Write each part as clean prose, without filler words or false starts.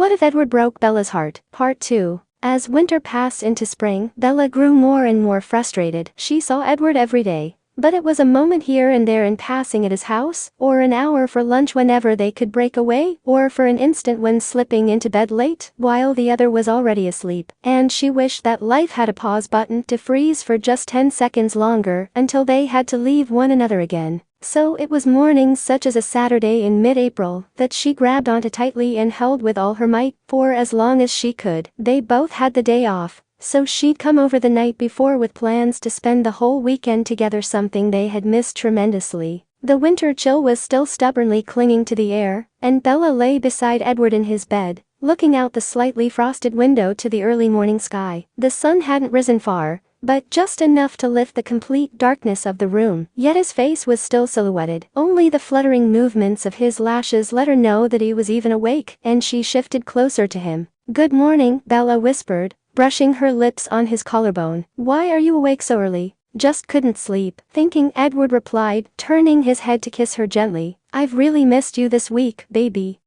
What if Edward broke Bella's heart? Part 2. As winter passed into spring, Bella grew more and more frustrated. She saw Edward every day, but it was a moment here and there in passing at his house, or an hour for lunch whenever they could break away, or for an instant when slipping into bed late, while the other was already asleep. And she wished that life had a pause button to freeze for just 10 seconds longer until they had to leave one another again. So it was mornings such as a Saturday in mid-April that she grabbed onto tightly and held with all her might for as long as she could. They both had the day off, so she'd come over the night before with plans to spend the whole weekend together, something they had missed tremendously. The winter chill was still stubbornly clinging to the air, and Bella lay beside Edward in his bed, looking out the slightly frosted window to the early morning sky. The sun hadn't risen far, but just enough to lift the complete darkness of the room, yet his face was still silhouetted. Only the fluttering movements of his lashes let her know that he was even awake, and she shifted closer to him. "Good morning," Bella whispered, brushing her lips on his collarbone. "Why are you awake so early?" "Just couldn't sleep," thinking, Edward replied, turning his head to kiss her gently. "I've really missed you this week, baby."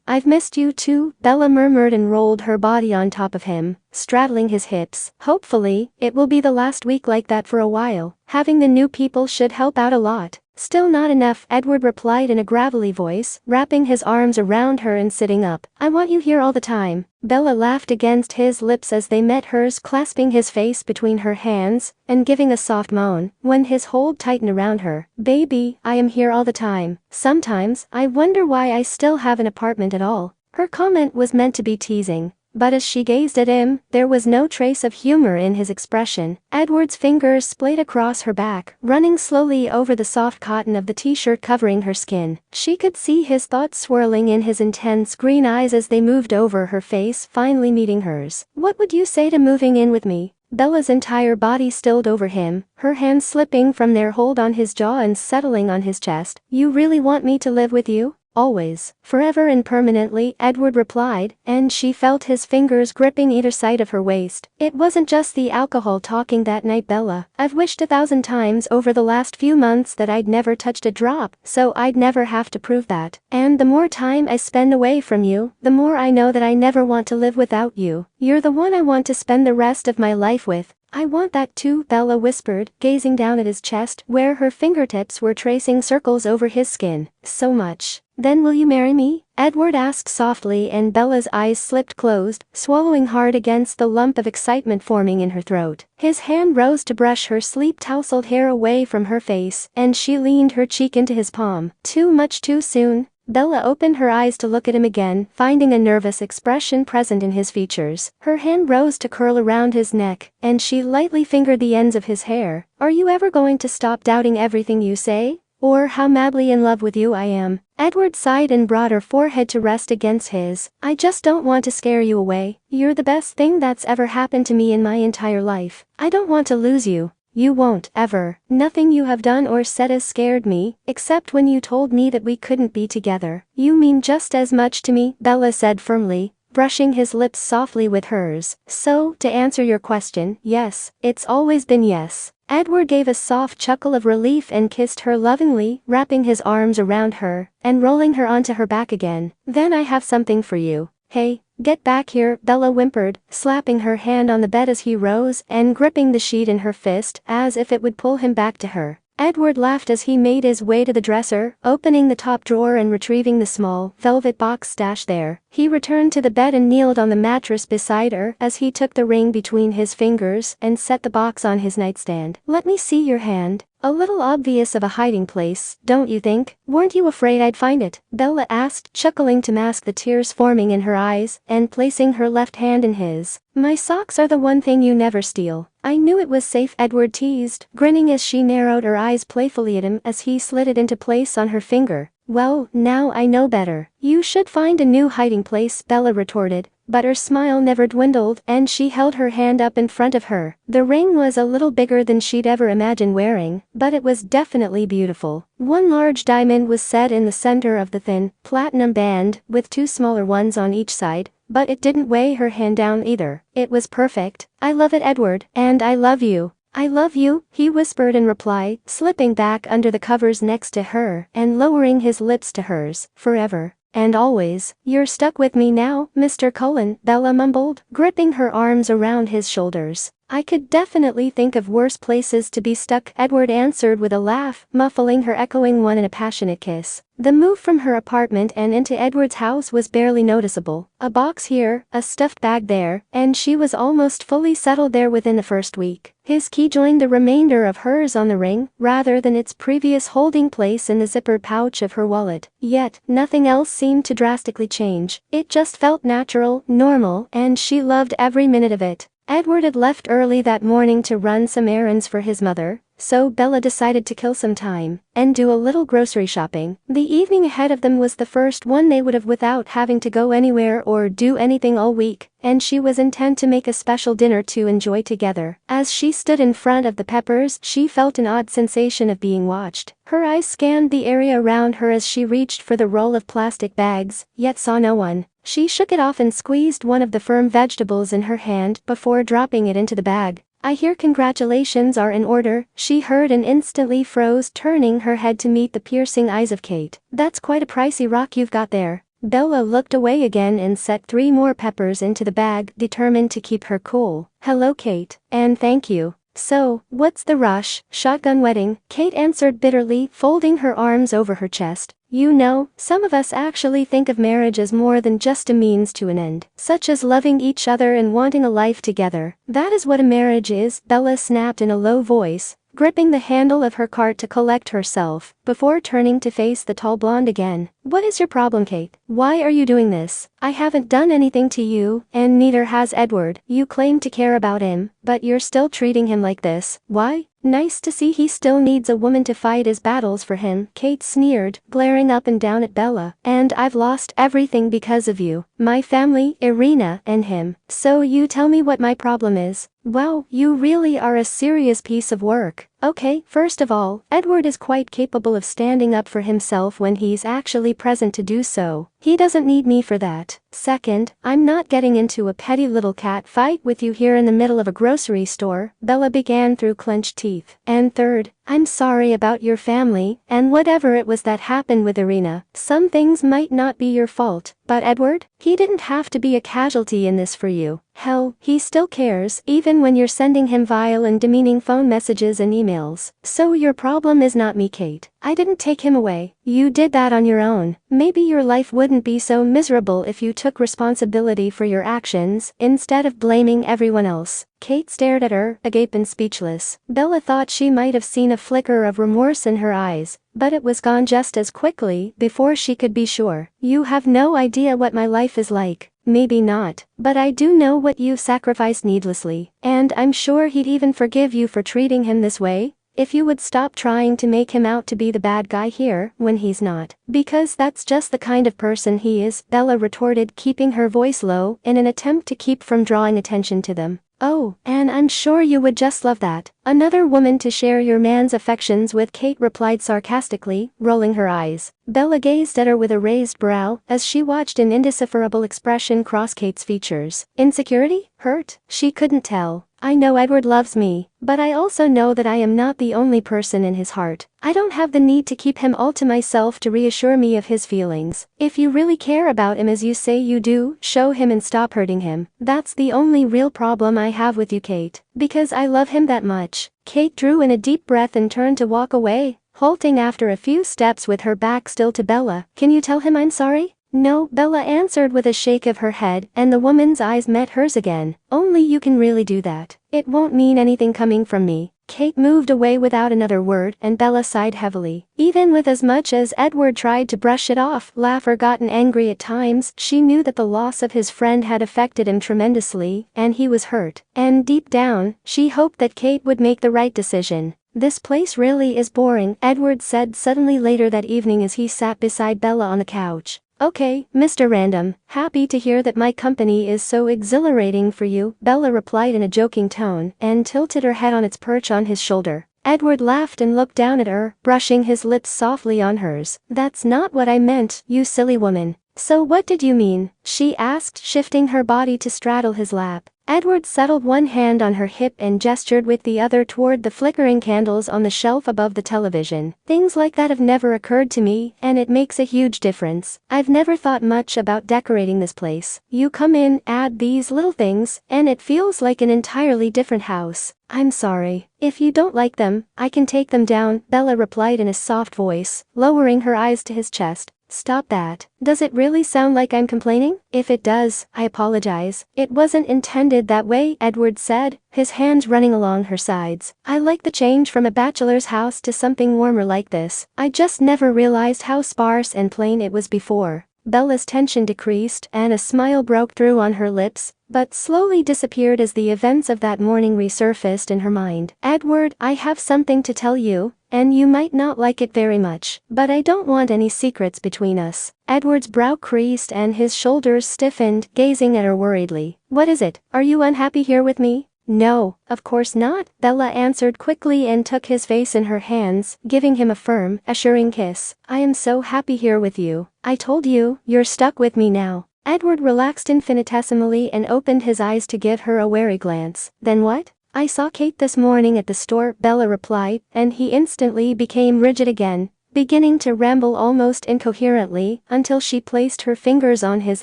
I've missed you too," Bella murmured and rolled her body on top of him, straddling his hips. "Hopefully, it will be the last week like that for a while. Having the new people should help out a lot." "Still not enough," Edward replied in a gravelly voice, wrapping his arms around her and sitting up. "I want you here all the time." Bella laughed against his lips as they met hers, clasping his face between her hands and giving a soft moan when his hold tightened around her. "Baby, I am here all the time. Sometimes, I wonder why I still have an apartment at all." Her comment was meant to be teasing, but as she gazed at him, there was no trace of humor in his expression. Edward's fingers splayed across her back, running slowly over the soft cotton of the t-shirt covering her skin. She could see his thoughts swirling in his intense green eyes as they moved over her face, finally meeting hers. "What would you say to moving in with me?" Bella's entire body stilled over him, her hands slipping from their hold on his jaw and settling on his chest. "You really want me to live with you?" "Always, forever and permanently," Edward replied, and she felt his fingers gripping either side of her waist. "It wasn't just the alcohol talking that night, Bella. I've wished 1,000 times over the last few months that I'd never touched a drop, so I'd never have to prove that. And the more time I spend away from you, the more I know that I never want to live without you. You're the one I want to spend the rest of my life with." "I want that too," Bella whispered, gazing down at his chest where her fingertips were tracing circles over his skin. "So much." "Then will you marry me?" Edward asked softly, and Bella's eyes slipped closed, swallowing hard against the lump of excitement forming in her throat. His hand rose to brush her sleep-tousled hair away from her face, and she leaned her cheek into his palm. "Too much too soon?" Bella opened her eyes to look at him again, finding a nervous expression present in his features. Her hand rose to curl around his neck, and she lightly fingered the ends of his hair. "Are you ever going to stop doubting everything you say? Or how madly in love with you I am?" Edward sighed and brought her forehead to rest against his. "I just don't want to scare you away. You're the best thing that's ever happened to me in my entire life. I don't want to lose you." "You won't, ever. Nothing you have done or said has scared me, except when you told me that we couldn't be together." "You mean just as much to me," Bella said firmly, brushing his lips softly with hers. "So, to answer your question, yes, it's always been yes." Edward gave a soft chuckle of relief and kissed her lovingly, wrapping his arms around her and rolling her onto her back again. "Then I have something for you." "Hey, get back here," Bella whimpered, slapping her hand on the bed as he rose and gripping the sheet in her fist as if it would pull him back to her. Edward laughed as he made his way to the dresser, opening the top drawer and retrieving the small, velvet box stashed there. He returned to the bed and kneeled on the mattress beside her as he took the ring between his fingers and set the box on his nightstand. "Let me see your hand." "A little obvious of a hiding place, don't you think? Weren't you afraid I'd find it?" Bella asked, chuckling to mask the tears forming in her eyes and placing her left hand in his. "My socks are the one thing you never steal." "I knew it was safe," Edward teased, grinning as she narrowed her eyes playfully at him as he slid it into place on her finger. "Well, now I know better. You should find a new hiding place," Bella retorted, but her smile never dwindled and she held her hand up in front of her. The ring was a little bigger than she'd ever imagined wearing, but it was definitely beautiful. One large diamond was set in the center of the thin, platinum band, with 2 smaller ones on each side, but it didn't weigh her hand down either. It was perfect. "I love it, Edward, and I love you." "I love you," he whispered in reply, slipping back under the covers next to her and lowering his lips to hers. "Forever." and always. You're stuck with me now, Mr. Cullen, Bella mumbled, gripping her arms around his shoulders. I could definitely think of worse places to be stuck, Edward answered with a laugh, muffling her echoing one in a passionate kiss. The move from her apartment and into Edward's house was barely noticeable. A box here, a stuffed bag there, and she was almost fully settled there within the first week. His key joined the remainder of hers on the ring, rather than its previous holding place in the zippered pouch of her wallet. Yet, nothing else seemed to drastically change. It just felt natural, normal, and she loved every minute of it. Edward had left early that morning to run some errands for his mother, so Bella decided to kill some time and do a little grocery shopping. The evening ahead of them was the first one they would have without having to go anywhere or do anything all week, and she was intent to make a special dinner to enjoy together. As she stood in front of the Peppers, she felt an odd sensation of being watched. Her eyes scanned the area around her as she reached for the roll of plastic bags, yet saw no one. She shook it off and squeezed one of the firm vegetables in her hand before dropping it into the bag. I hear congratulations are in order, she heard and instantly froze, turning her head to meet the piercing eyes of Kate. That's quite a pricey rock you've got there. Bella looked away again and set 3 more peppers into the bag, determined to keep her cool. Hello, Kate. And thank you. So, what's the rush? Shotgun wedding, Kate answered bitterly, folding her arms over her chest. You know, some of us actually think of marriage as more than just a means to an end, such as loving each other and wanting a life together. That is what a marriage is, Bella snapped in a low voice, gripping the handle of her cart to collect herself, before turning to face the tall blonde again. What is your problem, Kate? Why are you doing this? I haven't done anything to you, and neither has Edward. You claim to care about him, but you're still treating him like this. Why? Nice to see he still needs a woman to fight his battles for him, Kate sneered, glaring up and down at Bella. And I've lost everything because of you. My family, Irina, and him. So you tell me what my problem is. Wow, you really are a serious piece of work. Okay, first of all, Edward is quite capable of standing up for himself when he's actually present to do so. He doesn't need me for that. Second, I'm not getting into a petty little cat fight with you here in the middle of a grocery store, Bella began through clenched teeth. And third, I'm sorry about your family, and whatever it was that happened with Irina. Some things might not be your fault, but Edward, he didn't have to be a casualty in this for you. Hell, he still cares, even when you're sending him vile and demeaning phone messages and emails. So your problem is not me, Kate. I didn't take him away. You did that on your own. Maybe your life wouldn't be so miserable if you took responsibility for your actions, instead of blaming everyone else. Kate stared at her, agape and speechless. Bella thought she might have seen a flicker of remorse in her eyes, but it was gone just as quickly before she could be sure. You have no idea what my life is like. Maybe not, but I do know what you've sacrificed needlessly, and I'm sure he'd even forgive you for treating him this way, if you would stop trying to make him out to be the bad guy here, when he's not. Because that's just the kind of person he is, Bella retorted, keeping her voice low, in an attempt to keep from drawing attention to them. Oh, and I'm sure you would just love that. Another woman to share your man's affections with, Kate replied sarcastically, rolling her eyes. Bella gazed at her with a raised brow, as she watched an indecipherable expression cross Kate's features. Insecurity? Hurt? She couldn't tell. I know Edward loves me, but I also know that I am not the only person in his heart. I don't have the need to keep him all to myself to reassure me of his feelings. If you really care about him as you say you do, show him and stop hurting him. That's the only real problem I have with you, Kate. Because I love him that much. Kate drew in a deep breath and turned to walk away, halting after a few steps with her back still to Bella. Can you tell him I'm sorry? No, Bella answered with a shake of her head, and the woman's eyes met hers again. Only you can really do that. It won't mean anything coming from me. Kate moved away without another word, and Bella sighed heavily. Even with as much as Edward tried to brush it off, laugh or gotten angry at times, she knew that the loss of his friend had affected him tremendously, and he was hurt. And deep down, she hoped that Kate would make the right decision. This place really is boring, Edward said suddenly later that evening as he sat beside Bella on the couch. Okay, Mr. Random, happy to hear that my company is so exhilarating for you, Bella replied in a joking tone, and tilted her head on its perch on his shoulder. Edward laughed and looked down at her, brushing his lips softly on hers. That's not what I meant, you silly woman. So what did you mean? She asked, shifting her body to straddle his lap. Edward settled one hand on her hip and gestured with the other toward the flickering candles on the shelf above the television. Things like that have never occurred to me, and it makes a huge difference. I've never thought much about decorating this place. You come in, add these little things, and it feels like an entirely different house. I'm sorry. If you don't like them, I can take them down, Bella replied in a soft voice, lowering her eyes to his chest. Stop that. Does it really sound like I'm complaining? If it does, I apologize. It wasn't intended that way, Edward said, his hands running along her sides. I like the change from a bachelor's house to something warmer like this. I just never realized how sparse and plain it was before. Bella's tension decreased and a smile broke through on her lips, but slowly disappeared as the events of that morning resurfaced in her mind. Edward, I have something to tell you, and you might not like it very much, but I don't want any secrets between us. Edward's brow creased and his shoulders stiffened, gazing at her worriedly. What is it? Are you unhappy here with me? No, of course not, Bella answered quickly and took his face in her hands, giving him a firm, assuring kiss. I am so happy here with you. I told you, you're stuck with me now. Edward relaxed infinitesimally and opened his eyes to give her a wary glance. Then what? I saw Kate this morning at the store, Bella replied, and he instantly became rigid again, beginning to ramble almost incoherently until she placed her fingers on his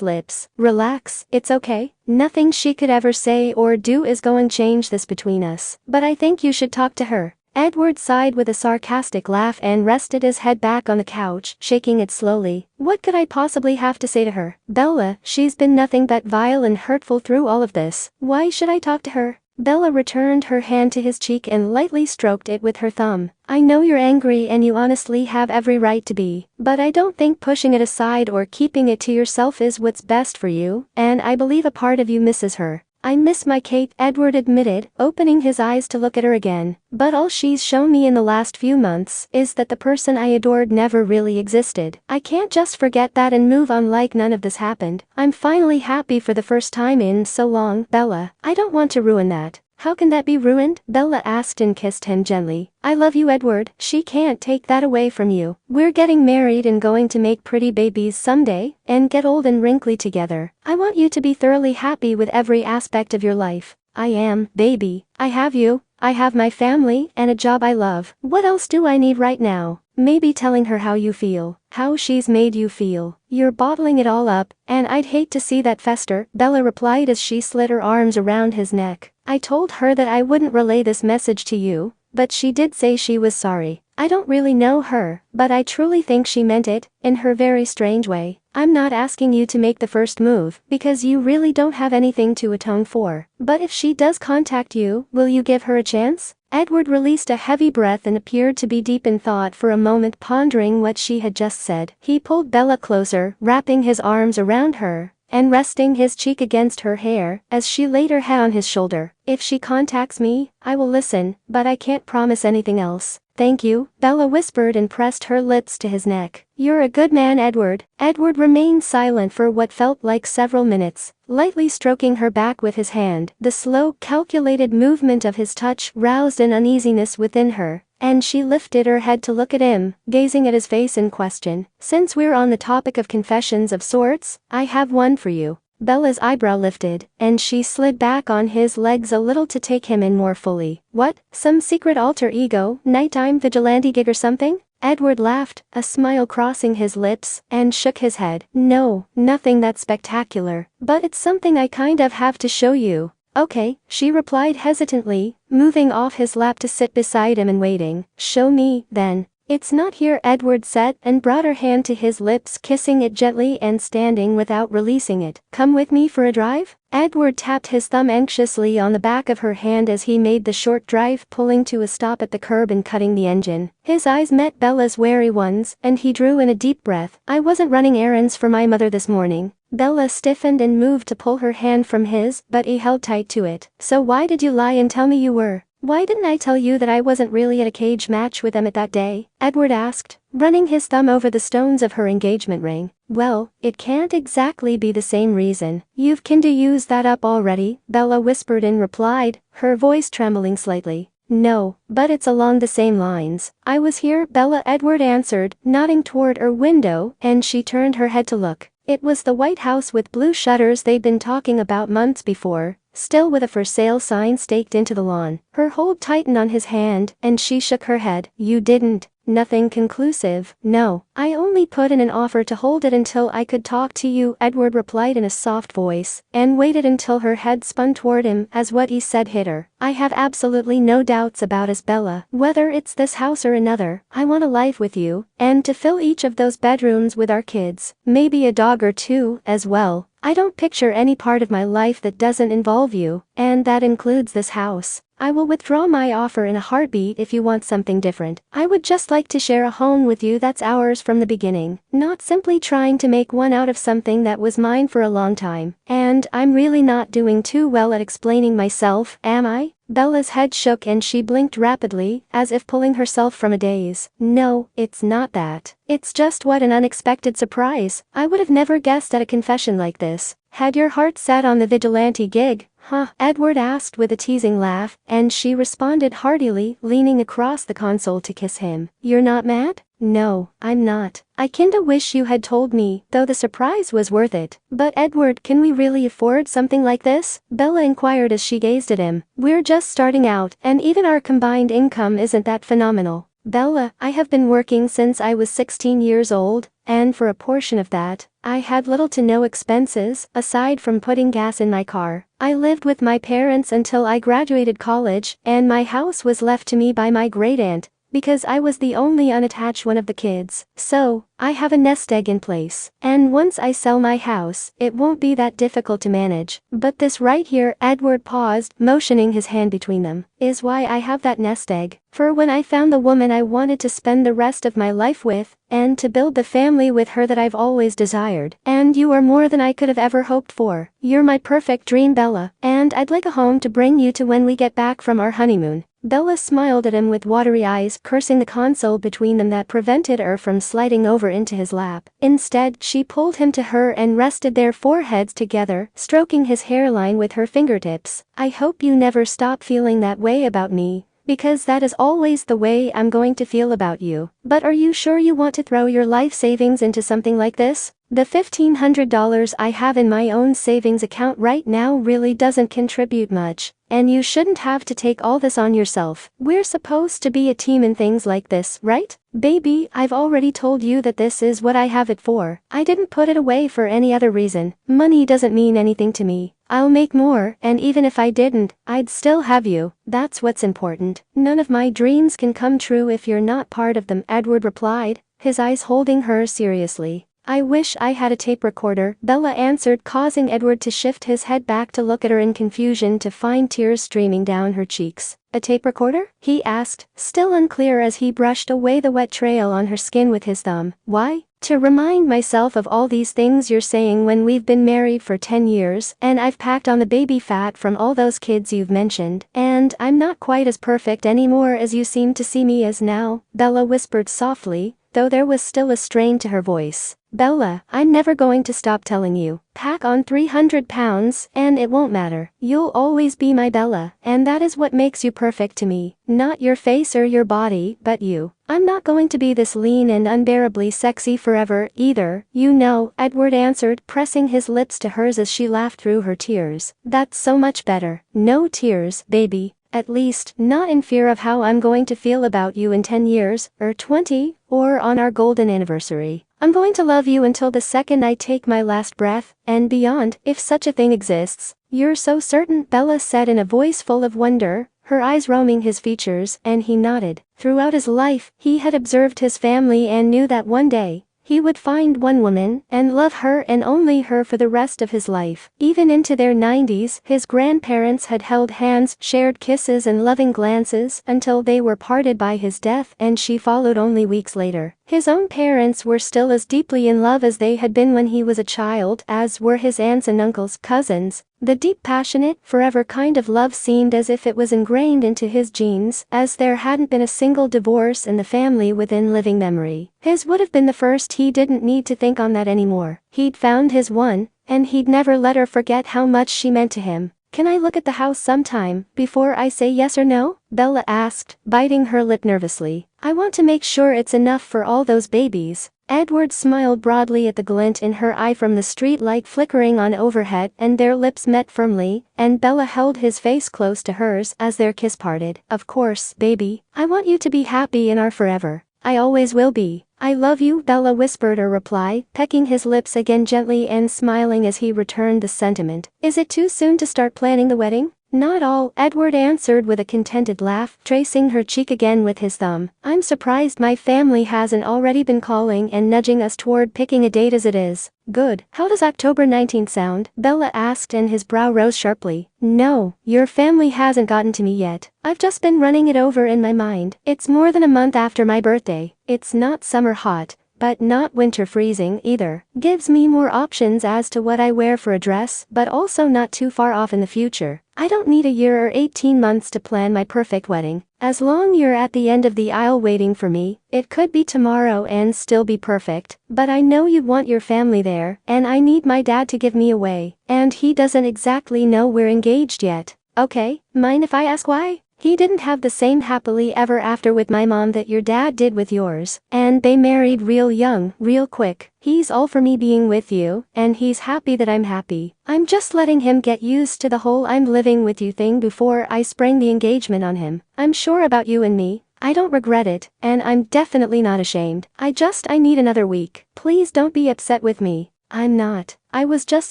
lips. Relax, it's okay. Nothing she could ever say or do is going to change this between us. But I think you should talk to her. Edward sighed with a sarcastic laugh and rested his head back on the couch, shaking it slowly. What could I possibly have to say to her? Bella, she's been nothing but vile and hurtful through all of this. Why should I talk to her? Bella returned her hand to his cheek and lightly stroked it with her thumb. I know you're angry and you honestly have every right to be, but I don't think pushing it aside or keeping it to yourself is what's best for you, and I believe a part of you misses her. I miss my Kate, Edward admitted, opening his eyes to look at her again, but all she's shown me in the last few months is that the person I adored never really existed. I can't just forget that and move on like none of this happened. I'm finally happy for the first time in so long, Bella. I don't want to ruin that. How can that be ruined? Bella asked and kissed him gently. I love you, Edward. She can't take that away from you. We're getting married and going to make pretty babies someday, and get old and wrinkly together. I want you to be thoroughly happy with every aspect of your life. I am, baby. I have you. I have my family and a job I love. What else do I need right now? Maybe telling her how you feel, how she's made you feel. You're bottling it all up, and I'd hate to see that fester, Bella replied as she slid her arms around his neck. I told her that I wouldn't relay this message to you, but she did say she was sorry. I don't really know her, but I truly think she meant it, in her very strange way. I'm not asking you to make the first move, because you really don't have anything to atone for. But if she does contact you, will you give her a chance? Edward released a heavy breath and appeared to be deep in thought for a moment, pondering what she had just said. He pulled Bella closer, wrapping his arms around her, and resting his cheek against her hair, as she laid her head on his shoulder. If she contacts me, I will listen, but I can't promise anything else. Thank you, Bella whispered and pressed her lips to his neck. You're a good man, Edward. Edward remained silent for what felt like several minutes, lightly stroking her back with his hand. The slow, calculated movement of his touch roused an uneasiness within her, and she lifted her head to look at him, gazing at his face in question. Since we're on the topic of confessions of sorts, I have one for you. Bella's eyebrow lifted, and she slid back on his legs a little to take him in more fully. What? Some secret alter ego, nighttime vigilante gig or something? Edward laughed, a smile crossing his lips, and shook his head. No, nothing that spectacular, but it's something I kind of have to show you. Okay, she replied hesitantly, moving off his lap to sit beside him and waiting. Show me, then. It's not here, Edward said, and brought her hand to his lips, kissing it gently and standing without releasing it. Come with me for a drive? Edward tapped his thumb anxiously on the back of her hand as he made the short drive, pulling to a stop at the curb and cutting the engine. His eyes met Bella's wary ones, and he drew in a deep breath. I wasn't running errands for my mother this morning. Bella stiffened and moved to pull her hand from his, but he held tight to it. So why did you lie and tell me you were? Why didn't I tell you that I wasn't really at a cage match with Emmett that day? Edward asked, running his thumb over the stones of her engagement ring. Well, it can't exactly be the same reason. You've kinda used that up already, Bella whispered and replied, her voice trembling slightly. No, but it's along the same lines. I was here, Bella, Edward answered, nodding toward her window, and she turned her head to look. It was the white house with blue shutters they'd been talking about months before, still with a for sale sign staked into the lawn. Her hold tightened on his hand, and she shook her head. You didn't. Nothing conclusive. No, I only put in an offer to hold it until I could talk to you, Edward replied in a soft voice, and waited until her head spun toward him as what he said hit her. I have absolutely no doubts about us, Bella. Whether it's this house or another, I want a life with you, and to fill each of those bedrooms with our kids, maybe a dog or two, as well. I don't picture any part of my life that doesn't involve you, and that includes this house. I will withdraw my offer in a heartbeat if you want something different. I would just like to share a home with you that's ours from the beginning, not simply trying to make one out of something that was mine for a long time. And I'm really not doing too well at explaining myself, am I? Bella's head shook and she blinked rapidly, as if pulling herself from a daze. No, it's not that. It's just what an unexpected surprise. I would have never guessed at a confession like this. Had your heart set on the vigilante gig? Huh? Edward asked with a teasing laugh, and she responded heartily, leaning across the console to kiss him. You're not mad? No, I'm not. I kinda wish you had told me, though the surprise was worth it. But Edward, can we really afford something like this? Bella inquired as she gazed at him. We're just starting out, and even our combined income isn't that phenomenal. Bella, I have been working since I was 16 years old, and for a portion of that, I had little to no expenses, aside from putting gas in my car. I lived with my parents until I graduated college, and my house was left to me by my great-aunt, because I was the only unattached one of the kids. So, I have a nest egg in place. And once I sell my house, it won't be that difficult to manage. But this right here, Edward paused, motioning his hand between them, is why I have that nest egg. For when I found the woman I wanted to spend the rest of my life with, and to build the family with her that I've always desired. And you are more than I could have ever hoped for. You're my perfect dream, Bella. And I'd like a home to bring you to when we get back from our honeymoon. Bella smiled at him with watery eyes, cursing the console between them that prevented her from sliding over into his lap. Instead, she pulled him to her and rested their foreheads together, stroking his hairline with her fingertips. I hope you never stop feeling that way about me, because that is always the way I'm going to feel about you. But are you sure you want to throw your life savings into something like this? The $1,500 I have in my own savings account right now really doesn't contribute much, and you shouldn't have to take all this on yourself. We're supposed to be a team in things like this, right? Baby, I've already told you that this is what I have it for. I didn't put it away for any other reason. Money doesn't mean anything to me. I'll make more, and even if I didn't, I'd still have you. That's what's important. None of my dreams can come true if you're not part of them, Edward replied, his eyes holding her seriously. I wish I had a tape recorder, Bella answered, causing Edward to shift his head back to look at her in confusion to find tears streaming down her cheeks. A tape recorder? He asked, still unclear as he brushed away the wet trail on her skin with his thumb. Why? To remind myself of all these things you're saying when we've been married for 10 years, and I've packed on the baby fat from all those kids you've mentioned, and I'm not quite as perfect anymore as you seem to see me as now, Bella whispered softly, though there was still a strain to her voice. Bella, I'm never going to stop telling you. Pack on 300 pounds, and it won't matter. You'll always be my Bella, and that is what makes you perfect to me. Not your face or your body, but you. I'm not going to be this lean and unbearably sexy forever, either, you know, Edward answered, pressing his lips to hers as she laughed through her tears. That's so much better. No tears, baby. At least, not in fear of how I'm going to feel about you in 10 years, or 20, or on our golden anniversary. I'm going to love you until the second I take my last breath, and beyond, if such a thing exists. You're so certain, Bella said in a voice full of wonder, her eyes roaming his features, and he nodded. Throughout his life, he had observed his family and knew that one day, he would find one woman, and love her and only her for the rest of his life. Even into their 90s, his grandparents had held hands, shared kisses and loving glances, until they were parted by his death, and she followed only weeks later. His own parents were still as deeply in love as they had been when he was a child, as were his aunts and uncles, cousins. The deep, passionate, forever kind of love seemed as if it was ingrained into his genes, as there hadn't been a single divorce in the family within living memory. His would have been the first. He didn't need to think on that anymore. He'd found his one, and he'd never let her forget how much she meant to him. Can I look at the house sometime, before I say yes or no? Bella asked, biting her lip nervously. I want to make sure it's enough for all those babies. Edward smiled broadly at the glint in her eye from the street light flickering on overhead, and their lips met firmly, and Bella held his face close to hers as their kiss parted. Of course, baby, I want you to be happy in our forever. I always will be. I love you, Bella whispered a reply, pecking his lips again gently and smiling as he returned the sentiment. Is it too soon to start planning the wedding? Not all, Edward answered with a contented laugh, tracing her cheek again with his thumb. I'm surprised my family hasn't already been calling and nudging us toward picking a date as it is. Good. How does October 19th sound? Bella asked, and his brow rose sharply. No, your family hasn't gotten to me yet. I've just been running it over in my mind. It's more than a month after my birthday. It's not summer hot, but not winter freezing either. Gives me more options as to what I wear for a dress, but also not too far off in the future. I don't need a year or 18 months to plan my perfect wedding. As long you're at the end of the aisle waiting for me, it could be tomorrow and still be perfect, but I know you want your family there, and I need my dad to give me away, and he doesn't exactly know we're engaged yet. Okay, mind if I ask why? He didn't have the same happily ever after with my mom that your dad did with yours, and they married real young, real quick. He's all for me being with you, and he's happy that I'm happy. I'm just letting him get used to the whole I'm living with you thing before I spring the engagement on him. I'm sure about you and me. I don't regret it, and I'm definitely not ashamed. I need another week. Please don't be upset with me. I'm not. I was just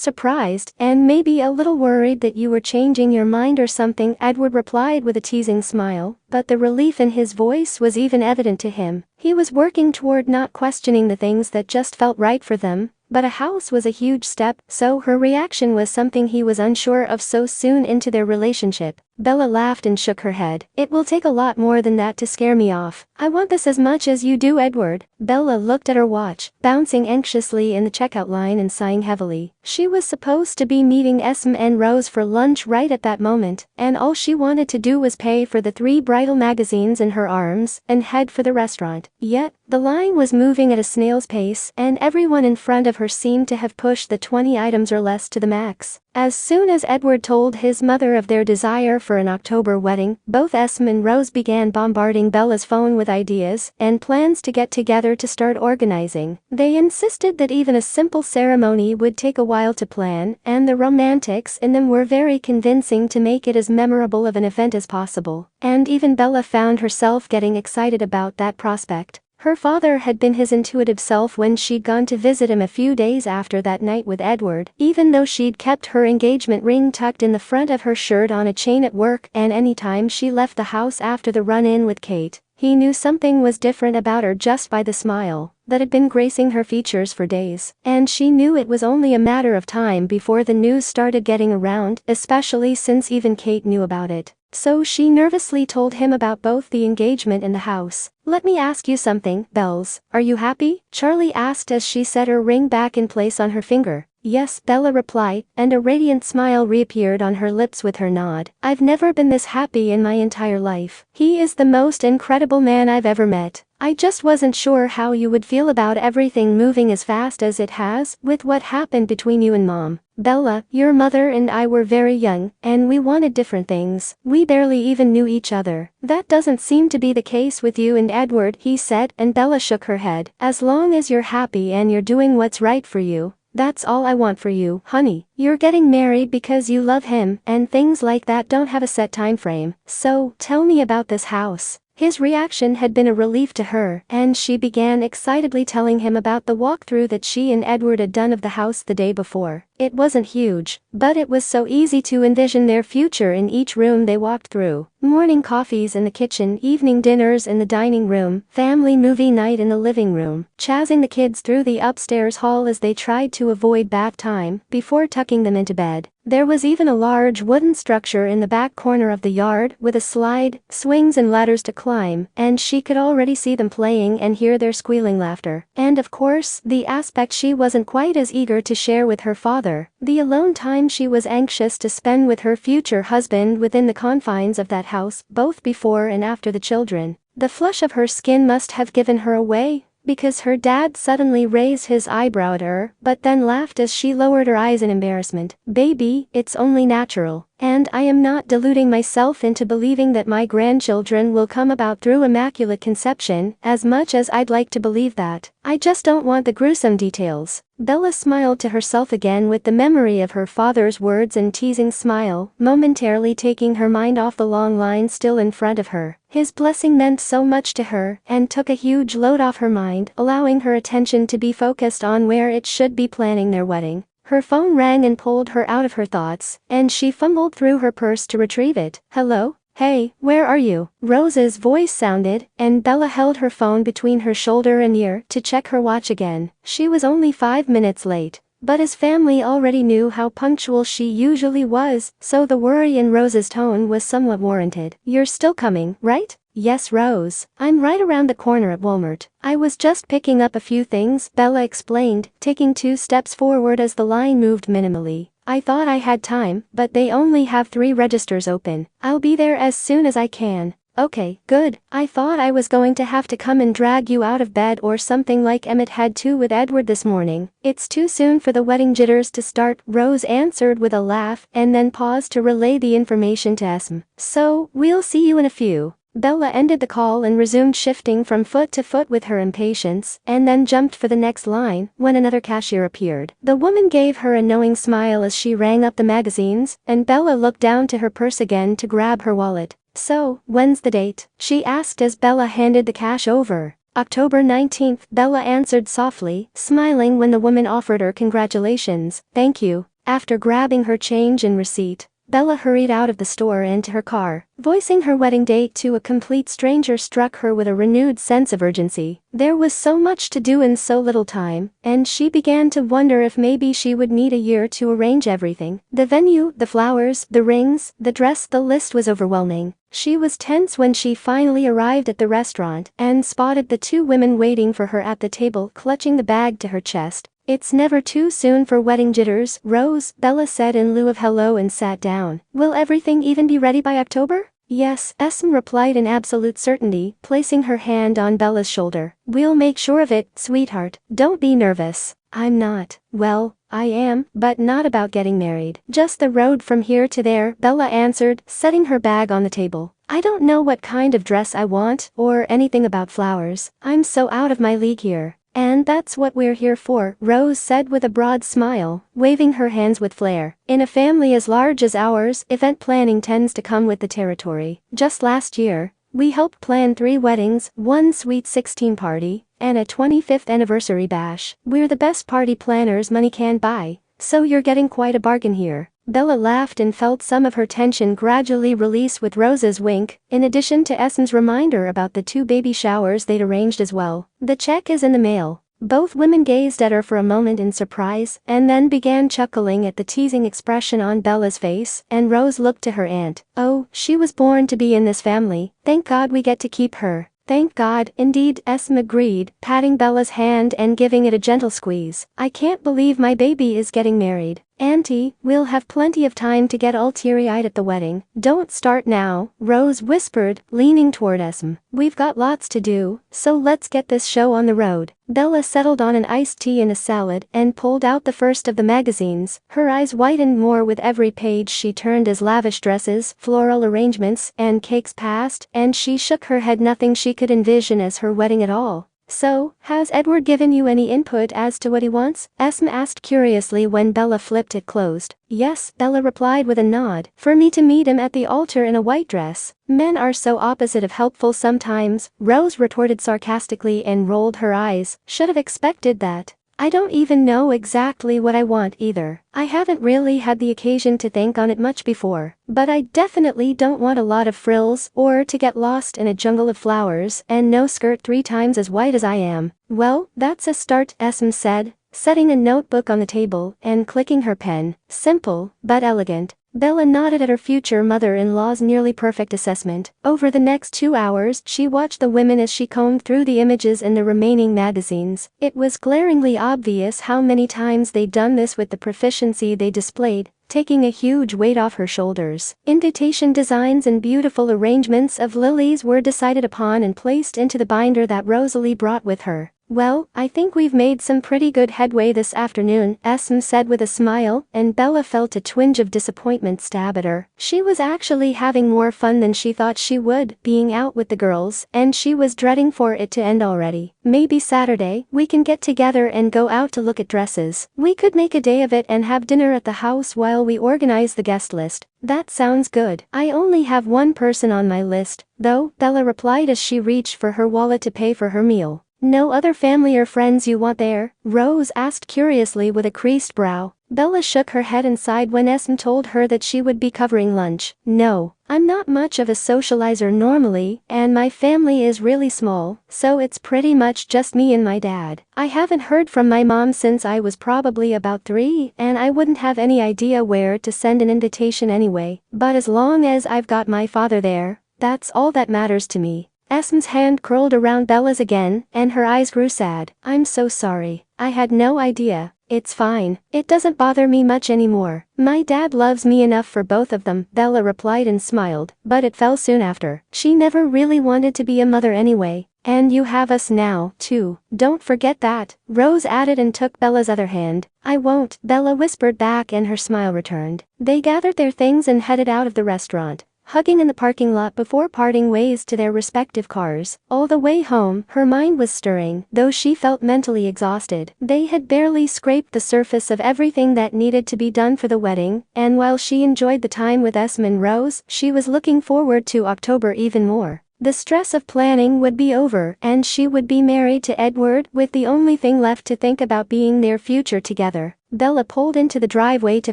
surprised, and maybe a little worried that you were changing your mind or something, Edward replied with a teasing smile, but the relief in his voice was even evident to him. He was working toward not questioning the things that just felt right for them, but a house was a huge step, so her reaction was something he was unsure of so soon into their relationship. Bella laughed and shook her head. It will take a lot more than that to scare me off. I want this as much as you do, Edward. Bella looked at her watch, bouncing anxiously in the checkout line and sighing heavily. She was supposed to be meeting Esme and Rose for lunch right at that moment, and all she wanted to do was pay for the 3 bridal magazines in her arms and head for the restaurant. Yet, the line was moving at a snail's pace, and everyone in front of her seemed to have pushed the 20 items or less to the max. As soon as Edward told his mother of their desire for an October wedding, both Esme and Rose began bombarding Bella's phone with ideas and plans to get together to start organizing. They insisted that even a simple ceremony would take a while to plan, and the romantics in them were very convincing to make it as memorable of an event as possible. And even Bella found herself getting excited about that prospect. Her father had been his intuitive self when she'd gone to visit him a few days after that night with Edward, even though she'd kept her engagement ring tucked in the front of her shirt on a chain at work, and anytime she left the house after the run-in with Kate, he knew something was different about her just by the smile that had been gracing her features for days. And she knew it was only a matter of time before the news started getting around, especially since even Kate knew about it. So she nervously told him about both the engagement and the house. Let me ask you something, Bells. Are you happy? Charlie asked as she set her ring back in place on her finger. Yes, Bella replied, and a radiant smile reappeared on her lips with her nod. I've never been this happy in my entire life. He is the most incredible man I've ever met. I just wasn't sure how you would feel about everything moving as fast as it has, with what happened between you and Mom. Bella, your mother and I were very young, and we wanted different things. We barely even knew each other. That doesn't seem to be the case with you and Edward, he said, and Bella shook her head. As long as you're happy and you're doing what's right for you, that's all I want for you, honey. You're getting married because you love him, and things like that don't have a set time frame. So, tell me about this house. His reaction had been a relief to her, and she began excitedly telling him about the walkthrough that she and Edward had done of the house the day before. It wasn't huge, but it was so easy to envision their future in each room they walked through. Morning coffees in the kitchen, evening dinners in the dining room, family movie night in the living room, chasing the kids through the upstairs hall as they tried to avoid bath time before tucking them into bed. There was even a large wooden structure in the back corner of the yard with a slide, swings and ladders to climb, and she could already see them playing and hear their squealing laughter. And of course, the aspect she wasn't quite as eager to share with her father, the alone time she was anxious to spend with her future husband within the confines of that house, both before and after the children. The flush of her skin must have given her away, because her dad suddenly raised his eyebrow at her, but then laughed as she lowered her eyes in embarrassment. Baby, it's only natural. And I am not deluding myself into believing that my grandchildren will come about through immaculate conception, as much as I'd like to believe that. I just don't want the gruesome details. Bella smiled to herself again with the memory of her father's words and teasing smile, momentarily taking her mind off the long line still in front of her. His blessing meant so much to her, and took a huge load off her mind, allowing her attention to be focused on where it should be, planning their wedding. Her phone rang and pulled her out of her thoughts, and she fumbled through her purse to retrieve it. Hello? Hey, where are you? Rose's voice sounded, and Bella held her phone between her shoulder and ear to check her watch again. She was only 5 minutes late, but his family already knew how punctual she usually was, so the worry in Rose's tone was somewhat warranted. You're still coming, right? Yes, Rose. I'm right around the corner at Walmart. I was just picking up a few things, Bella explained, taking 2 steps forward as the line moved minimally. I thought I had time, but they only have 3 registers open. I'll be there as soon as I can. Okay, good. I thought I was going to have to come and drag you out of bed or something like Emmett had to with Edward this morning. It's too soon for the wedding jitters to start, Rose answered with a laugh and then paused to relay the information to Esme. So, we'll see you in a few. Bella ended the call and resumed shifting from foot to foot with her impatience, and then jumped for the next line when another cashier appeared. The woman gave her a knowing smile as she rang up the magazines, and Bella looked down to her purse again to grab her wallet. So, when's the date? She asked as Bella handed the cash over. October 19th, Bella answered softly, smiling when the woman offered her congratulations. Thank you. After grabbing her change and receipt, Bella hurried out of the store and to her car. Voicing her wedding date to a complete stranger struck her with a renewed sense of urgency. There was so much to do in so little time, and she began to wonder if maybe she would need a year to arrange everything. The venue, the flowers, the rings, the dress, the list was overwhelming. She was tense when she finally arrived at the restaurant and spotted the 2 women waiting for her at the table, clutching the bag to her chest. It's never too soon for wedding jitters, Rose, Bella said in lieu of hello and sat down. Will everything even be ready by October? Yes, Esme replied in absolute certainty, placing her hand on Bella's shoulder. We'll make sure of it, sweetheart. Don't be nervous. I'm not. Well, I am, but not about getting married. Just the road from here to there, Bella answered, setting her bag on the table. I don't know what kind of dress I want, or anything about flowers. I'm so out of my league here. And that's what we're here for, Rose said with a broad smile, waving her hands with flair. In a family as large as ours, event planning tends to come with the territory. Just last year, we helped plan 3 weddings, 1 sweet 16 party, and a 25th anniversary bash. We're the best party planners money can buy, so you're getting quite a bargain here. Bella laughed and felt some of her tension gradually release with Rose's wink, in addition to Esme's reminder about the 2 baby showers they'd arranged as well. The check is in the mail. Both women gazed at her for a moment in surprise, and then began chuckling at the teasing expression on Bella's face, and Rose looked to her aunt. Oh, she was born to be in this family. Thank God we get to keep her. Thank God, indeed, Esme agreed, patting Bella's hand and giving it a gentle squeeze. I can't believe my baby is getting married. Auntie, we'll have plenty of time to get all teary-eyed at the wedding. Don't start now, Rose whispered, leaning toward Esme. We've got lots to do, so let's get this show on the road. Bella settled on an iced tea and a salad and pulled out the first of the magazines. Her eyes whitened more with every page she turned as lavish dresses, floral arrangements, and cakes passed, and she shook her head. Nothing she could envision as her wedding at all. So, has Edward given you any input as to what he wants? Esme asked curiously when Bella flipped it closed. Yes, Bella replied with a nod. For me to meet him at the altar in a white dress. Men are so opposite of helpful sometimes, Rose retorted sarcastically and rolled her eyes. Should have expected that. I don't even know exactly what I want either. I haven't really had the occasion to think on it much before, but I definitely don't want a lot of frills or to get lost in a jungle of flowers and no skirt 3 times as white as I am. Well, that's a start, Esme said, setting a notebook on the table and clicking her pen. Simple, but elegant. Bella nodded at her future mother-in-law's nearly perfect assessment. Over the next 2 hours, she watched the women as she combed through the images in the remaining magazines. It was glaringly obvious how many times they'd done this with the proficiency they displayed, taking a huge weight off her shoulders. Invitation designs and beautiful arrangements of lilies were decided upon and placed into the binder that Rosalie brought with her. Well, I think we've made some pretty good headway this afternoon, Esme said with a smile, and Bella felt a twinge of disappointment stab at her. She was actually having more fun than she thought she would, being out with the girls, and she was dreading for it to end already. Maybe Saturday, we can get together and go out to look at dresses. We could make a day of it and have dinner at the house while we organize the guest list. That sounds good. I only have one person on my list, though, Bella replied as she reached for her wallet to pay for her meal. No other family or friends you want there? Rose asked curiously with a creased brow. Bella shook her head and sighed when Esme told her that she would be covering lunch. No, I'm not much of a socializer normally, and my family is really small, so it's pretty much just me and my dad. I haven't heard from my mom since I was probably about 3, and I wouldn't have any idea where to send an invitation anyway. But as long as I've got my father there, that's all that matters to me. Esme's hand curled around Bella's again, and her eyes grew sad. I'm so sorry. I had no idea. It's fine. It doesn't bother me much anymore. My dad loves me enough for both of them, Bella replied and smiled, but it fell soon after. She never really wanted to be a mother anyway. And you have us now, too. Don't forget that, Rose added and took Bella's other hand. I won't, Bella whispered back and her smile returned. They gathered their things and headed out of the restaurant, hugging in the parking lot before parting ways to their respective cars. All the way home, her mind was stirring, though she felt mentally exhausted. They had barely scraped the surface of everything that needed to be done for the wedding, and while she enjoyed the time with Esme and Rose, she was looking forward to October even more. The stress of planning would be over, and she would be married to Edward, with the only thing left to think about being their future together. Bella pulled into the driveway to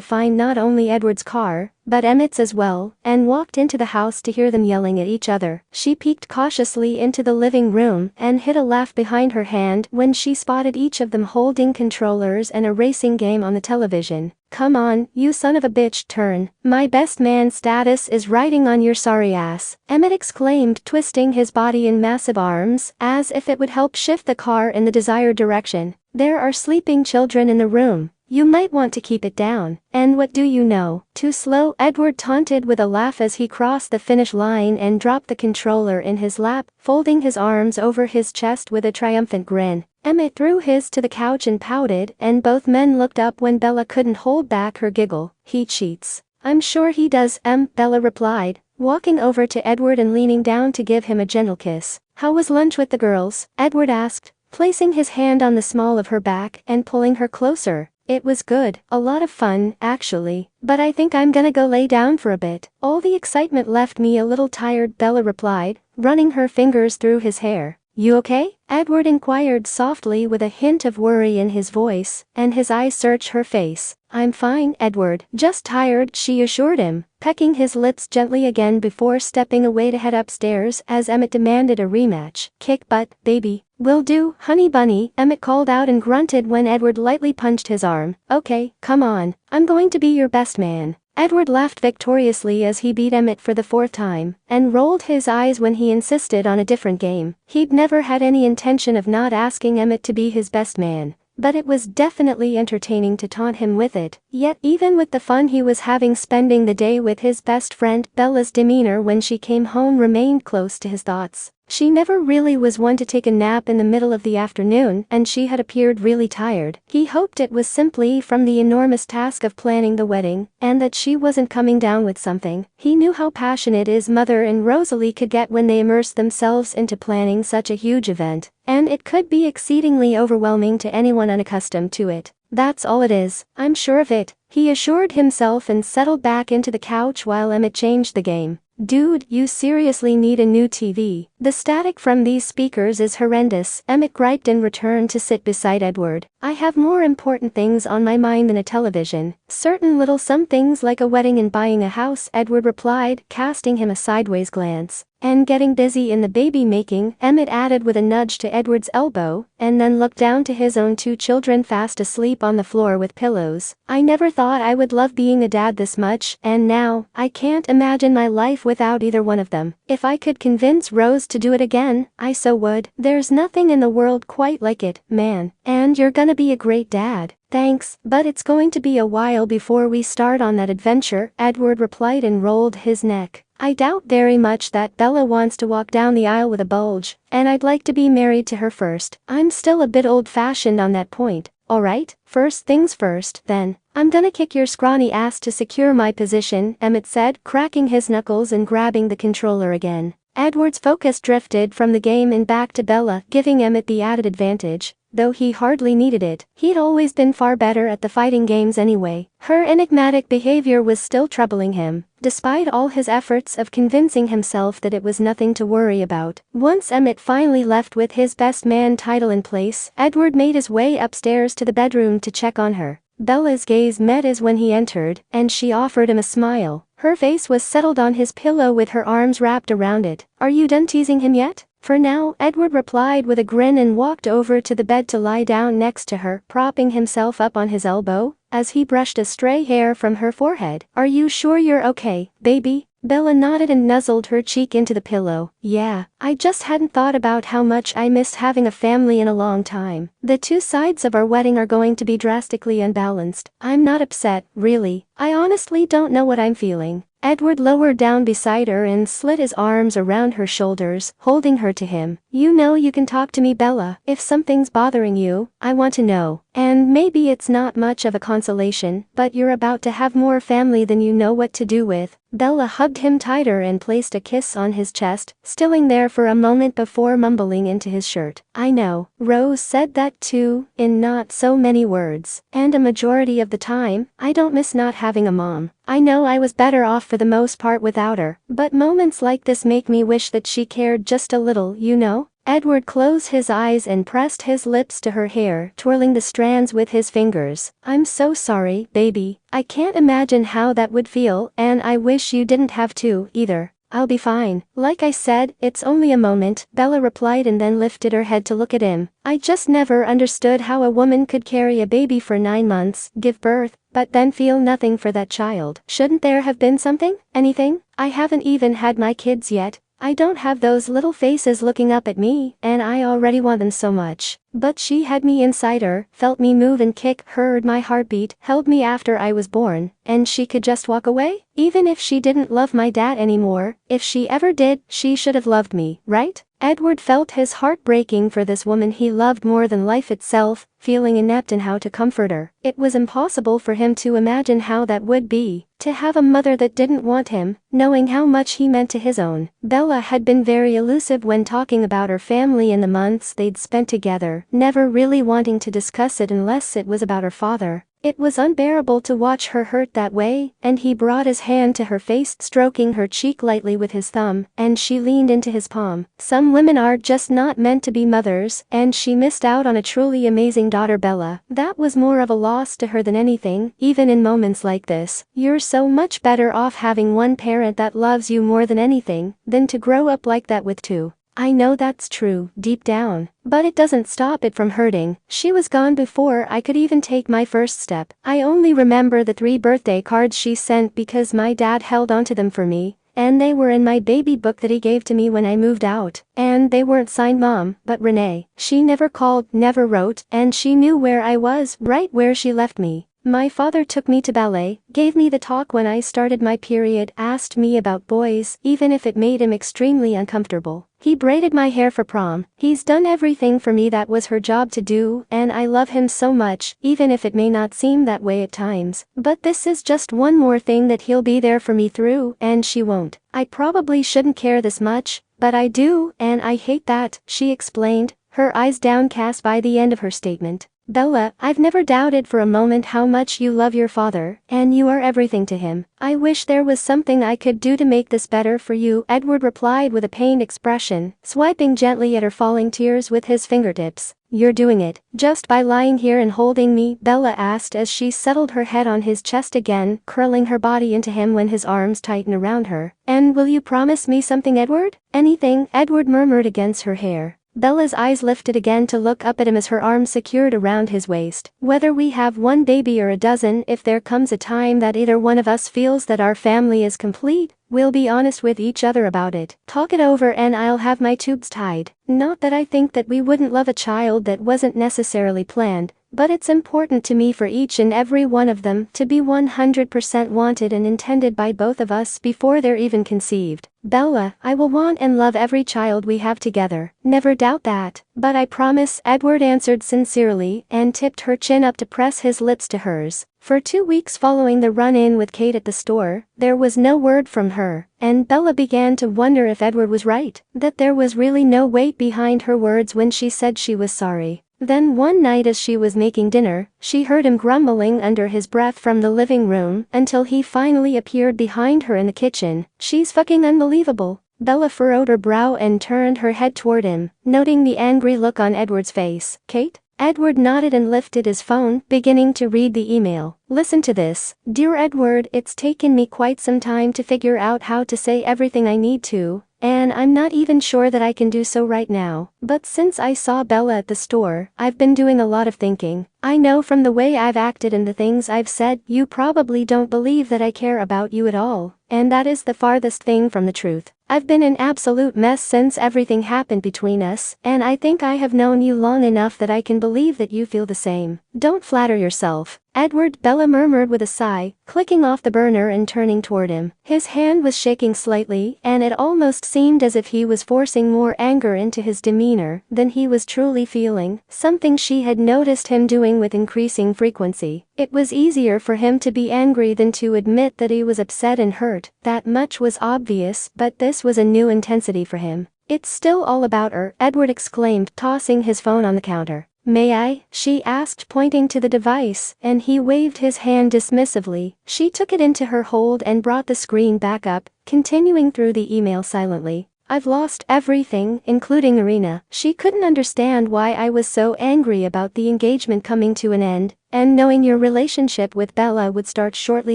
find not only Edward's car, but Emmett's as well, and walked into the house to hear them yelling at each other. She peeked cautiously into the living room and hid a laugh behind her hand when she spotted each of them holding controllers and a racing game on the television. Come on, you son of a bitch, turn. My best man status is riding on your sorry ass, Emmett exclaimed, twisting his body in massive arms, as if it would help shift the car in the desired direction. There are sleeping children in the room. You might want to keep it down. And what do you know? Too slow, Edward taunted with a laugh as he crossed the finish line and dropped the controller in his lap, folding his arms over his chest with a triumphant grin. Emmett threw his to the couch and pouted, and both men looked up when Bella couldn't hold back her giggle. He cheats. I'm sure he does, Bella replied, walking over to Edward and leaning down to give him a gentle kiss. How was lunch with the girls? Edward asked, placing his hand on the small of her back and pulling her closer. It was good, a lot of fun, actually, but I think I'm gonna go lay down for a bit. All the excitement left me a little tired, Bella replied, running her fingers through his hair. You okay? Edward inquired softly with a hint of worry in his voice, and his eyes searched her face. I'm fine, Edward. Just tired, she assured him, pecking his lips gently again before stepping away to head upstairs as Emmett demanded a rematch. Kick butt, baby. Will do, honey bunny, Emmett called out and grunted when Edward lightly punched his arm. Okay, come on. I'm going to be your best man. Edward laughed victoriously as he beat Emmett for the 4th time, and rolled his eyes when he insisted on a different game. He'd never had any intention of not asking Emmett to be his best man, but it was definitely entertaining to taunt him with it. Yet even with the fun he was having spending the day with his best friend, Bella's demeanor when she came home remained close to his thoughts. She never really was one to take a nap in the middle of the afternoon, and she had appeared really tired. He hoped it was simply from the enormous task of planning the wedding, and that she wasn't coming down with something. He knew how passionate his mother and Rosalie could get when they immersed themselves into planning such a huge event, and it could be exceedingly overwhelming to anyone unaccustomed to it. That's all it is, I'm sure of it, he assured himself and settled back into the couch while Emmett changed the game. Dude, you seriously need a new TV. The static from these speakers is horrendous, Emmett griped and returned to sit beside Edward. I have more important things on my mind than a television. Certain little some things like a wedding and buying a house, Edward replied, casting him a sideways glance. And getting busy in the baby making, Emmett added with a nudge to Edward's elbow, and then looked down to his own 2 children fast asleep on the floor with pillows. I never thought I would love being a dad this much, and now, I can't imagine my life without either one of them. If I could convince Rose to do it again, I so would. There's nothing in the world quite like it, man. And you're gonna be a great dad. Thanks, but it's going to be a while before we start on that adventure, Edward replied and rolled his neck. I doubt very much that Bella wants to walk down the aisle with a bulge, and I'd like to be married to her first. I'm still a bit old-fashioned on that point. Alright, first things first, then. I'm gonna kick your scrawny ass to secure my position, Emmett said, cracking his knuckles and grabbing the controller again. Edward's focus drifted from the game and back to Bella, giving Emmett the added advantage. Though he hardly needed it, he'd always been far better at the fighting games anyway. Her enigmatic behavior was still troubling him, despite all his efforts of convincing himself that it was nothing to worry about. Once Emmett finally left with his best man title in place, Edward made his way upstairs to the bedroom to check on her. Bella's gaze met his when he entered, and she offered him a smile. Her face was settled on his pillow with her arms wrapped around it. Are you done teasing him yet? For now, Edward replied with a grin and walked over to the bed to lie down next to her, propping himself up on his elbow, as he brushed a stray hair from her forehead. Are you sure you're okay, baby? Bella nodded and nuzzled her cheek into the pillow. Yeah, I just hadn't thought about how much I missed having a family in a long time. The two sides of our wedding are going to be drastically unbalanced. I'm not upset, really. I honestly don't know what I'm feeling. Edward lowered down beside her and slid his arms around her shoulders, holding her to him. You know you can talk to me, Bella. If something's bothering you, I want to know. And maybe it's not much of a consolation, but you're about to have more family than you know what to do with. Bella hugged him tighter and placed a kiss on his chest, stilling there for a moment before mumbling into his shirt. I know. Rose said that too, in not so many words. And a majority of the time, I don't miss not having a mom. I know I was better off for the most part without her, but moments like this make me wish that she cared just a little, you know? Edward closed his eyes and pressed his lips to her hair, twirling the strands with his fingers. I'm so sorry, baby. I can't imagine how that would feel, and I wish you didn't have to, either. I'll be fine. Like I said, it's only a moment, Bella replied and then lifted her head to look at him. I just never understood how a woman could carry a baby for 9 months, give birth, but then feel nothing for that child. Shouldn't there have been something? Anything? I haven't even had my kids yet. I don't have those little faces looking up at me, and I already want them so much. But she had me inside her, felt me move and kick, heard my heartbeat, held me after I was born, and she could just walk away? Even if she didn't love my dad anymore, if she ever did, she should have loved me, right? Edward felt his heart breaking for this woman he loved more than life itself, feeling inept in how to comfort her. It was impossible for him to imagine how that would be, to have a mother that didn't want him, knowing how much he meant to his own. Bella had been very elusive when talking about her family in the months they'd spent together, never really wanting to discuss it unless it was about her father. It was unbearable to watch her hurt that way, and he brought his hand to her face, stroking her cheek lightly with his thumb, and she leaned into his palm. Some women are just not meant to be mothers, and she missed out on a truly amazing daughter, Bella. That was more of a loss to her than anything, even in moments like this. You're so much better off having one parent that loves you more than anything, than to grow up like that with two. I know that's true, deep down, but it doesn't stop it from hurting. She was gone before I could even take my first step. I only remember the 3 birthday cards she sent because my dad held onto them for me, and they were in my baby book that he gave to me when I moved out. And they weren't signed Mom, but Renee. She never called, never wrote, and she knew where I was, right where she left me. My father took me to ballet, gave me the talk when I started my period, asked me about boys, even if it made him extremely uncomfortable. He braided my hair for prom. He's done everything for me that was her job to do, and I love him so much, even if it may not seem that way at times. But this is just one more thing that he'll be there for me through, and she won't. I probably shouldn't care this much, but I do, and I hate that, she explained, her eyes downcast by the end of her statement. Bella, I've never doubted for a moment how much you love your father, and you are everything to him. I wish there was something I could do to make this better for you, Edward replied with a pained expression, swiping gently at her falling tears with his fingertips. You're doing it, just by lying here and holding me, Bella asked as she settled her head on his chest again, curling her body into him when his arms tightened around her. And will you promise me something, Edward? Anything, Edward murmured against her hair. Bella's eyes lifted again to look up at him as her arms secured around his waist. Whether we have one baby or a dozen, if there comes a time that either one of us feels that our family is complete, we'll be honest with each other about it. Talk it over and I'll have my tubes tied. Not that I think that we wouldn't love a child that wasn't necessarily planned, but it's important to me for each and every one of them to be 100% wanted and intended by both of us before they're even conceived. Bella, I will want and love every child we have together, never doubt that, but I promise," Edward answered sincerely and tipped her chin up to press his lips to hers. For 2 weeks following the run-in with Kate at the store, there was no word from her, and Bella began to wonder if Edward was right, that there was really no weight behind her words when she said she was sorry. Then one night as she was making dinner, she heard him grumbling under his breath from the living room until he finally appeared behind her in the kitchen. "She's fucking unbelievable." Bella furrowed her brow and turned her head toward him, noting the angry look on Edward's face. "Kate?" Edward nodded and lifted his phone, beginning to read the email. "Listen to this. Dear Edward, it's taken me quite some time to figure out how to say everything I need to, and I'm not even sure that I can do so right now. But since I saw Bella at the store, I've been doing a lot of thinking. I know from the way I've acted and the things I've said, you probably don't believe that I care about you at all, and that is the farthest thing from the truth. I've been an absolute mess since everything happened between us, and I think I have known you long enough that I can believe that you feel the same. Don't flatter yourself, Edward," Bella murmured with a sigh, clicking off the burner and turning toward him. His hand was shaking slightly, and it almost seemed as if he was forcing more anger into his demeanor than he was truly feeling, something she had noticed him doing with increasing frequency. It was easier for him to be angry than to admit that he was upset and hurt, that much was obvious, but this was a new intensity for him. "It's still all about her," Edward exclaimed, tossing his phone on the counter. "May I?" she asked, pointing to the device, and he waved his hand dismissively. She took it into her hold and brought the screen back up, continuing through the email silently. "I've lost everything, including Irina. She couldn't understand why I was so angry about the engagement coming to an end, and knowing your relationship with Bella would start shortly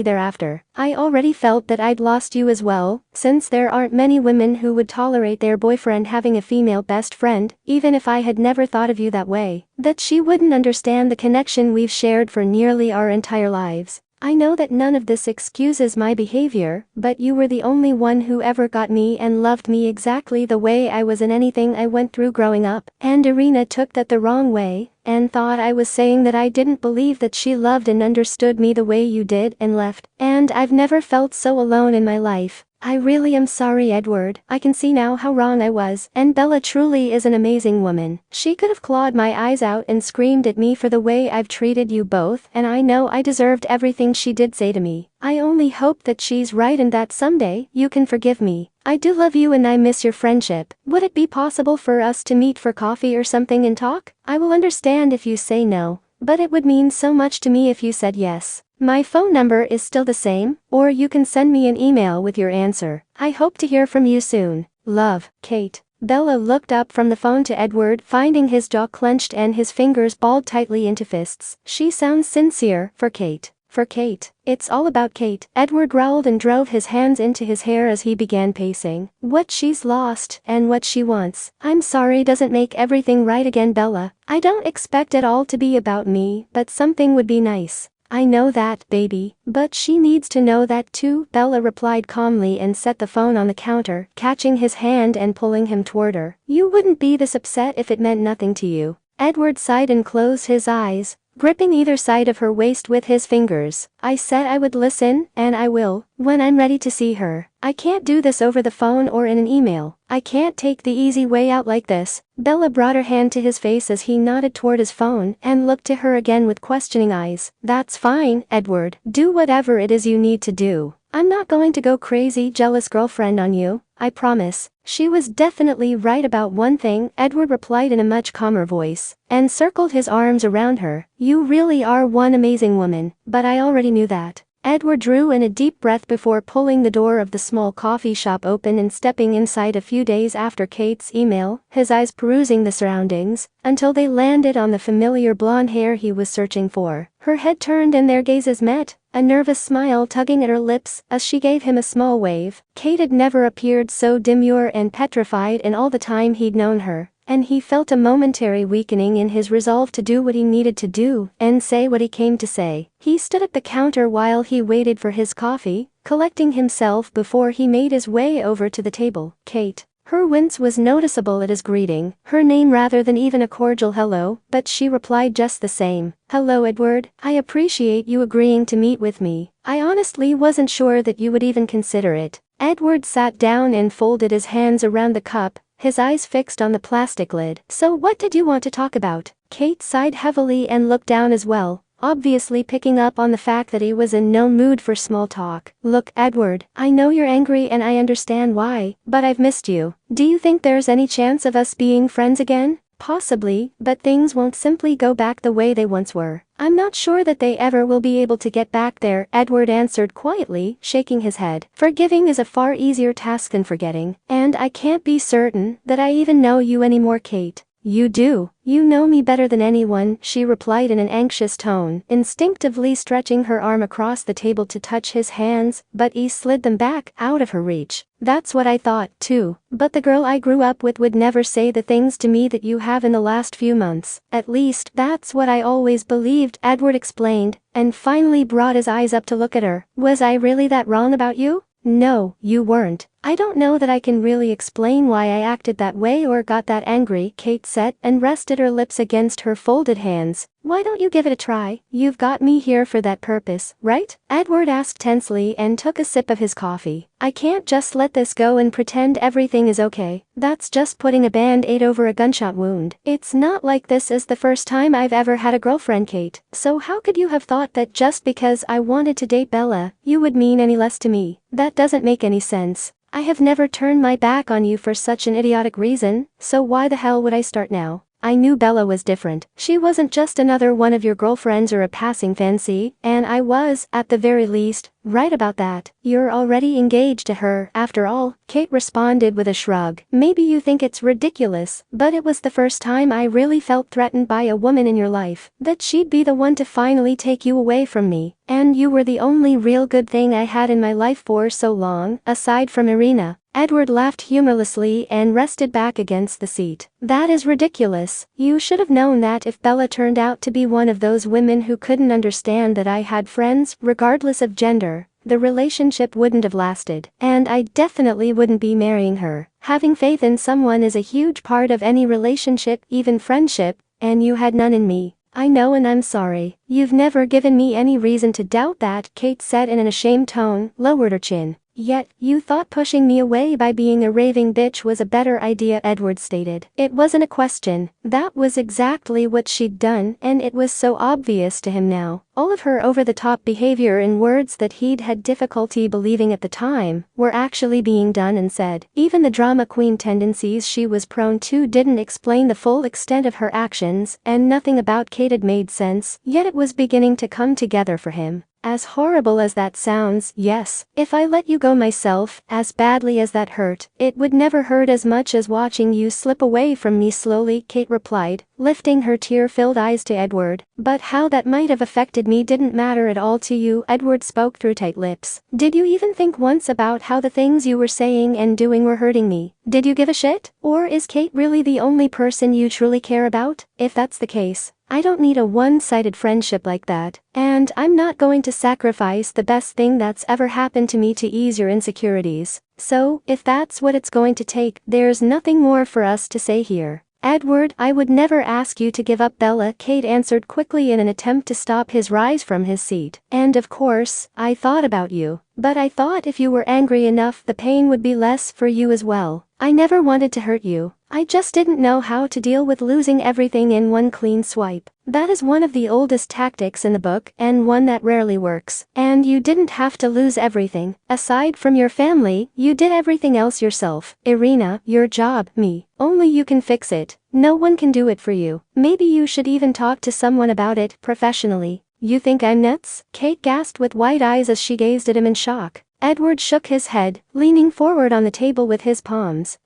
thereafter. I already felt that I'd lost you as well, since there aren't many women who would tolerate their boyfriend having a female best friend, even if I had never thought of you that way. That she wouldn't understand the connection we've shared for nearly our entire lives. I know that none of this excuses my behavior, but you were the only one who ever got me and loved me exactly the way I was in anything I went through growing up, and Irina took that the wrong way, and thought I was saying that I didn't believe that she loved and understood me the way you did and left, and I've never felt so alone in my life. I really am sorry, Edward. I can see now how wrong I was, and Bella truly is an amazing woman. She could have clawed my eyes out and screamed at me for the way I've treated you both, and I know I deserved everything she did say to me. I only hope that she's right and that someday you can forgive me. I do love you and I miss your friendship. Would it be possible for us to meet for coffee or something and talk? I will understand if you say no, but it would mean so much to me if you said yes. My phone number is still the same, or you can send me an email with your answer. I hope to hear from you soon. Love, Kate." Bella looked up from the phone to Edward, finding his jaw clenched and his fingers balled tightly into fists. "She sounds sincere, for Kate. For Kate. It's all about Kate." Edward growled and drove his hands into his hair as he began pacing. "What she's lost, and what she wants. I'm sorry doesn't make everything right again, Bella. I don't expect it all to be about me, but something would be nice. I know that, baby, but she needs to know that too," Bella replied calmly and set the phone on the counter, catching his hand and pulling him toward her. "You wouldn't be this upset if it meant nothing to you." Edward sighed and closed his eyes, gripping either side of her waist with his fingers. "I said I would listen, and I will, when I'm ready to see her. I can't do this over the phone or in an email. I can't take the easy way out like this." Bella brought her hand to his face as he nodded toward his phone and looked to her again with questioning eyes. "That's fine, Edward. Do whatever it is you need to do. I'm not going to go crazy jealous girlfriend on you, I promise." "She was definitely right about one thing," Edward replied in a much calmer voice, and circled his arms around her. "You really are one amazing woman, but I already knew that." Edward drew in a deep breath before pulling the door of the small coffee shop open and stepping inside a few days after Kate's email, his eyes perusing the surroundings, until they landed on the familiar blonde hair he was searching for. Her head turned and their gazes met, a nervous smile tugging at her lips as she gave him a small wave. Kate had never appeared so demure and petrified in all the time he'd known her, and he felt a momentary weakening in his resolve to do what he needed to do and say what he came to say. He stood at the counter while he waited for his coffee, collecting himself before he made his way over to the table. "Kate, Her wince was noticeable at his greeting, her name rather than even a cordial hello, but she replied just the same. "Hello, Edward. I appreciate you agreeing to meet with me. I honestly wasn't sure that you would even consider it." Edward sat down and folded his hands around the cup, his eyes fixed on the plastic lid. "So what did you want to talk about?" Kate sighed heavily and looked down as well, obviously picking up on the fact that he was in no mood for small talk. "Look, Edward, I know you're angry and I understand why, but I've missed you. Do you think there's any chance of us being friends again?" "Possibly, but things won't simply go back the way they once were. I'm not sure that they ever will be able to get back there," Edward answered quietly, shaking his head. "Forgiving is a far easier task than forgetting, and I can't be certain that I even know you anymore, Kate." "You do. You know me better than anyone," she replied in an anxious tone, instinctively stretching her arm across the table to touch his hands, but he slid them back, out of her reach. "That's what I thought, too. But the girl I grew up with would never say the things to me that you have in the last few months. At least, that's what I always believed," Edward explained, and finally brought his eyes up to look at her. "Was I really that wrong about you?" "No, you weren't. I don't know that I can really explain why I acted that way or got that angry," Kate said, and rested her lips against her folded hands. "Why don't you give it a try? You've got me here for that purpose, right?" Edward asked tensely and took a sip of his coffee. "I can't just let this go and pretend everything is okay. That's just putting a band-aid over a gunshot wound. It's not like this is the first time I've ever had a girlfriend, Kate. So how could you have thought that just because I wanted to date Bella, you would mean any less to me? That doesn't make any sense. I have never turned my back on you for such an idiotic reason, so why the hell would I start now? I knew Bella was different. She wasn't just another one of your girlfriends or a passing fancy, and I was, at the very least, right about that. You're already engaged to her, after all," Kate responded with a shrug. "Maybe you think it's ridiculous, but it was the first time I really felt threatened by a woman in your life, that she'd be the one to finally take you away from me. And you were the only real good thing I had in my life for so long, aside from Irina." Edward laughed humorlessly and rested back against the seat. "That is ridiculous. You should have known that if Bella turned out to be one of those women who couldn't understand that I had friends, regardless of gender, the relationship wouldn't have lasted, and I definitely wouldn't be marrying her. Having faith in someone is a huge part of any relationship, even friendship, and you had none in me. I know and I'm sorry. You've never given me any reason to doubt that," Kate said in an ashamed tone, lowered her chin. "Yet, you thought pushing me away by being a raving bitch was a better idea," Edward stated. It wasn't a question, that was exactly what she'd done, and it was so obvious to him now. All of her over-the-top behavior and words that he'd had difficulty believing at the time were actually being done and said. Even the drama queen tendencies she was prone to didn't explain the full extent of her actions, and nothing about Kate had made sense, yet it was beginning to come together for him. As horrible as that sounds, yes, if I let you go myself, as badly as that hurt, it would never hurt as much as watching you slip away from me slowly, Kate replied, lifting her tear-filled eyes to Edward. "But how that might have affected me didn't matter at all to you," Edward spoke through tight lips. "Did you even think once about how the things you were saying and doing were hurting me? Did you give a shit? Or is Kate really the only person you truly care about? If that's the case, I don't need a one-sided friendship like that, and I'm not going to sacrifice the best thing that's ever happened to me to ease your insecurities. So, if that's what it's going to take, there's nothing more for us to say here." "Edward, I would never ask you to give up Bella," Kate answered quickly in an attempt to stop his rise from his seat. "And of course, I thought about you. But I thought if you were angry enough the pain would be less for you as well. I never wanted to hurt you. I just didn't know how to deal with losing everything in one clean swipe. That is one of the oldest tactics in the book and one that rarely works. And you didn't have to lose everything. Aside from your family, you did everything else yourself. Irina, your job, me. Only you can fix it. No one can do it for you. Maybe you should even talk to someone about it, professionally." "You think I'm nuts?" Kate gasped with wide eyes as she gazed at him in shock. Edward shook his head, leaning forward on the table with his palms.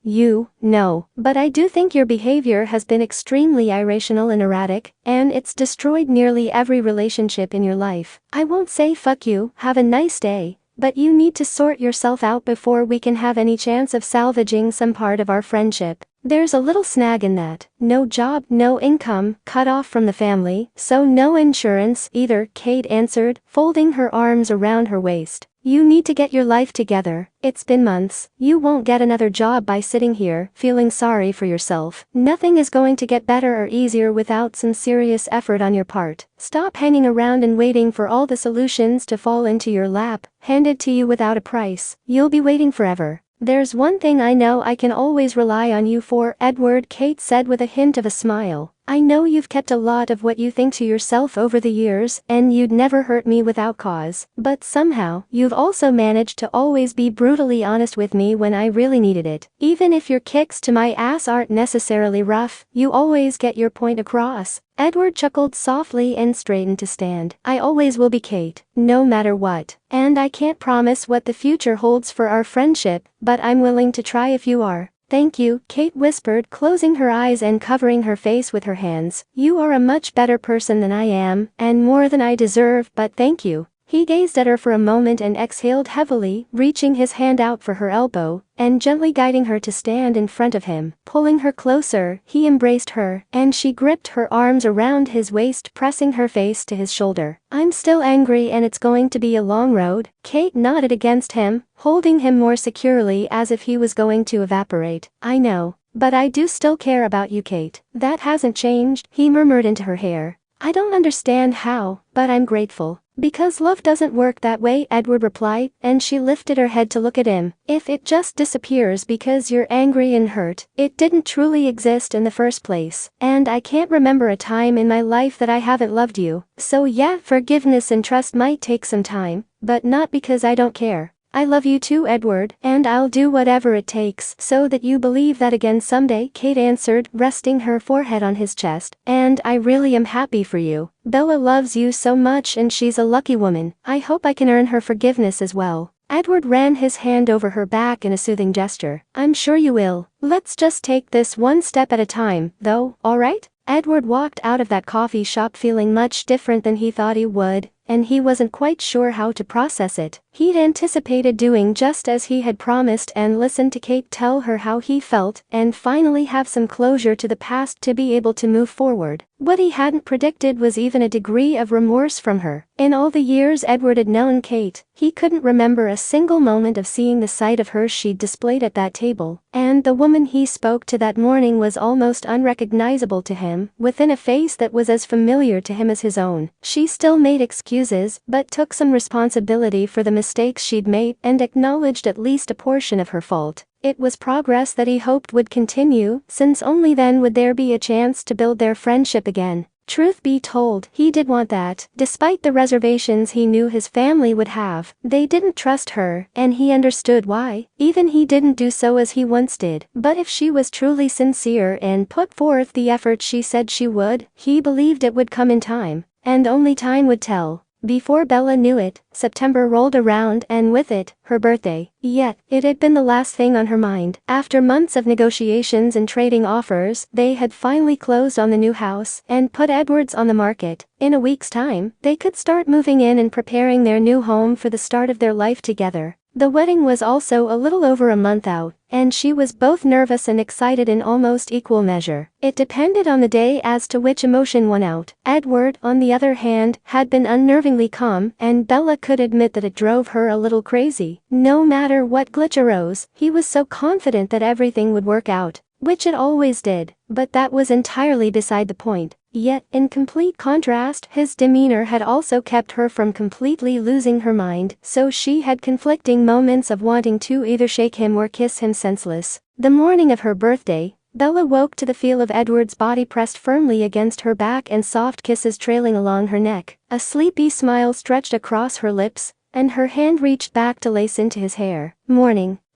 No, but I do think your behavior has been extremely irrational and erratic, and it's destroyed nearly every relationship in your life. I won't say fuck you, have a nice day, but you need to sort yourself out before we can have any chance of salvaging some part of our friendship. There's a little snag in that. No job, no income, cut off from the family, so no insurance either," Kate answered, folding her arms around her waist. You need to get your life together. It's been months. You won't get another job by sitting here, feeling sorry for yourself. Nothing is going to get better or easier without some serious effort on your part. Stop hanging around and waiting for all the solutions to fall into your lap, handed to you without a price. You'll be waiting forever. There's one thing I know I can always rely on you for, Edward, Kate said with a hint of a smile. I know you've kept a lot of what you think to yourself over the years, and you'd never hurt me without cause. But somehow, you've also managed to always be brutally honest with me when I really needed it. Even if your kicks to my ass aren't necessarily rough, you always get your point across. Edward chuckled softly and straightened to stand. I always will be, Kate, no matter what. And I can't promise what the future holds for our friendship, but I'm willing to try if you are. Thank you, Kate whispered, closing her eyes and covering her face with her hands. You are a much better person than I am, and more than I deserve, but thank you. He gazed at her for a moment and exhaled heavily, reaching his hand out for her elbow, and gently guiding her to stand in front of him. Pulling her closer, he embraced her, and she gripped her arms around his waist, pressing her face to his shoulder. I'm still angry and it's going to be a long road. Kate nodded against him, holding him more securely as if he was going to evaporate. I know. But I do still care about you, Kate. That hasn't changed, he murmured into her hair. I don't understand how, but I'm grateful. Because love doesn't work that way, Edward replied, and she lifted her head to look at him. If it just disappears because you're angry and hurt, it didn't truly exist in the first place. And I can't remember a time in my life that I haven't loved you. So yeah, forgiveness and trust might take some time, but not because I don't care. I love you too, Edward, and I'll do whatever it takes so that you believe that again someday, Kate answered, resting her forehead on his chest. And I really am happy for you. Bella loves you so much and she's a lucky woman. I hope I can earn her forgiveness as well. Edward ran his hand over her back in a soothing gesture. I'm sure you will. Let's just take this one step at a time, though, alright? Edward walked out of that coffee shop feeling much different than he thought he would, and he wasn't quite sure how to process it. He'd anticipated doing just as he had promised and listen to Kate tell her how he felt, and finally have some closure to the past to be able to move forward. What he hadn't predicted was even a degree of remorse from her. In all the years Edward had known Kate, he couldn't remember a single moment of seeing the sight of her she'd displayed at that table, and the woman he spoke to that morning was almost unrecognizable to him, within a face that was as familiar to him as his own. She still made excuses, but took some responsibility for the mistakes she'd made and acknowledged at least a portion of her fault. It was progress that he hoped would continue, since only then would there be a chance to build their friendship again. Truth be told, he did want that. Despite the reservations he knew his family would have, they didn't trust her, and he understood why. Even he didn't do so as he once did. But if she was truly sincere and put forth the effort she said she would, he believed it would come in time. And only time would tell. Before Bella knew it, September rolled around and with it, her birthday. Yet, it had been the last thing on her mind. After months of negotiations and trading offers, they had finally closed on the new house and put Edwards on the market. In a week's time, they could start moving in and preparing their new home for the start of their life together. The wedding was also a little over a month out, and she was both nervous and excited in almost equal measure. It depended on the day as to which emotion won out. Edward, on the other hand, had been unnervingly calm, and Bella could admit that it drove her a little crazy. No matter what glitch arose, he was so confident that everything would work out, which it always did, but that was entirely beside the point. Yet, in complete contrast, his demeanor had also kept her from completely losing her mind, so she had conflicting moments of wanting to either shake him or kiss him senseless. The morning of her birthday, Bella woke to the feel of Edward's body pressed firmly against her back and soft kisses trailing along her neck. A sleepy smile stretched across her lips, and her hand reached back to lace into his hair.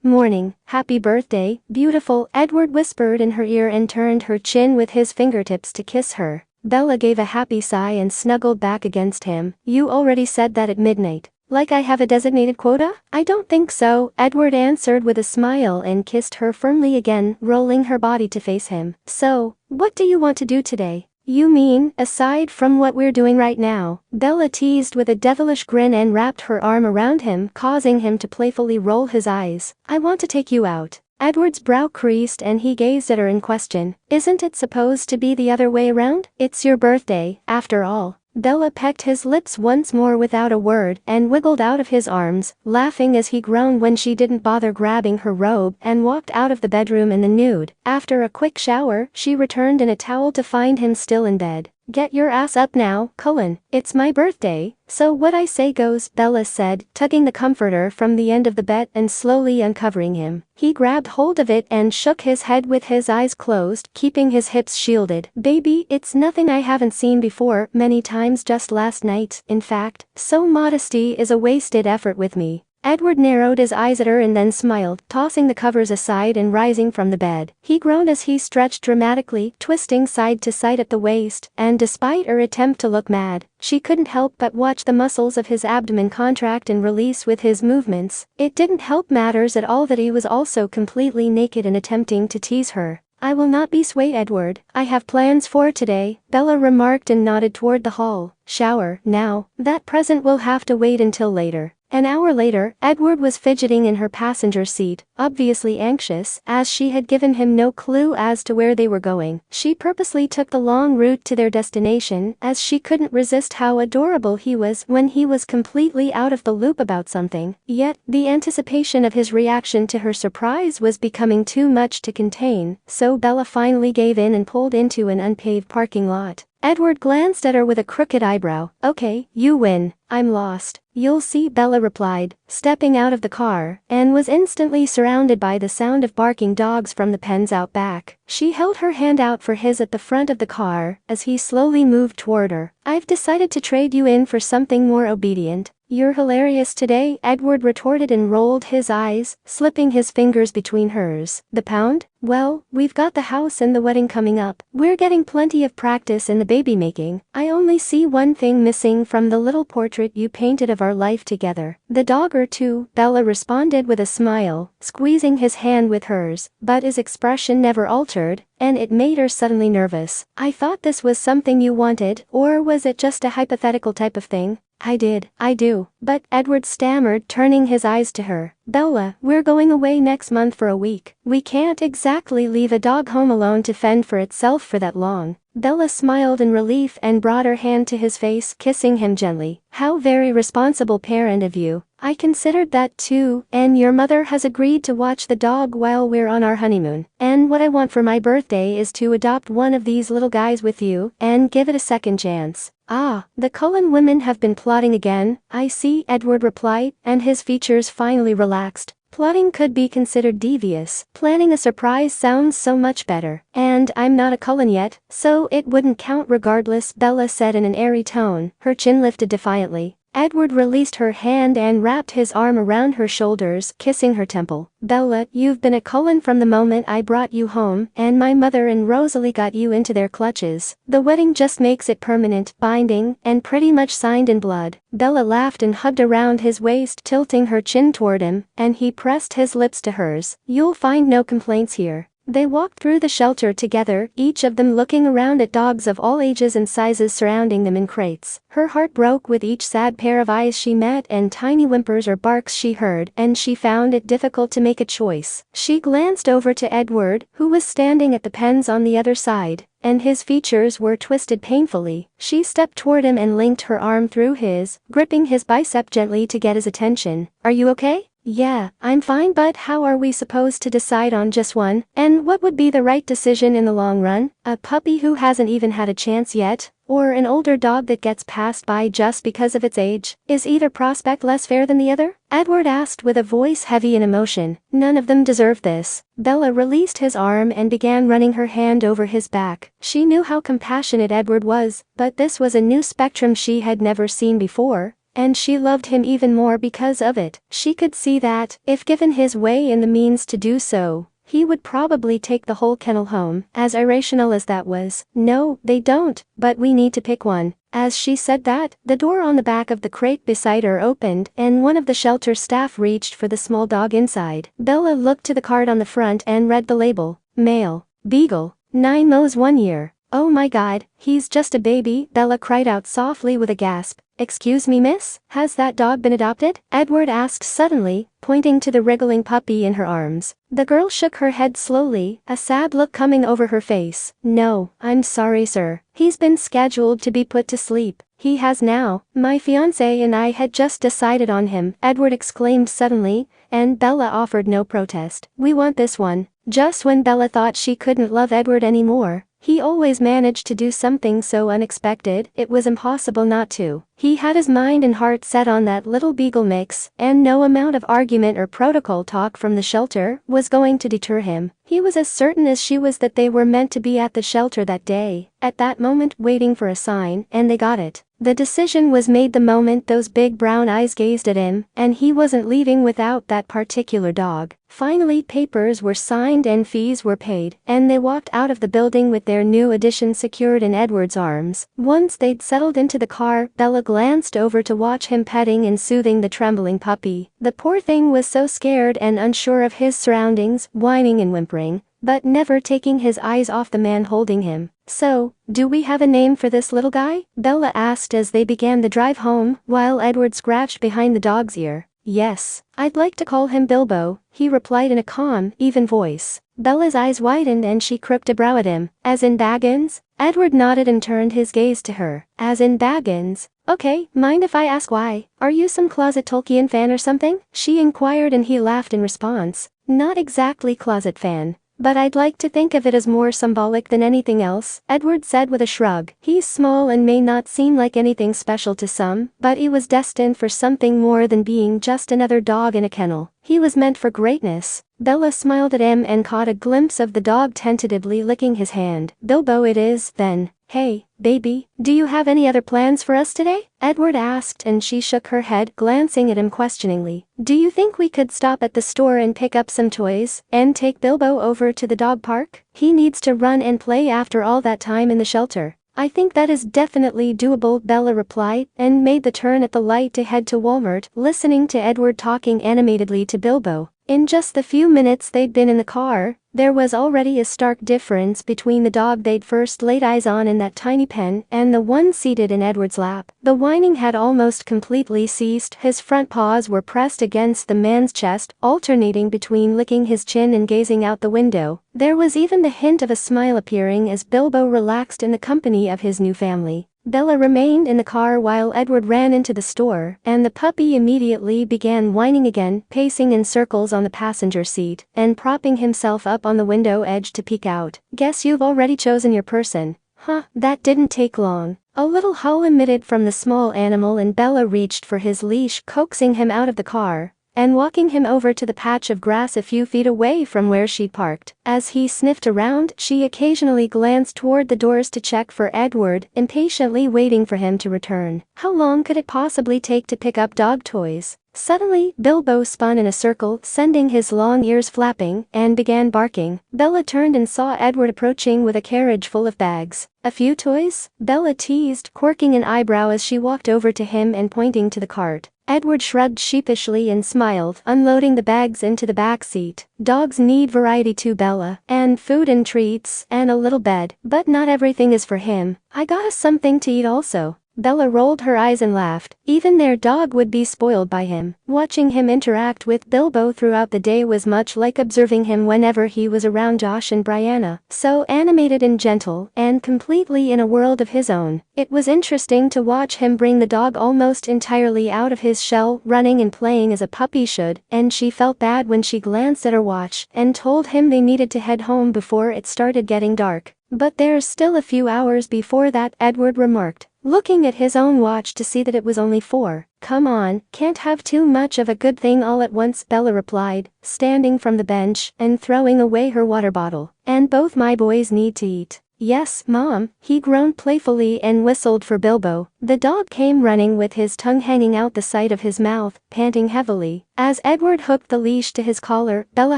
Morning, happy birthday, beautiful, Edward whispered in her ear and turned her chin with his fingertips to kiss her. Bella gave a happy sigh and snuggled back against him. You already said that at midnight. Like I have a designated quota? I don't think so, Edward answered with a smile and kissed her firmly again, rolling her body to face him. So, what do you want to do today? You mean, aside from what we're doing right now? Bella teased with a devilish grin and wrapped her arm around him, causing him to playfully roll his eyes. I want to take you out. Edward's brow creased and he gazed at her in question. Isn't it supposed to be the other way around? It's your birthday, after all. Bella pecked his lips once more without a word and wiggled out of his arms, laughing as he groaned when she didn't bother grabbing her robe and walked out of the bedroom in the nude. After a quick shower, she returned in a towel to find him still in bed. "Get your ass up now, Cullen. It's my birthday, so what I say goes," Bella said, tugging the comforter from the end of the bed and slowly uncovering him. He grabbed hold of it and shook his head with his eyes closed, keeping his hips shielded. "Baby, it's nothing I haven't seen before many times just last night, in fact, so modesty is a wasted effort with me." Edward narrowed his eyes at her and then smiled, tossing the covers aside and rising from the bed. He groaned as he stretched dramatically, twisting side to side at the waist, and despite her attempt to look mad, she couldn't help but watch the muscles of his abdomen contract and release with his movements. It didn't help matters at all that he was also completely naked and attempting to tease her. "I will not be swayed, Edward. I have plans for today," Bella remarked and nodded toward the hall. "Shower, now. That present will have to wait until later." An hour later, Edward was fidgeting in her passenger seat, obviously anxious, as she had given him no clue as to where they were going. She purposely took the long route to their destination, as she couldn't resist how adorable he was when he was completely out of the loop about something. Yet, the anticipation of his reaction to her surprise was becoming too much to contain, so Bella finally gave in and pulled into an unpaved parking lot. Edward glanced at her with a crooked eyebrow. "Okay, you win. I'm lost." "You'll see," Bella replied, stepping out of the car, and was instantly surrounded by the sound of barking dogs from the pens out back. She held her hand out for his at the front of the car, as he slowly moved toward her. "I've decided to trade you in for something more obedient." "You're hilarious today," Edward retorted and rolled his eyes, slipping his fingers between hers. "The pound? Well, we've got the house and the wedding coming up. We're getting plenty of practice in the baby making. I only see one thing missing from the little portrait you painted of our life together." "The dog or two," Bella responded with a smile, squeezing his hand with hers, but his expression never altered, and it made her suddenly nervous. "I thought this was something you wanted, or was it just a hypothetical type of thing?" I do. But," Edward stammered, turning his eyes to her. "Bella, we're going away next month for a week. We can't exactly leave a dog home alone to fend for itself for that long." Bella smiled in relief and brought her hand to his face, kissing him gently. "How very responsible parent of you. I considered that too, and your mother has agreed to watch the dog while we're on our honeymoon. And what I want for my birthday is to adopt one of these little guys with you, and give it a second chance." "Ah, the Cullen women have been plotting again, I see," Edward replied, and his features finally relaxed. "Plotting could be considered devious. Planning a surprise sounds so much better. And I'm not a Cullen yet, so it wouldn't count regardless," Bella said in an airy tone, her chin lifted defiantly. Edward released her hand and wrapped his arm around her shoulders, kissing her temple. "Bella, you've been a Cullen from the moment I brought you home, and my mother and Rosalie got you into their clutches. The wedding just makes it permanent, binding, and pretty much signed in blood." Bella laughed and hugged around his waist, tilting her chin toward him, and he pressed his lips to hers. "You'll find no complaints here." They walked through the shelter together, each of them looking around at dogs of all ages and sizes surrounding them in crates. Her heart broke with each sad pair of eyes she met and tiny whimpers or barks she heard, and she found it difficult to make a choice. She glanced over to Edward, who was standing at the pens on the other side, and his features were twisted painfully. She stepped toward him and linked her arm through his, gripping his bicep gently to get his attention. "Are you okay?" "Yeah, I'm fine, but how are we supposed to decide on just one? And what would be the right decision in the long run? A puppy who hasn't even had a chance yet? Or an older dog that gets passed by just because of its age? Is either prospect less fair than the other?" Edward asked with a voice heavy in emotion. "None of them deserve this." Bella released his arm and began running her hand over his back. She knew how compassionate Edward was, but this was a new spectrum she had never seen before. And she loved him even more because of it. She could see that, if given his way and the means to do so, he would probably take the whole kennel home, as irrational as that was. "No, they don't, but we need to pick one." As she said that, the door on the back of the crate beside her opened, and one of the shelter staff reached for the small dog inside. Bella looked to the card on the front and read the label. "Male. Beagle. 9 mows 1 year. Oh my God, he's just a baby," Bella cried out softly with a gasp. "Excuse me, miss? Has that dog been adopted?" Edward asked suddenly, pointing to the wriggling puppy in her arms. The girl shook her head slowly, a sad look coming over her face. "No, I'm sorry, sir. He's been scheduled to be put to sleep." He has now. My fiancé and I had just decided on him, Edward exclaimed suddenly, and Bella offered no protest. We want this one. Just when Bella thought she couldn't love Edward anymore, he always managed to do something so unexpected, it was impossible not to. He had his mind and heart set on that little beagle mix, and no amount of argument or protocol talk from the shelter was going to deter him. He was as certain as she was that they were meant to be at the shelter that day, at that moment waiting for a sign, and they got it. The decision was made the moment those big brown eyes gazed at him, and he wasn't leaving without that particular dog. Finally, papers were signed and fees were paid, and they walked out of the building with their new addition secured in Edward's arms. Once they'd settled into the car, Bella glanced over to watch him petting and soothing the trembling puppy. The poor thing was so scared and unsure of his surroundings, whining and whimpering, but never taking his eyes off the man holding him. So, do we have a name for this little guy? Bella asked as they began the drive home, while Edward scratched behind the dog's ear. Yes, I'd like to call him Bilbo, he replied in a calm, even voice. Bella's eyes widened and she crooked a brow at him. As in Baggins? Edward nodded and turned his gaze to her. As in Baggins? Okay, mind if I ask why? Are you some closet Tolkien fan or something? She inquired and he laughed in response. Not exactly closet fan. But I'd like to think of it as more symbolic than anything else, Edward said with a shrug. He's small and may not seem like anything special to some, but he was destined for something more than being just another dog in a kennel. He was meant for greatness. Bella smiled at him and caught a glimpse of the dog tentatively licking his hand. Bilbo it is, then. Hey, baby, do you have any other plans for us today? Edward asked and she shook her head, glancing at him questioningly. Do you think we could stop at the store and pick up some toys, and take Bilbo over to the dog park? He needs to run and play after all that time in the shelter. I think that is definitely doable, Bella replied, and made the turn at the light to head to Walmart, listening to Edward talking animatedly to Bilbo. In just the few minutes they'd been in the car, there was already a stark difference between the dog they'd first laid eyes on in that tiny pen and the one seated in Edward's lap. The whining had almost completely ceased, his front paws were pressed against the man's chest, alternating between licking his chin and gazing out the window. There was even the hint of a smile appearing as Bilbo relaxed in the company of his new family. Bella remained in the car while Edward ran into the store, and the puppy immediately began whining again, pacing in circles on the passenger seat, and propping himself up on the window edge to peek out. Guess you've already chosen your person. Huh, that didn't take long. A little howl emitted from the small animal and Bella reached for his leash, coaxing him out of the car and walking him over to the patch of grass a few feet away from where she'd parked. As he sniffed around, she occasionally glanced toward the doors to check for Edward, impatiently waiting for him to return. How long could it possibly take to pick up dog toys? Suddenly, Bilbo spun in a circle, sending his long ears flapping, and began barking. Bella turned and saw Edward approaching with a carriage full of bags. A few toys? Bella teased, quirking an eyebrow as she walked over to him and pointing to the cart. Edward shrugged sheepishly and smiled, unloading the bags into the back seat. Dogs need variety too, Bella, and food and treats, and a little bed, but not everything is for him. I got us something to eat also. Bella rolled her eyes and laughed. Even their dog would be spoiled by him. Watching him interact with Bilbo throughout the day was much like observing him whenever he was around Josh and Brianna. So animated and gentle, and completely in a world of his own. It was interesting to watch him bring the dog almost entirely out of his shell, running and playing as a puppy should, and she felt bad when she glanced at her watch and told him they needed to head home before it started getting dark. But there's still a few hours before that, Edward remarked, looking at his own watch to see that it was only 4. Come on, can't have too much of a good thing all at once, Bella replied, standing from the bench and throwing away her water bottle. And both my boys need to eat. Yes, Mom, he groaned playfully and whistled for Bilbo. The dog came running with his tongue hanging out the side of his mouth, panting heavily. As Edward hooked the leash to his collar, Bella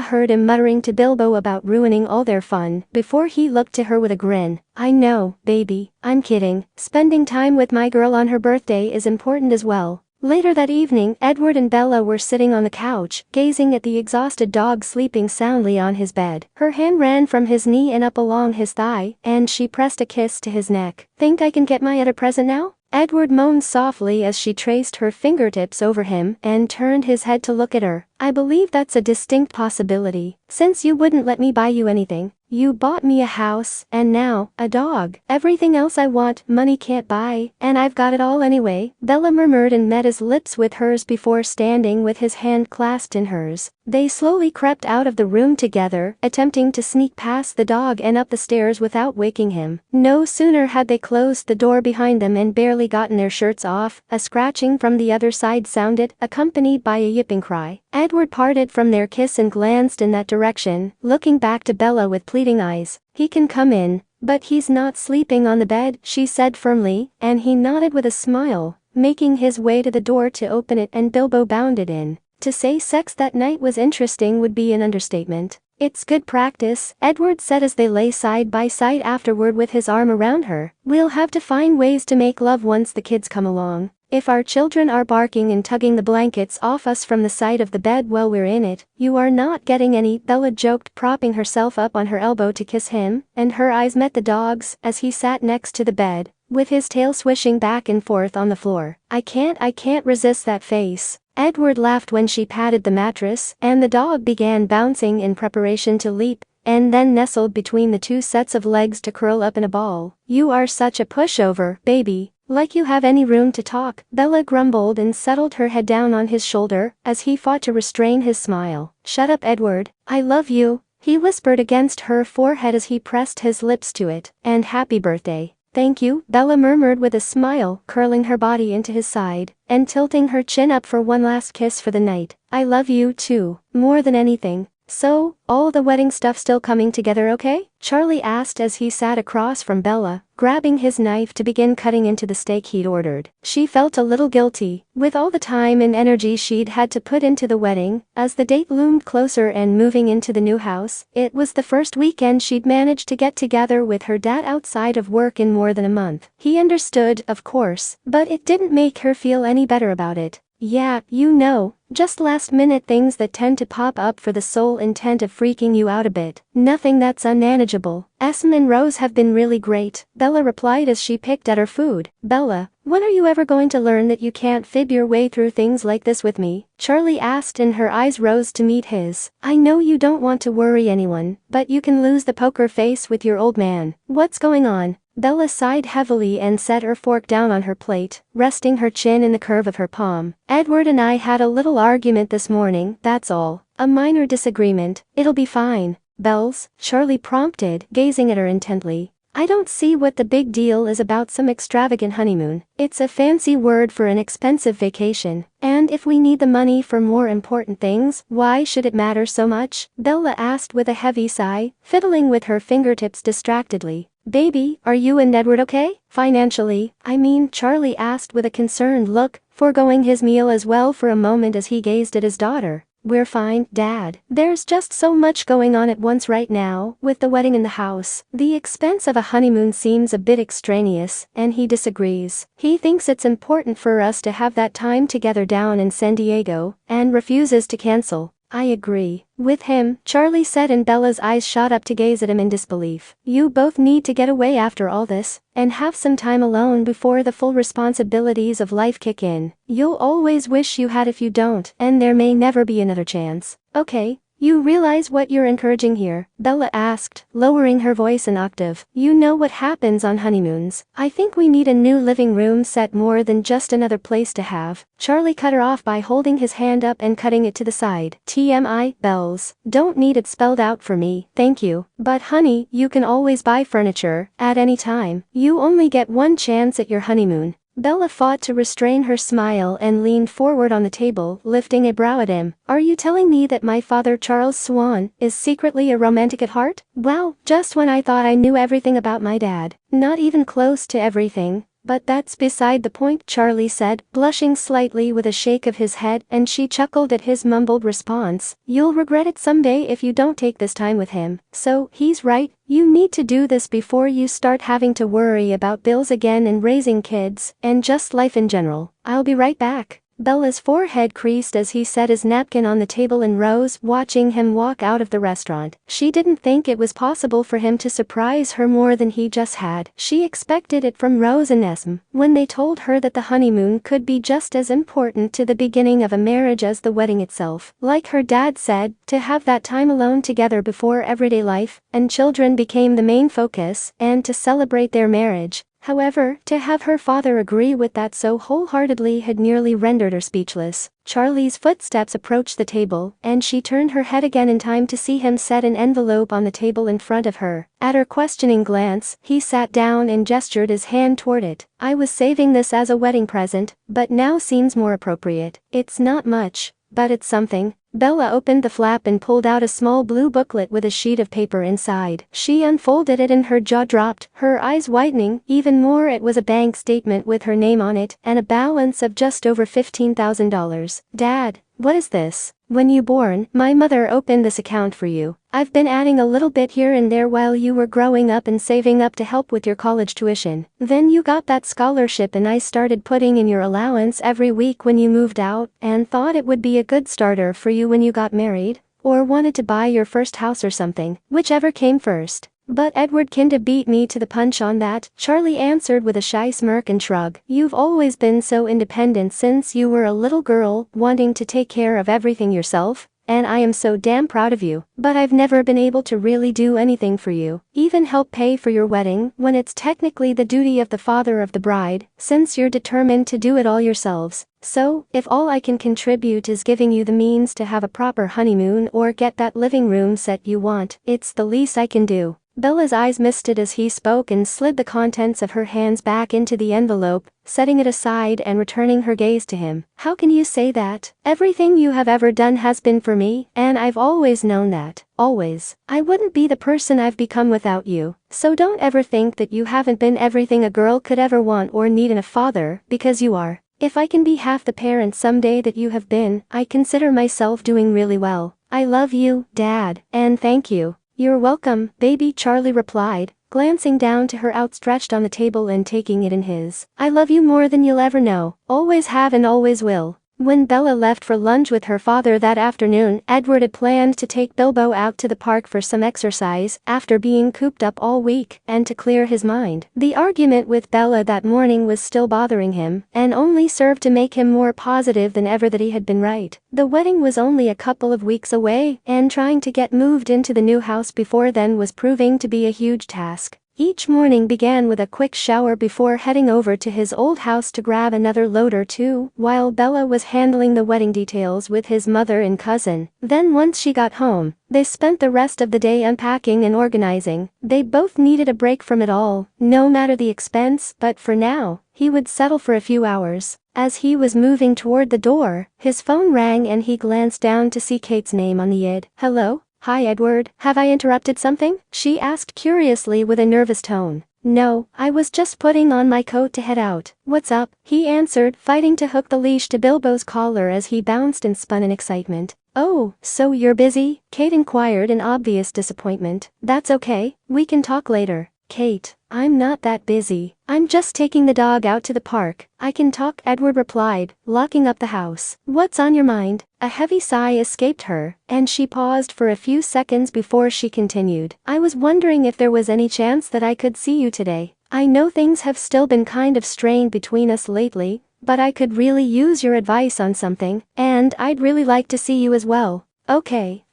heard him muttering to Bilbo about ruining all their fun, before he looked to her with a grin. I know, baby, I'm kidding. Spending time with my girl on her birthday is important as well. Later that evening, Edward and Bella were sitting on the couch, gazing at the exhausted dog sleeping soundly on his bed. Her hand ran from his knee and up along his thigh, and she pressed a kiss to his neck. Think I can get my other present now? Edward moaned softly as she traced her fingertips over him and turned his head to look at her. I believe that's a distinct possibility, since you wouldn't let me buy you anything. You bought me a house, and now, a dog. Everything else I want, money can't buy, and I've got it all anyway, Bella murmured and met his lips with hers before standing with his hand clasped in hers. They slowly crept out of the room together, attempting to sneak past the dog and up the stairs without waking him. No sooner had they closed the door behind them and barely gotten their shirts off, a scratching from the other side sounded, accompanied by a yipping cry. Edward parted from their kiss and glanced in that direction, looking back to Bella with pleading eyes. He can come in, but he's not sleeping on the bed, she said firmly, and he nodded with a smile, making his way to the door to open it, and Bilbo bounded in. To say sex that night was interesting would be an understatement. It's good practice, Edward said as they lay side by side afterward with his arm around her. We'll have to find ways to make love once the kids come along. If our children are barking and tugging the blankets off us from the side of the bed while we're in it, you are not getting any, Bella joked, propping herself up on her elbow to kiss him, and her eyes met the dog's as he sat next to the bed, with his tail swishing back and forth on the floor. I can't resist that face. Edward laughed when she patted the mattress, and the dog began bouncing in preparation to leap, and then nestled between the two sets of legs to curl up in a ball. You are such a pushover, baby. Like you have any room to talk, Bella grumbled and settled her head down on his shoulder, as he fought to restrain his smile. Shut up, Edward. I love you, he whispered against her forehead as he pressed his lips to it. And happy birthday. Thank you, Bella murmured with a smile, curling her body into his side, and tilting her chin up for one last kiss for the night. I love you too, more than anything. So, all the wedding stuff still coming together okay? Charlie asked as he sat across from Bella, grabbing his knife to begin cutting into the steak he'd ordered. She felt a little guilty, with all the time and energy she'd had to put into the wedding. As the date loomed closer and moving into the new house, it was the first weekend she'd managed to get together with her dad outside of work in more than a month. He understood, of course, but it didn't make her feel any better about it. Yeah, you know, just last-minute things that tend to pop up for the sole intent of freaking you out a bit. Nothing that's unmanageable. Esme and Rose have been really great, Bella replied as she picked at her food. Bella, when are you ever going to learn that you can't fib your way through things like this with me? Charlie asked, and her eyes rose to meet his. I know you don't want to worry anyone, but you can lose the poker face with your old man. What's going on? Bella sighed heavily and set her fork down on her plate, resting her chin in the curve of her palm. Edward and I had a little argument this morning, that's all. A minor disagreement. It'll be fine. Bells, Charlie prompted, gazing at her intently. I don't see what the big deal is about some extravagant honeymoon. It's a fancy word for an expensive vacation. And if we need the money for more important things, why should it matter so much? Bella asked with a heavy sigh, fiddling with her fingertips distractedly. Baby, are you and Edward okay? Financially, I mean, Charlie asked with a concerned look, foregoing his meal as well for a moment as he gazed at his daughter. We're fine, Dad. There's just so much going on at once right now, with the wedding in the house. The expense of a honeymoon seems a bit extraneous, and he disagrees. He thinks it's important for us to have that time together down in San Diego, and refuses to cancel. I agree with him, Charlie said, and Bella's eyes shot up to gaze at him in disbelief. You both need to get away after all this, and have some time alone before the full responsibilities of life kick in. You'll always wish you had if you don't, and there may never be another chance. Okay. You realize what you're encouraging here? Bella asked, lowering her voice an octave. You know what happens on honeymoons. I think we need a new living room set more than just another place to have. Charlie cut her off by holding his hand up and cutting it to the side. TMI, Bells. Don't need it spelled out for me, thank you. But honey, you can always buy furniture, at any time. You only get one chance at your honeymoon. Bella fought to restrain her smile and leaned forward on the table, lifting a brow at him. Are you telling me that my father, Charles Swan, is secretly a romantic at heart? Well, just when I thought I knew everything about my dad. Not even close to everything. But that's beside the point, Charlie said, blushing slightly with a shake of his head, and she chuckled at his mumbled response. You'll regret it someday if you don't take this time with him. So, he's right, you need to do this before you start having to worry about bills again and raising kids, and just life in general. I'll be right back. Bella's forehead creased as he set his napkin on the table and rose, watching him walk out of the restaurant. She didn't think it was possible for him to surprise her more than he just had. She expected it from Rose and Esme when they told her that the honeymoon could be just as important to the beginning of a marriage as the wedding itself. Like her dad said, to have that time alone together before everyday life and children became the main focus, and to celebrate their marriage. However, to have her father agree with that so wholeheartedly had nearly rendered her speechless. Charlie's footsteps approached the table, and she turned her head again in time to see him set an envelope on the table in front of her. At her questioning glance, he sat down and gestured his hand toward it. "I was saving this as a wedding present, but now seems more appropriate. It's not much, but it's something." Bella opened the flap and pulled out a small blue booklet with a sheet of paper inside. She unfolded it and her jaw dropped, her eyes widening even more. It was a bank statement with her name on it and a balance of just over $15,000. "Dad, what is this? When you born, my mother opened this account for you. I've been adding a little bit here and there while you were growing up and saving up to help with your college tuition. Then you got that scholarship and I started putting in your allowance every week when you moved out and thought it would be a good starter for you when you got married, or wanted to buy your first house or something, whichever came first. But Edward kinda beat me to the punch on that," Charlie answered with a shy smirk and shrug. "You've always been so independent since you were a little girl, wanting to take care of everything yourself, and I am so damn proud of you, but I've never been able to really do anything for you, even help pay for your wedding when it's technically the duty of the father of the bride, since you're determined to do it all yourselves. So, if all I can contribute is giving you the means to have a proper honeymoon or get that living room set you want, it's the least I can do." Bella's eyes misted as he spoke and slid the contents of her hands back into the envelope, setting it aside and returning her gaze to him. "How can you say that? Everything you have ever done has been for me, and I've always known that. Always. I wouldn't be the person I've become without you. So don't ever think that you haven't been everything a girl could ever want or need in a father, because you are. If I can be half the parent someday that you have been, I consider myself doing really well. I love you, Dad, and thank you." "You're welcome, baby," Charlie replied, glancing down to her outstretched on the table and taking it in his. "I love you more than you'll ever know. Always have and always will." When Bella left for lunch with her father that afternoon, Edward had planned to take Bilbo out to the park for some exercise after being cooped up all week and to clear his mind. The argument with Bella that morning was still bothering him and only served to make him more positive than ever that he had been right. The wedding was only a couple of weeks away, and trying to get moved into the new house before then was proving to be a huge task. Each morning began with a quick shower before heading over to his old house to grab another load or two, while Bella was handling the wedding details with his mother and cousin. Then once she got home, they spent the rest of the day unpacking and organizing. They both needed a break from it all, no matter the expense, but for now, he would settle for a few hours. As he was moving toward the door, his phone rang and he glanced down to see Kate's name on the ID. "Hello? Hi Edward, have I interrupted something?" she asked curiously with a nervous tone. "No, I was just putting on my coat to head out." "What's up?" he answered, fighting to hook the leash to Bilbo's collar as he bounced and spun in excitement. "Oh, so you're busy?" Kate inquired in obvious disappointment. "That's okay, we can talk later." "Kate, I'm not that busy. I'm just taking the dog out to the park. I can talk," Edward replied, locking up the house. "What's on your mind?" A heavy sigh escaped her, and she paused for a few seconds before she continued. "I was wondering if there was any chance that I could see you today. I know things have still been kind of strained between us lately, but I could really use your advice on something, and I'd really like to see you as well." "Okay,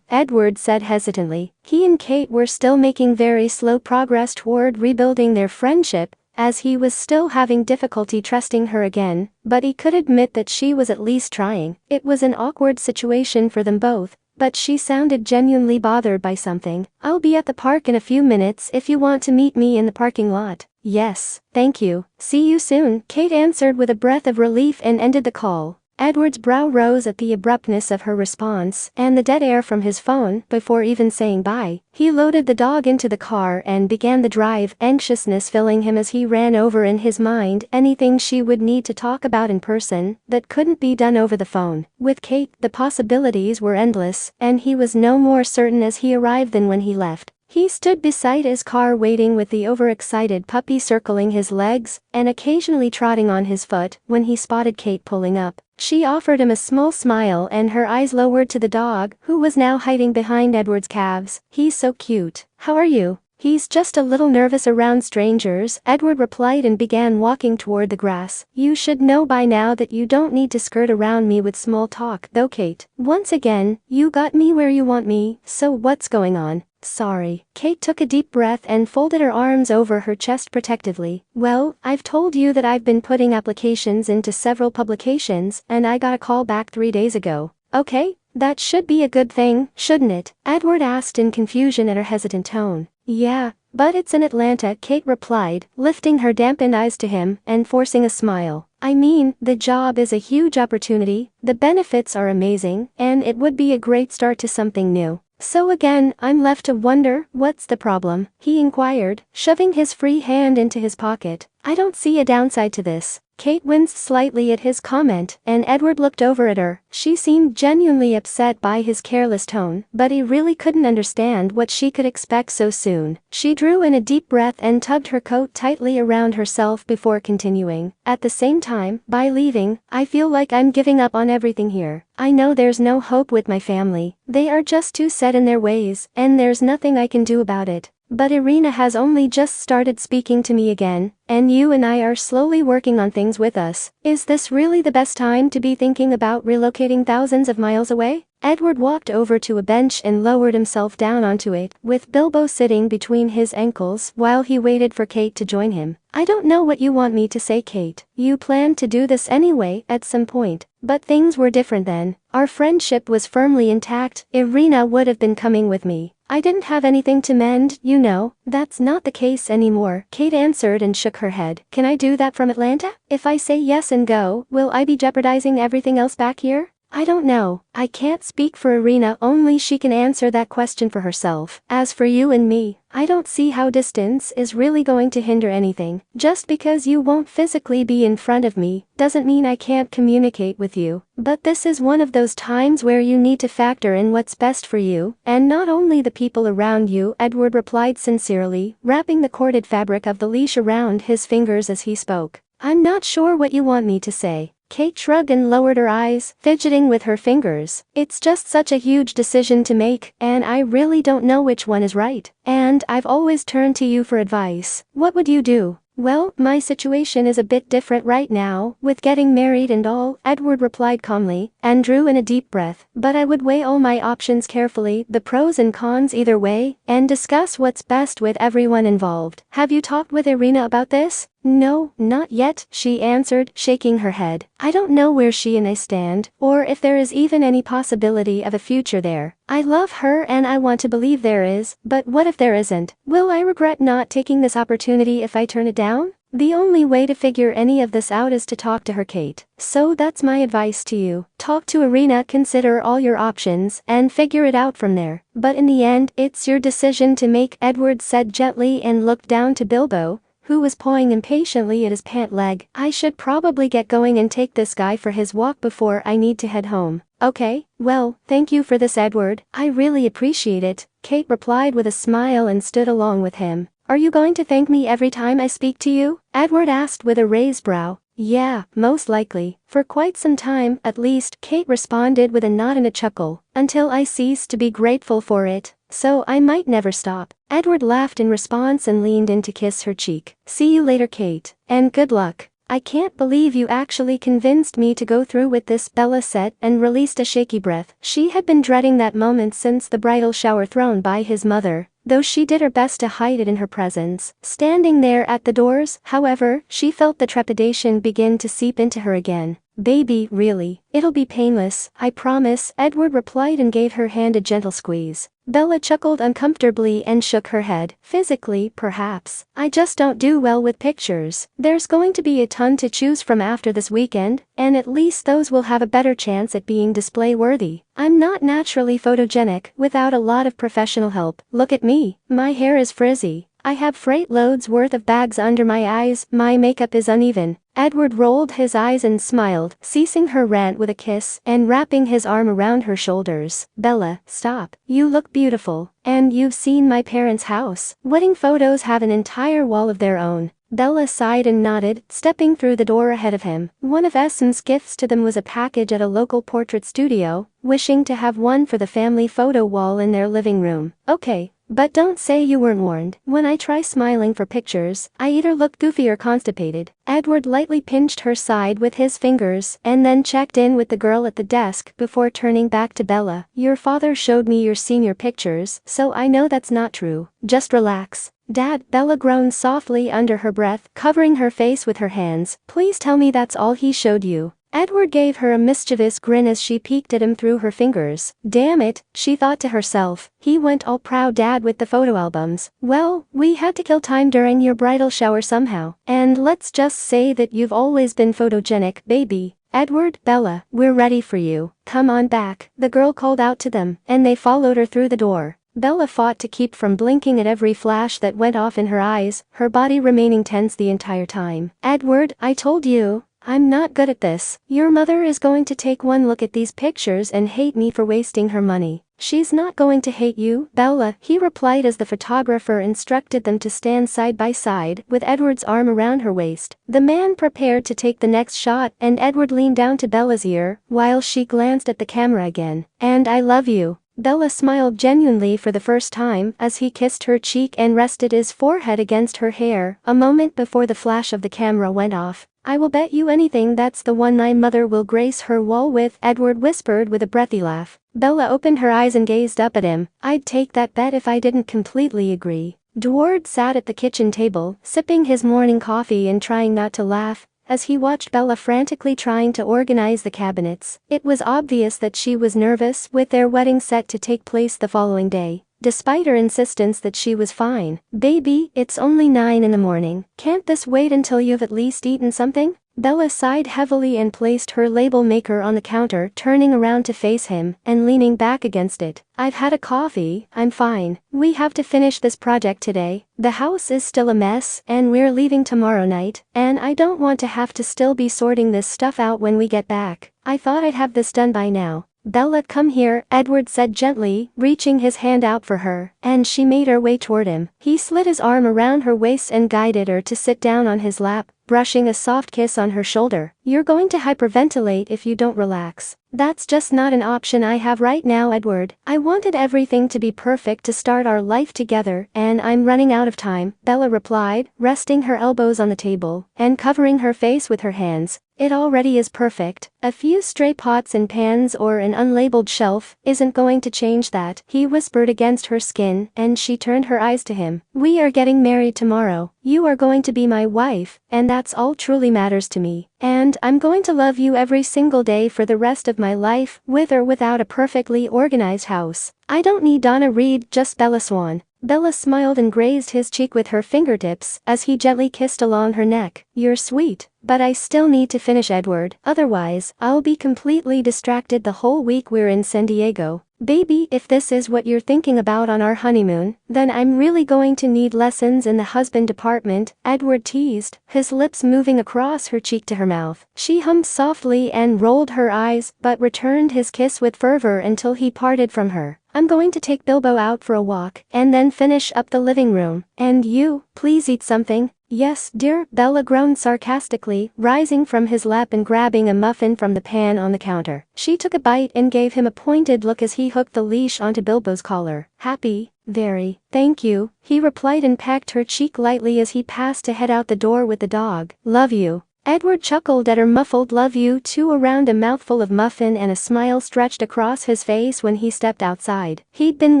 Edward said hesitantly. He and Kate were still making very slow progress toward rebuilding their friendship, as he was still having difficulty trusting her again, but he could admit that she was at least trying. It was an awkward situation for them both, but she sounded genuinely bothered by something. "I'll be at the park in a few minutes if you want to meet me in the parking lot." "Yes, thank you. See you soon," Kate answered with a breath of relief and ended the call. Edward's brow rose at the abruptness of her response and the dead air from his phone. Before even saying bye, he loaded the dog into the car and began the drive, anxiousness filling him as he ran over in his mind anything she would need to talk about in person that couldn't be done over the phone. With Kate, the possibilities were endless, and he was no more certain as he arrived than when he left. He stood beside his car waiting with the overexcited puppy circling his legs and occasionally trotting on his foot when he spotted Kate pulling up. She offered him a small smile and her eyes lowered to the dog, who was now hiding behind Edward's calves. He's so cute. How are you? He's just a little nervous around strangers, Edward replied and began walking toward the grass. You should know by now that you don't need to skirt around me with small talk, though, Kate. Once again, you got me where you want me, so what's going on? Sorry. Kate took a deep breath and folded her arms over her chest protectively. Well, I've told you that I've been putting applications into several publications, and I got a call back 3 days ago. Okay, that should be a good thing, shouldn't it? Edward asked in confusion at her hesitant tone. Yeah, but it's in Atlanta, Kate replied, lifting her dampened eyes to him and forcing a smile. I mean, the job is a huge opportunity, the benefits are amazing, and it would be a great start to something new. So again, I'm left to wonder, what's the problem? He inquired, shoving his free hand into his pocket. I don't see a downside to this. Kate winced slightly at his comment, and Edward looked over at her. She seemed genuinely upset by his careless tone, but he really couldn't understand what she could expect so soon. She drew in a deep breath and tugged her coat tightly around herself before continuing. At the same time, by leaving, I feel like I'm giving up on everything here. I know there's no hope with my family. They are just too set in their ways, and there's nothing I can do about it. But Irina has only just started speaking to me again, and you and I are slowly working on things with us. Is this really the best time to be thinking about relocating thousands of miles away? Edward walked over to a bench and lowered himself down onto it, with Bilbo sitting between his ankles while he waited for Kate to join him. I don't know what you want me to say, Kate. You planned to do this anyway at some point, but things were different then. Our friendship was firmly intact. Irina would have been coming with me. I didn't have anything to mend, you know. That's not the case anymore, Kate answered and shook her head. Can I do that from Atlanta? If I say yes and go, will I be jeopardizing everything else back here? I don't know. I can't speak for Irina, only she can answer that question for herself. As for you and me, I don't see how distance is really going to hinder anything. Just because you won't physically be in front of me, doesn't mean I can't communicate with you. But this is one of those times where you need to factor in what's best for you, and not only the people around you, Edward replied sincerely, wrapping the corded fabric of the leash around his fingers as he spoke. I'm not sure what you want me to say. Kate shrugged and lowered her eyes, fidgeting with her fingers. It's just such a huge decision to make, and I really don't know which one is right. And I've always turned to you for advice. What would you do? Well, my situation is a bit different right now, with getting married and all, Edward replied calmly, and drew in a deep breath. But I would weigh all my options carefully, the pros and cons either way, and discuss what's best with everyone involved. Have you talked with Irina about this? No, not yet, she answered, shaking her head. I don't know where she and I stand, or if there is even any possibility of a future there. I love her and I want to believe there is, but what if there isn't? Will I regret not taking this opportunity if I turn it down? The only way to figure any of this out is to talk to her, Kate. So that's my advice to you. Talk to Irina, consider all your options, and figure it out from there. But in the end, it's your decision to make, Edward said gently and looked down to Bilbo, who was pawing impatiently at his pant leg. I should probably get going and take this guy for his walk before I need to head home. Okay, well, thank you for this, Edward. I really appreciate it, Kate replied with a smile and stood along with him. Are you going to thank me every time I speak to you? Edward asked with a raised brow. Yeah, most likely. For quite some time, at least, Kate responded with a nod and a chuckle, until I cease to be grateful for it. So I might never stop. Edward laughed in response and leaned in to kiss her cheek. See you later, Kate. And good luck. I can't believe you actually convinced me to go through with this, Bella said, and released a shaky breath. She had been dreading that moment since the bridal shower thrown by his mother, though she did her best to hide it in her presence. Standing there at the doors, however, she felt the trepidation begin to seep into her again. Baby, really? It'll be painless, I promise, Edward replied and gave her hand a gentle squeeze. Bella chuckled uncomfortably and shook her head. Physically, perhaps. I just don't do well with pictures. There's going to be a ton to choose from after this weekend, and at least those will have a better chance at being display-worthy. I'm not naturally photogenic without a lot of professional help. Look at me. My hair is frizzy. I have freight loads worth of bags under my eyes. My makeup is uneven. Edward rolled his eyes and smiled, ceasing her rant with a kiss and wrapping his arm around her shoulders. Bella, stop. You look beautiful. And you've seen my parents' house. Wedding photos have an entire wall of their own. Bella sighed and nodded, stepping through the door ahead of him. One of Essen's gifts to them was a package at a local portrait studio, wishing to have one for the family photo wall in their living room. Okay. But don't say you weren't warned. When I try smiling for pictures, I either look goofy or constipated. Edward lightly pinched her side with his fingers and then checked in with the girl at the desk before turning back to Bella. Your father showed me your senior pictures, so I know that's not true. Just relax. Dad, Bella groaned softly under her breath, covering her face with her hands. Please tell me that's all he showed you. Edward gave her a mischievous grin as she peeked at him through her fingers. Damn it, she thought to herself. He went all proud dad with the photo albums. Well, we had to kill time during your bridal shower somehow. And let's just say that you've always been photogenic, baby. Edward, Bella, we're ready for you. Come on back. The girl called out to them, and they followed her through the door. Bella fought to keep from blinking at every flash that went off in her eyes, her body remaining tense the entire time. Edward, I told you. I'm not good at this. Your mother is going to take one look at these pictures and hate me for wasting her money. She's not going to hate you, Bella, he replied as the photographer instructed them to stand side by side with Edward's arm around her waist. The man prepared to take the next shot and Edward leaned down to Bella's ear while she glanced at the camera again. And I love you. Bella smiled genuinely for the first time as he kissed her cheek and rested his forehead against her hair a moment before the flash of the camera went off. I will bet you anything that's the one my mother will grace her wall with, Edward whispered with a breathy laugh. Bella opened her eyes and gazed up at him. I'd take that bet if I didn't completely agree. Edward sat at the kitchen table, sipping his morning coffee and trying not to laugh as he watched Bella frantically trying to organize the cabinets. It was obvious that she was nervous with their wedding set to take place the following day. Despite her insistence that she was fine. Baby, it's only 9 in the morning. Can't this wait until you've at least eaten something? Bella sighed heavily and placed her label maker on the counter, turning around to face him and leaning back against it. I've had a coffee, I'm fine. We have to finish this project today. The house is still a mess and we're leaving tomorrow night, and I don't want to have to still be sorting this stuff out when we get back. I thought I'd have this done by now. Bella, come here, Edward said gently, reaching his hand out for her, and she made her way toward him. He slid his arm around her waist and guided her to sit down on his lap, brushing a soft kiss on her shoulder. You're going to hyperventilate if you don't relax. That's just not an option I have right now, Edward. I wanted everything to be perfect to start our life together, and I'm running out of time, Bella replied, resting her elbows on the table and covering her face with her hands. It already is perfect. A few stray pots and pans or an unlabeled shelf isn't going to change that, he whispered against her skin, and she turned her eyes to him. We are getting married tomorrow. You are going to be my wife, and that's all truly matters to me. And I'm going to love you every single day for the rest of my life, with or without a perfectly organized house. I don't need Donna Reed, just Bella Swan. Bella smiled and grazed his cheek with her fingertips as he gently kissed along her neck. You're sweet, but I still need to finish, Edward. Otherwise, I'll be completely distracted the whole week we're in San Diego. Baby, if this is what you're thinking about on our honeymoon, then I'm really going to need lessons in the husband department, Edward teased, his lips moving across her cheek to her mouth. She hummed softly and rolled her eyes, but returned his kiss with fervor until he parted from her. I'm going to take Bilbo out for a walk, and then finish up the living room. And you, please eat something. Yes, dear, Bella groaned sarcastically, rising from his lap and grabbing a muffin from the pan on the counter. She took a bite and gave him a pointed look as he hooked the leash onto Bilbo's collar. Happy? Very. Thank you, he replied and pecked her cheek lightly as he passed to head out the door with the dog. Love you. Edward chuckled at her muffled love you too around a mouthful of muffin, and a smile stretched across his face when he stepped outside. He'd been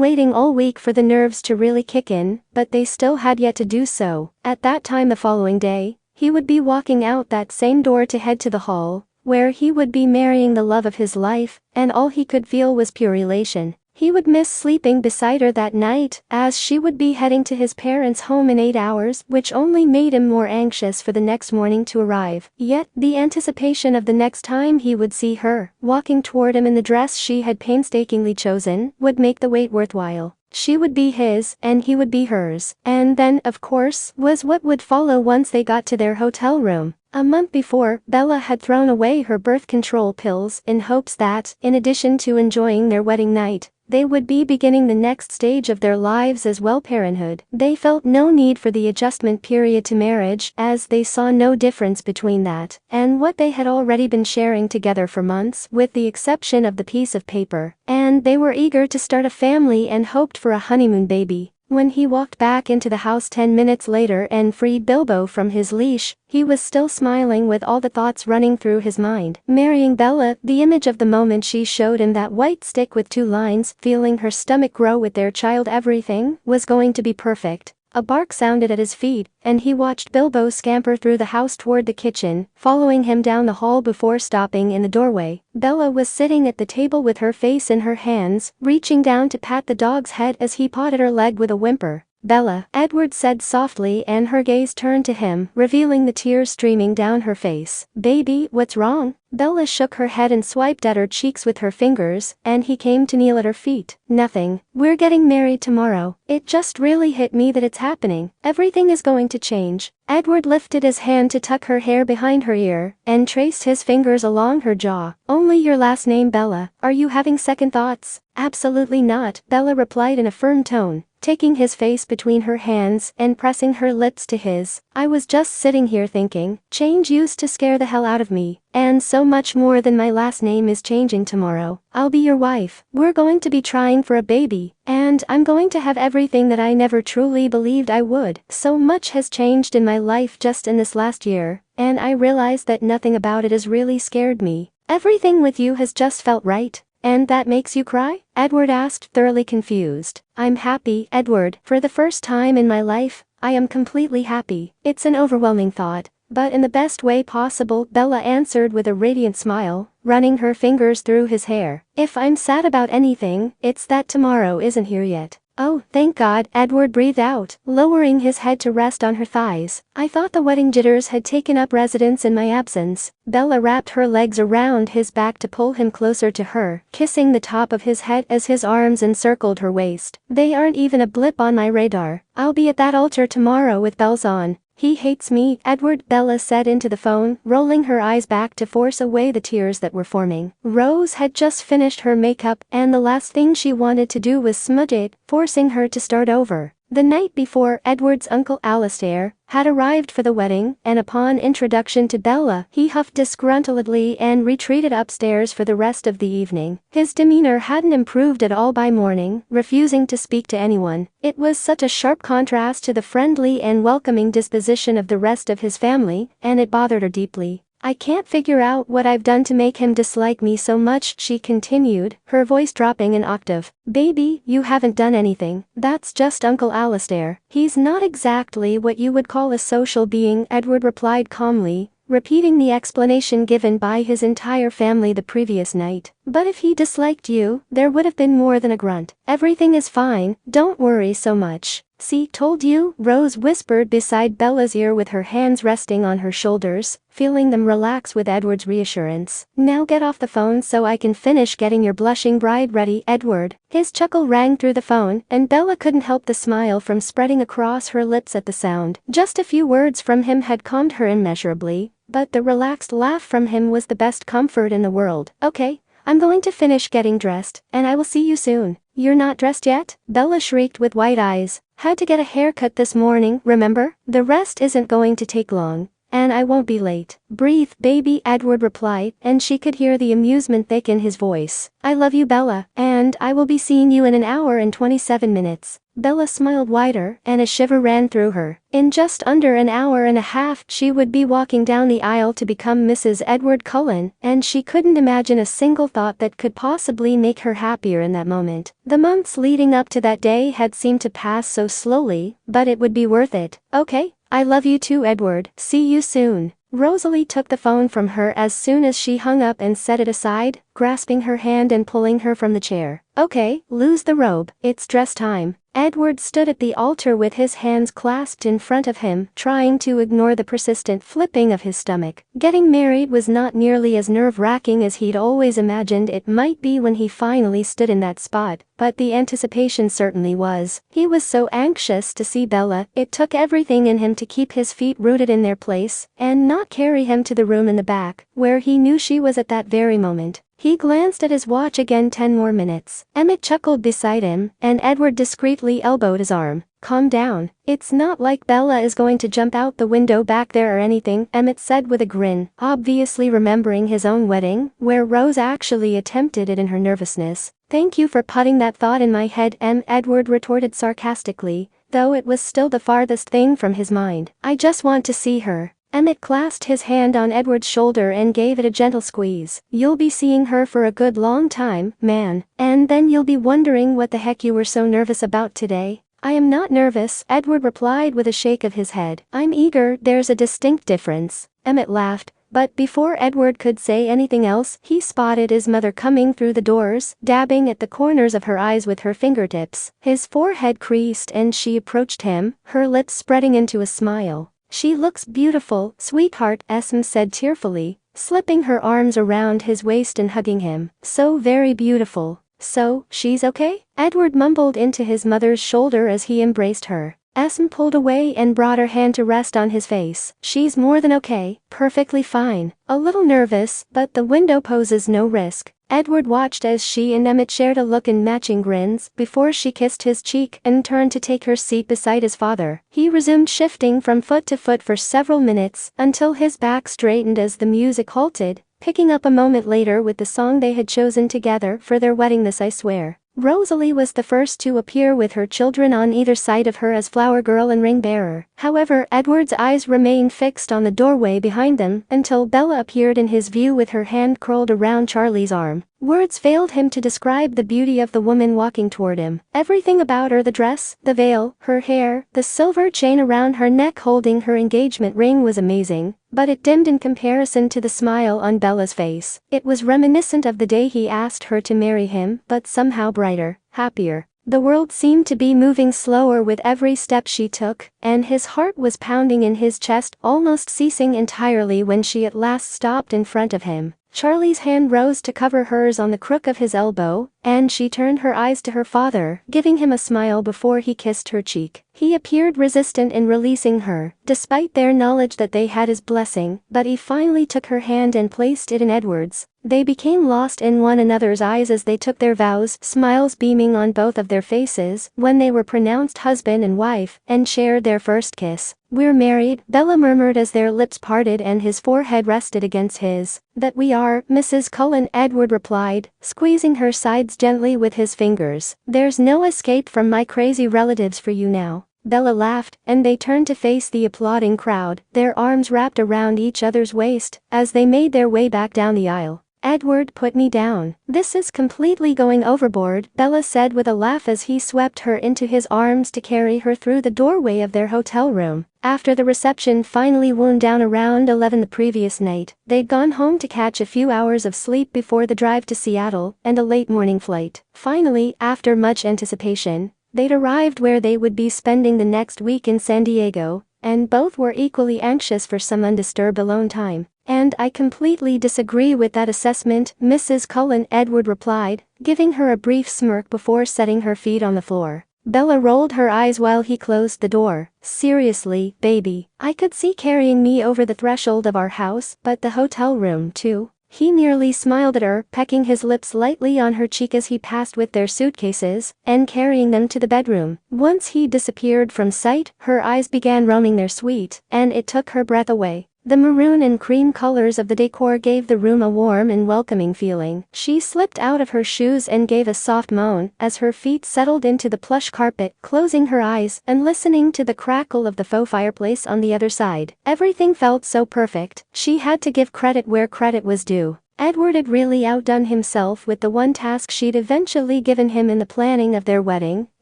waiting all week for the nerves to really kick in, but they still had yet to do so. At that time the following day, he would be walking out that same door to head to the hall, where he would be marrying the love of his life, and all he could feel was pure elation. He would miss sleeping beside her that night, as she would be heading to his parents' home in 8 hours, which only made him more anxious for the next morning to arrive. Yet, the anticipation of the next time he would see her, walking toward him in the dress she had painstakingly chosen, would make the wait worthwhile. She would be his, and he would be hers. And then, of course, was what would follow once they got to their hotel room. A month before, Bella had thrown away her birth control pills in hopes that, in addition to enjoying their wedding night, they would be beginning the next stage of their lives as well, parenthood. They felt no need for the adjustment period to marriage, as they saw no difference between that and what they had already been sharing together for months, with the exception of the piece of paper, and they were eager to start a family and hoped for a honeymoon baby. When he walked back into the house 10 minutes later and freed Bilbo from his leash, he was still smiling with all the thoughts running through his mind. Marrying Bella, the image of the moment she showed him that white stick with 2 lines, feeling her stomach grow with their child, everything was going to be perfect. A bark sounded at his feet, and he watched Bilbo scamper through the house toward the kitchen, following him down the hall before stopping in the doorway. Bella was sitting at the table with her face in her hands, reaching down to pat the dog's head as he pawed at her leg with a whimper. "Bella," Edward said softly, and her gaze turned to him, revealing the tears streaming down her face. "Baby, what's wrong?" Bella shook her head and swiped at her cheeks with her fingers, and he came to kneel at her feet. "Nothing. We're getting married tomorrow. It just really hit me that it's happening. Everything is going to change." Edward lifted his hand to tuck her hair behind her ear, and traced his fingers along her jaw. "Only your last name, Bella. Are you having second thoughts?" "Absolutely not," Bella replied in a firm tone, taking his face between her hands and pressing her lips to his. "I was just sitting here thinking, change used to scare the hell out of me, and so much more than my last name is changing tomorrow. I'll be your wife. We're going to be trying for a baby, and I'm going to have everything that I never truly believed I would. So much has changed in my life just in this last year, and I realize that nothing about it has really scared me. Everything with you has just felt right." "And that makes you cry?" Edward asked, thoroughly confused. "I'm happy, Edward. For the first time in my life, I am completely happy." "It's an overwhelming thought, but in the best way possible," Bella answered with a radiant smile, running her fingers through his hair. "If I'm sad about anything, it's that tomorrow isn't here yet." "Oh, thank God," Edward breathed out, lowering his head to rest on her thighs. "I thought the wedding jitters had taken up residence in my absence." Bella wrapped her legs around his back to pull him closer to her, kissing the top of his head as his arms encircled her waist. "They aren't even a blip on my radar. I'll be at that altar tomorrow with bells on." "He hates me, Edward," Bella said into the phone, rolling her eyes back to force away the tears that were forming. Rose had just finished her makeup, and the last thing she wanted to do was smudge it, forcing her to start over. The night before, Edward's uncle Alastair had arrived for the wedding, and upon introduction to Bella, he huffed disgruntledly and retreated upstairs for the rest of the evening. His demeanor hadn't improved at all by morning, refusing to speak to anyone. It was such a sharp contrast to the friendly and welcoming disposition of the rest of his family, and it bothered her deeply. "I can't figure out what I've done to make him dislike me so much," she continued, her voice dropping an octave. "Baby, you haven't done anything. That's just Uncle Alastair. He's not exactly what you would call a social being," Edward replied calmly, repeating the explanation given by his entire family the previous night. "But if he disliked you, there would have been more than a grunt. Everything is fine, don't worry so much." "See, told you," Rose whispered beside Bella's ear with her hands resting on her shoulders, feeling them relax with Edward's reassurance. "Now get off the phone so I can finish getting your blushing bride ready, Edward." His chuckle rang through the phone, and Bella couldn't help the smile from spreading across her lips at the sound. Just a few words from him had calmed her immeasurably, but the relaxed laugh from him was the best comfort in the world. "Okay, I'm going to finish getting dressed, and I will see you soon." "You're not dressed yet?" Bella shrieked with wide eyes. "Had to get a haircut this morning, remember? The rest isn't going to take long, and I won't be late." "Breathe, baby," Edward replied, and she could hear the amusement thick in his voice. "I love you, Bella, and I will be seeing you in an hour and 27 minutes. Bella smiled wider, and a shiver ran through her. In just under an hour and a half, she would be walking down the aisle to become Mrs. Edward Cullen, and she couldn't imagine a single thought that could possibly make her happier in that moment. The months leading up to that day had seemed to pass so slowly, but it would be worth it. "Okay, I love you too, Edward. See you soon." Rosalie took the phone from her as soon as she hung up and set it aside, grasping her hand and pulling her from the chair. "Okay, lose the robe, it's dress time." Edward stood at the altar with his hands clasped in front of him, trying to ignore the persistent flipping of his stomach. Getting married was not nearly as nerve-wracking as he'd always imagined it might be when he finally stood in that spot, but the anticipation certainly was. He was so anxious to see Bella, it took everything in him to keep his feet rooted in their place, and not carry him to the room in the back, where he knew she was at that very moment. He glanced at his watch again. 10 more minutes. Emmett chuckled beside him, and Edward discreetly elbowed his arm. Calm down. It's not like Bella is going to jump out the window back there or anything, Emmett said with a grin, obviously remembering his own wedding, where Rose actually attempted it in her nervousness. Thank you for putting that thought in my head, Edward retorted sarcastically, though it was still the farthest thing from his mind. I just want to see her. Emmett clasped his hand on Edward's shoulder and gave it a gentle squeeze. You'll be seeing her for a good long time, man, and then you'll be wondering what the heck you were so nervous about today. I am not nervous, Edward replied with a shake of his head. I'm eager. There's a distinct difference. Emmett laughed, but before Edward could say anything else, he spotted his mother coming through the doors, dabbing at the corners of her eyes with her fingertips. His forehead creased and she approached him, her lips spreading into a smile. She looks beautiful, sweetheart, Esme said tearfully, slipping her arms around his waist and hugging him. So very beautiful. So, she's okay? Edward mumbled into his mother's shoulder as he embraced her. Esme pulled away and brought her hand to rest on his face. She's more than okay, perfectly fine. A little nervous, but the window poses no risk. Edward watched as she and Emmett shared a look in matching grins before she kissed his cheek and turned to take her seat beside his father. He resumed shifting from foot to foot for several minutes until his back straightened as the music halted, picking up a moment later with the song they had chosen together for their wedding, This I Swear. Rosalie was the first to appear with her children on either side of her as flower girl and ring bearer. However, Edward's eyes remained fixed on the doorway behind them until Bella appeared in his view with her hand curled around Charlie's arm. Words failed him to describe the beauty of the woman walking toward him. Everything about her, the dress, the veil, her hair, the silver chain around her neck holding her engagement ring, was amazing, but it dimmed in comparison to the smile on Bella's face. It was reminiscent of the day he asked her to marry him, but somehow brighter, happier. The world seemed to be moving slower with every step she took, and his heart was pounding in his chest, almost ceasing entirely when she at last stopped in front of him. Charlie's hand rose to cover hers on the crook of his elbow, and she turned her eyes to her father, giving him a smile before he kissed her cheek. He appeared resistant in releasing her, despite their knowledge that they had his blessing, but he finally took her hand and placed it in Edward's. They became lost in one another's eyes as they took their vows, smiles beaming on both of their faces, when they were pronounced husband and wife, and shared their first kiss. We're married, Bella murmured as their lips parted and his forehead rested against his. That we are, Mrs. Cullen, Edward replied, squeezing her sides gently with his fingers. There's no escape from my crazy relatives for you now. Bella laughed, and they turned to face the applauding crowd, their arms wrapped around each other's waist, as they made their way back down the aisle. Edward, put me down. This is completely going overboard, Bella said with a laugh as he swept her into his arms to carry her through the doorway of their hotel room. After the reception finally wound down around 11 the previous night, they'd gone home to catch a few hours of sleep before the drive to Seattle and a late morning flight. Finally, after much anticipation, they'd arrived where they would be spending the next week in San Diego, and both were equally anxious for some undisturbed alone time. And I completely disagree with that assessment, Mrs. Cullen, Edward replied, giving her a brief smirk before setting her feet on the floor. Bella rolled her eyes while he closed the door. Seriously, baby, I could see carrying me over the threshold of our house, but the hotel room too. He nearly smiled at her, pecking his lips lightly on her cheek as he passed with their suitcases, and carrying them to the bedroom. Once he disappeared from sight, her eyes began roaming their suite, and it took her breath away. The maroon and cream colors of the decor gave the room a warm and welcoming feeling. She slipped out of her shoes and gave a soft moan as her feet settled into the plush carpet, closing her eyes and listening to the crackle of the faux fireplace on the other side. Everything felt so perfect. She had to give credit where credit was due. Edward had really outdone himself with the one task she'd eventually given him in the planning of their wedding,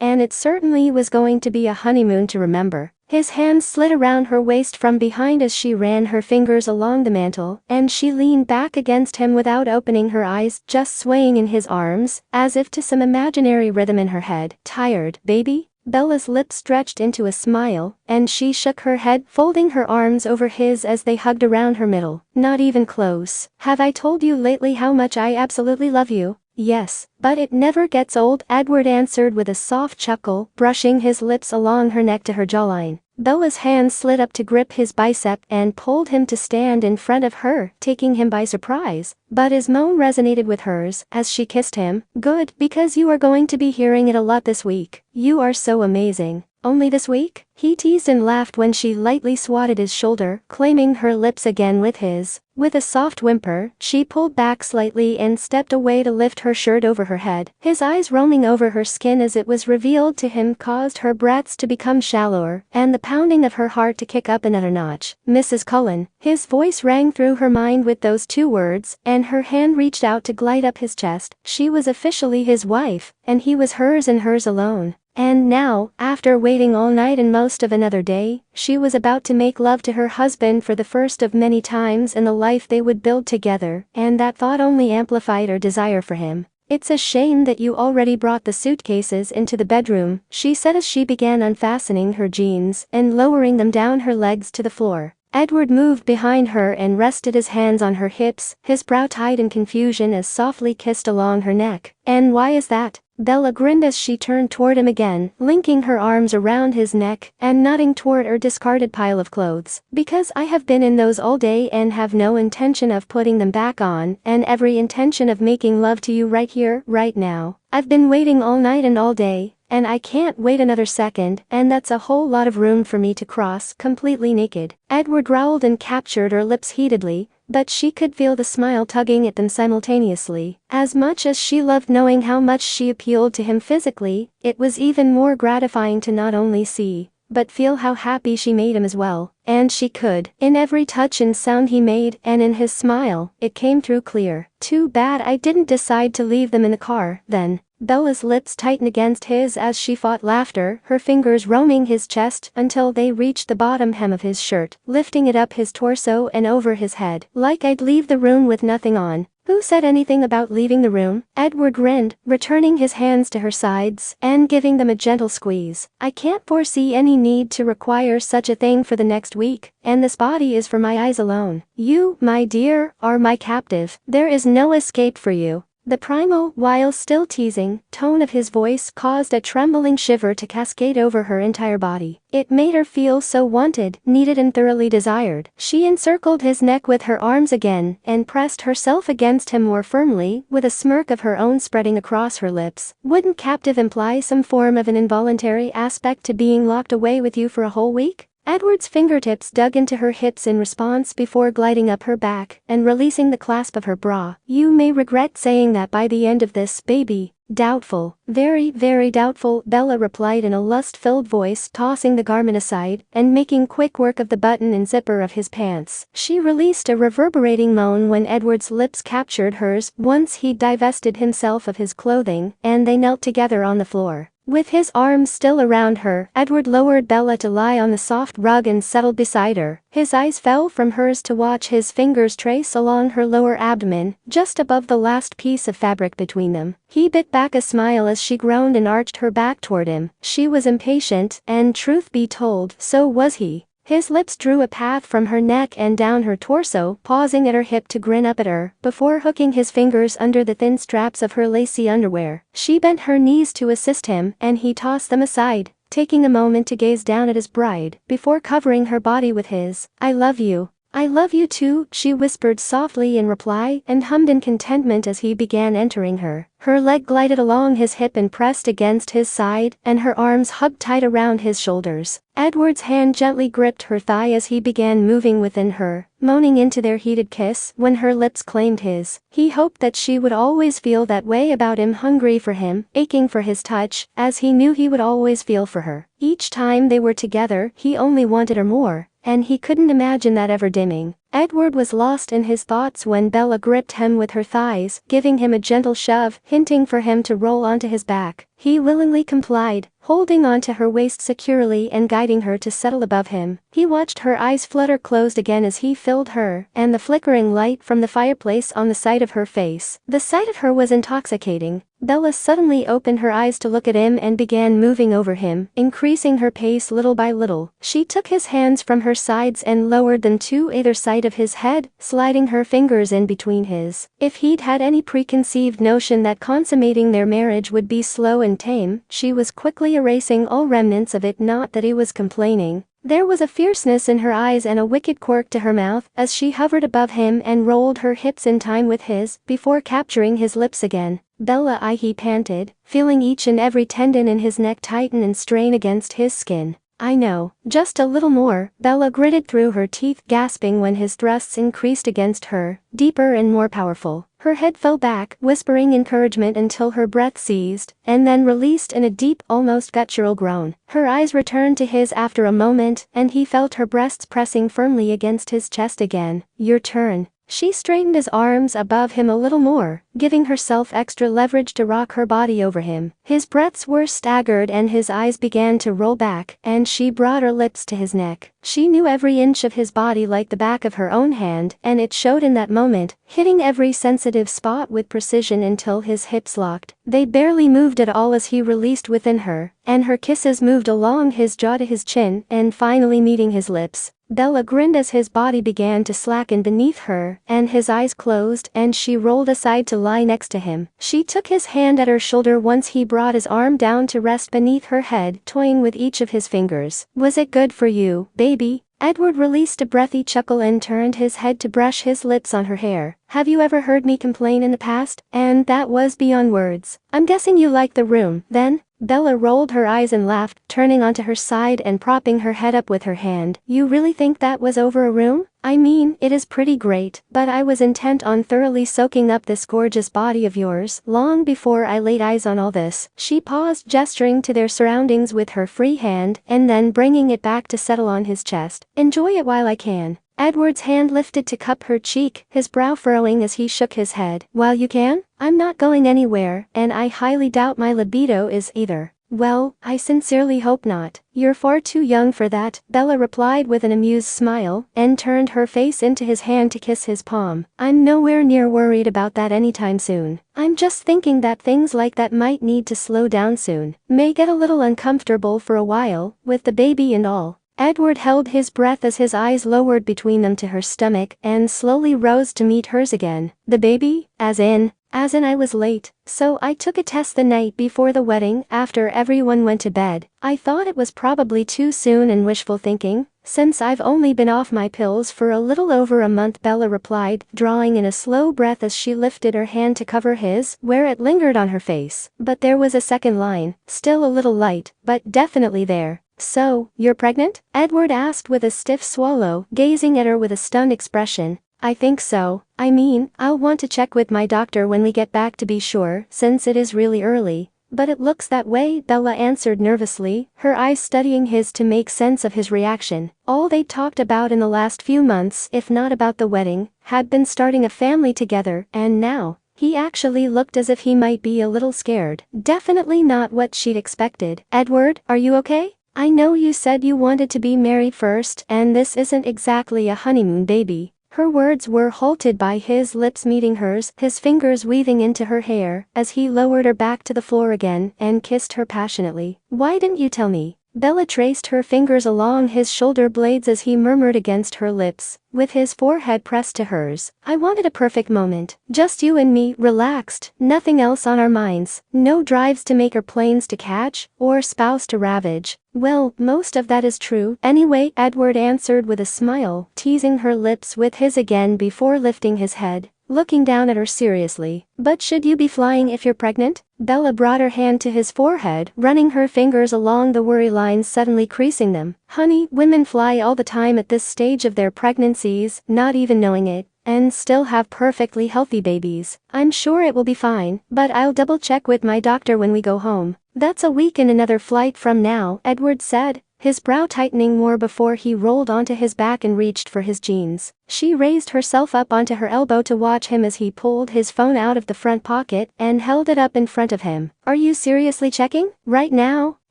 and it certainly was going to be a honeymoon to remember. His hand slid around her waist from behind as she ran her fingers along the mantle, and she leaned back against him without opening her eyes, just swaying in his arms, as if to some imaginary rhythm in her head. Tired, baby? Bella's lips stretched into a smile, and she shook her head, folding her arms over his as they hugged around her middle. Not even close. Have I told you lately how much I absolutely love you? Yes, but it never gets old, Edward answered with a soft chuckle, brushing his lips along her neck to her jawline. Bella's hand slid up to grip his bicep and pulled him to stand in front of her, taking him by surprise. But his moan resonated with hers as she kissed him. Good, because you are going to be hearing it a lot this week. You are so amazing. Only this week? He teased and laughed when she lightly swatted his shoulder, claiming her lips again with his. With a soft whimper, she pulled back slightly and stepped away to lift her shirt over her head. His eyes roaming over her skin as it was revealed to him caused her breaths to become shallower, and the pounding of her heart to kick up another notch. Mrs. Cullen. His voice rang through her mind with those two words, and her hand reached out to glide up his chest. She was officially his wife, and he was hers and hers alone. And now, after waiting all night and most of another day, she was about to make love to her husband for the first of many times in the life they would build together, and that thought only amplified her desire for him. It's a shame that you already brought the suitcases into the bedroom, she said as she began unfastening her jeans and lowering them down her legs to the floor. Edward moved behind her and rested his hands on her hips, his brow tied in confusion as softly kissed along her neck. And why is that? Bella grinned as she turned toward him again, linking her arms around his neck and nodding toward her discarded pile of clothes. Because I have been in those all day and have no intention of putting them back on, and every intention of making love to you right here, right now. I've been waiting all night and all day, and I can't wait another second, and that's a whole lot of room for me to cross completely naked. Edward growled and captured her lips heatedly, but she could feel the smile tugging at them simultaneously. As much as she loved knowing how much she appealed to him physically, it was even more gratifying to not only see, but feel how happy she made him as well. And she could. In every touch and sound he made, and in his smile, it came through clear. Too bad I didn't decide to leave them in the car, then. Bella's lips tightened against his as she fought laughter, her fingers roaming his chest until they reached the bottom hem of his shirt, lifting it up his torso and over his head. Like I'd leave the room with nothing on. Who said anything about leaving the room? Edward grinned, returning his hands to her sides and giving them a gentle squeeze. I can't foresee any need to require such a thing for the next week, and this body is for my eyes alone. You, my dear, are my captive. There is no escape for you. The primal, while still teasing, tone of his voice caused a trembling shiver to cascade over her entire body. It made her feel so wanted, needed and thoroughly desired. She encircled his neck with her arms again and pressed herself against him more firmly, with a smirk of her own spreading across her lips. Wouldn't captive imply some form of an involuntary aspect to being locked away with you for a whole week? Edward's fingertips dug into her hips in response before gliding up her back and releasing the clasp of her bra. You may regret saying that by the end of this, baby. Doubtful. Very, very doubtful, Bella replied in a lust-filled voice, tossing the garment aside and making quick work of the button and zipper of his pants. She released a reverberating moan when Edward's lips captured hers once he divested himself of his clothing, and they knelt together on the floor. With his arms still around her, Edward lowered Bella to lie on the soft rug and settled beside her. His eyes fell from hers to watch his fingers trace along her lower abdomen, just above the last piece of fabric between them. He bit back a smile as she groaned and arched her back toward him. She was impatient, and truth be told, so was he. His lips drew a path from her neck and down her torso, pausing at her hip to grin up at her, before hooking his fingers under the thin straps of her lacy underwear. She bent her knees to assist him, and he tossed them aside, taking a moment to gaze down at his bride, before covering her body with his. I love you. I love you too, she whispered softly in reply and hummed in contentment as he began entering her. Her leg glided along his hip and pressed against his side, and her arms hugged tight around his shoulders. Edward's hand gently gripped her thigh as he began moving within her, moaning into their heated kiss when her lips claimed his. He hoped that she would always feel that way about him, hungry for him, aching for his touch, as he knew he would always feel for her. Each time they were together, he only wanted her more, and he couldn't imagine that ever dimming. Edward was lost in his thoughts when Bella gripped him with her thighs, giving him a gentle shove, hinting for him to roll onto his back. He willingly complied, holding onto her waist securely and guiding her to settle above him. He watched her eyes flutter closed again as he filled her, and the flickering light from the fireplace on the side of her face. The sight of her was intoxicating. Bella suddenly opened her eyes to look at him and began moving over him, increasing her pace little by little. She took his hands from her sides and lowered them to either side of his head, sliding her fingers in between his. If he'd had any preconceived notion that consummating their marriage would be slow and tame, she was quickly erasing all remnants of it. Not that he was complaining, There was a fierceness in her eyes and a wicked quirk to her mouth as she hovered above him and rolled her hips in time with his before capturing his lips again. Bella, he panted, feeling each and every tendon in his neck tighten and strain against his skin. I know, just a little more, Bella gritted through her teeth, gasping when his thrusts increased against her, deeper and more powerful. Her head fell back, whispering encouragement until her breath ceased, and then released in a deep, almost guttural groan. Her eyes returned to his after a moment, and he felt her breasts pressing firmly against his chest again. Your turn. She straightened his arms above him a little more, giving herself extra leverage to rock her body over him. His breaths were staggered and his eyes began to roll back, and she brought her lips to his neck. She knew every inch of his body like the back of her own hand, and it showed in that moment, hitting every sensitive spot with precision until his hips locked. They barely moved at all as he released within her, and her kisses moved along his jaw to his chin, and finally meeting his lips. Bella grinned as his body began to slacken beneath her, and his eyes closed, and she rolled aside to lie next to him. She took his hand at her shoulder once he brought his arm down to rest beneath her head, toying with each of his fingers. Was it good for you, baby? Edward released a breathy chuckle and turned his head to brush his lips on her hair. Have you ever heard me complain in the past? And that was beyond words. I'm guessing you like the room, then? Bella rolled her eyes and laughed, turning onto her side and propping her head up with her hand. You really think that was over a room? I mean, it is pretty great, but I was intent on thoroughly soaking up this gorgeous body of yours long before I laid eyes on all this. She paused, gesturing to their surroundings with her free hand, and then bringing it back to settle on his chest. Enjoy it while I can. Edward's hand lifted to cup her cheek, his brow furrowing as he shook his head. While you can? I'm not going anywhere, and I highly doubt my libido is either. Well, I sincerely hope not. You're far too young for that, Bella replied with an amused smile, and turned her face into his hand to kiss his palm. I'm nowhere near worried about that anytime soon. I'm just thinking that things like that might need to slow down soon. May get a little uncomfortable for a while, with the baby and all. Edward held his breath as his eyes lowered between them to her stomach and slowly rose to meet hers again. The baby? As in I was late, so I took a test the night before the wedding after everyone went to bed. I thought it was probably too soon and wishful thinking, since I've only been off my pills for a little over a month, Bella replied, drawing in a slow breath as she lifted her hand to cover his, where it lingered on her face. But there was a second line, still a little light, but definitely there. So, you're pregnant? Edward asked with a stiff swallow, gazing at her with a stunned expression. I think so. I mean, I'll want to check with my doctor when we get back to be sure, since it is really early. But it looks that way, Bella answered nervously, her eyes studying his to make sense of his reaction. All they talked about in the last few months, if not about the wedding, had been starting a family together, and now, he actually looked as if he might be a little scared. Definitely not what she'd expected. Edward, are you okay? I know you said you wanted to be married first, and this isn't exactly a honeymoon, baby. Her words were halted by his lips meeting hers, his fingers weaving into her hair, as he lowered her back to the floor again and kissed her passionately. Why didn't you tell me? Bella traced her fingers along his shoulder blades as he murmured against her lips, with his forehead pressed to hers. I wanted a perfect moment. Just you and me, relaxed, nothing else on our minds. No drives to make or planes to catch, or spouse to ravage. Well, most of that is true. Anyway, Edward answered with a smile, teasing her lips with his again before lifting his head, looking down at her seriously. But should you be flying if you're pregnant? Bella brought her hand to his forehead, running her fingers along the worry lines, suddenly creasing them. Honey, women fly all the time at this stage of their pregnancies, not even knowing it, and still have perfectly healthy babies. I'm sure it will be fine, but I'll double check with my doctor when we go home. That's a week and another flight from now, Edward said, his brow tightening more before he rolled onto his back and reached for his jeans. She raised herself up onto her elbow to watch him as he pulled his phone out of the front pocket and held it up in front of him. Are you seriously checking? Right now?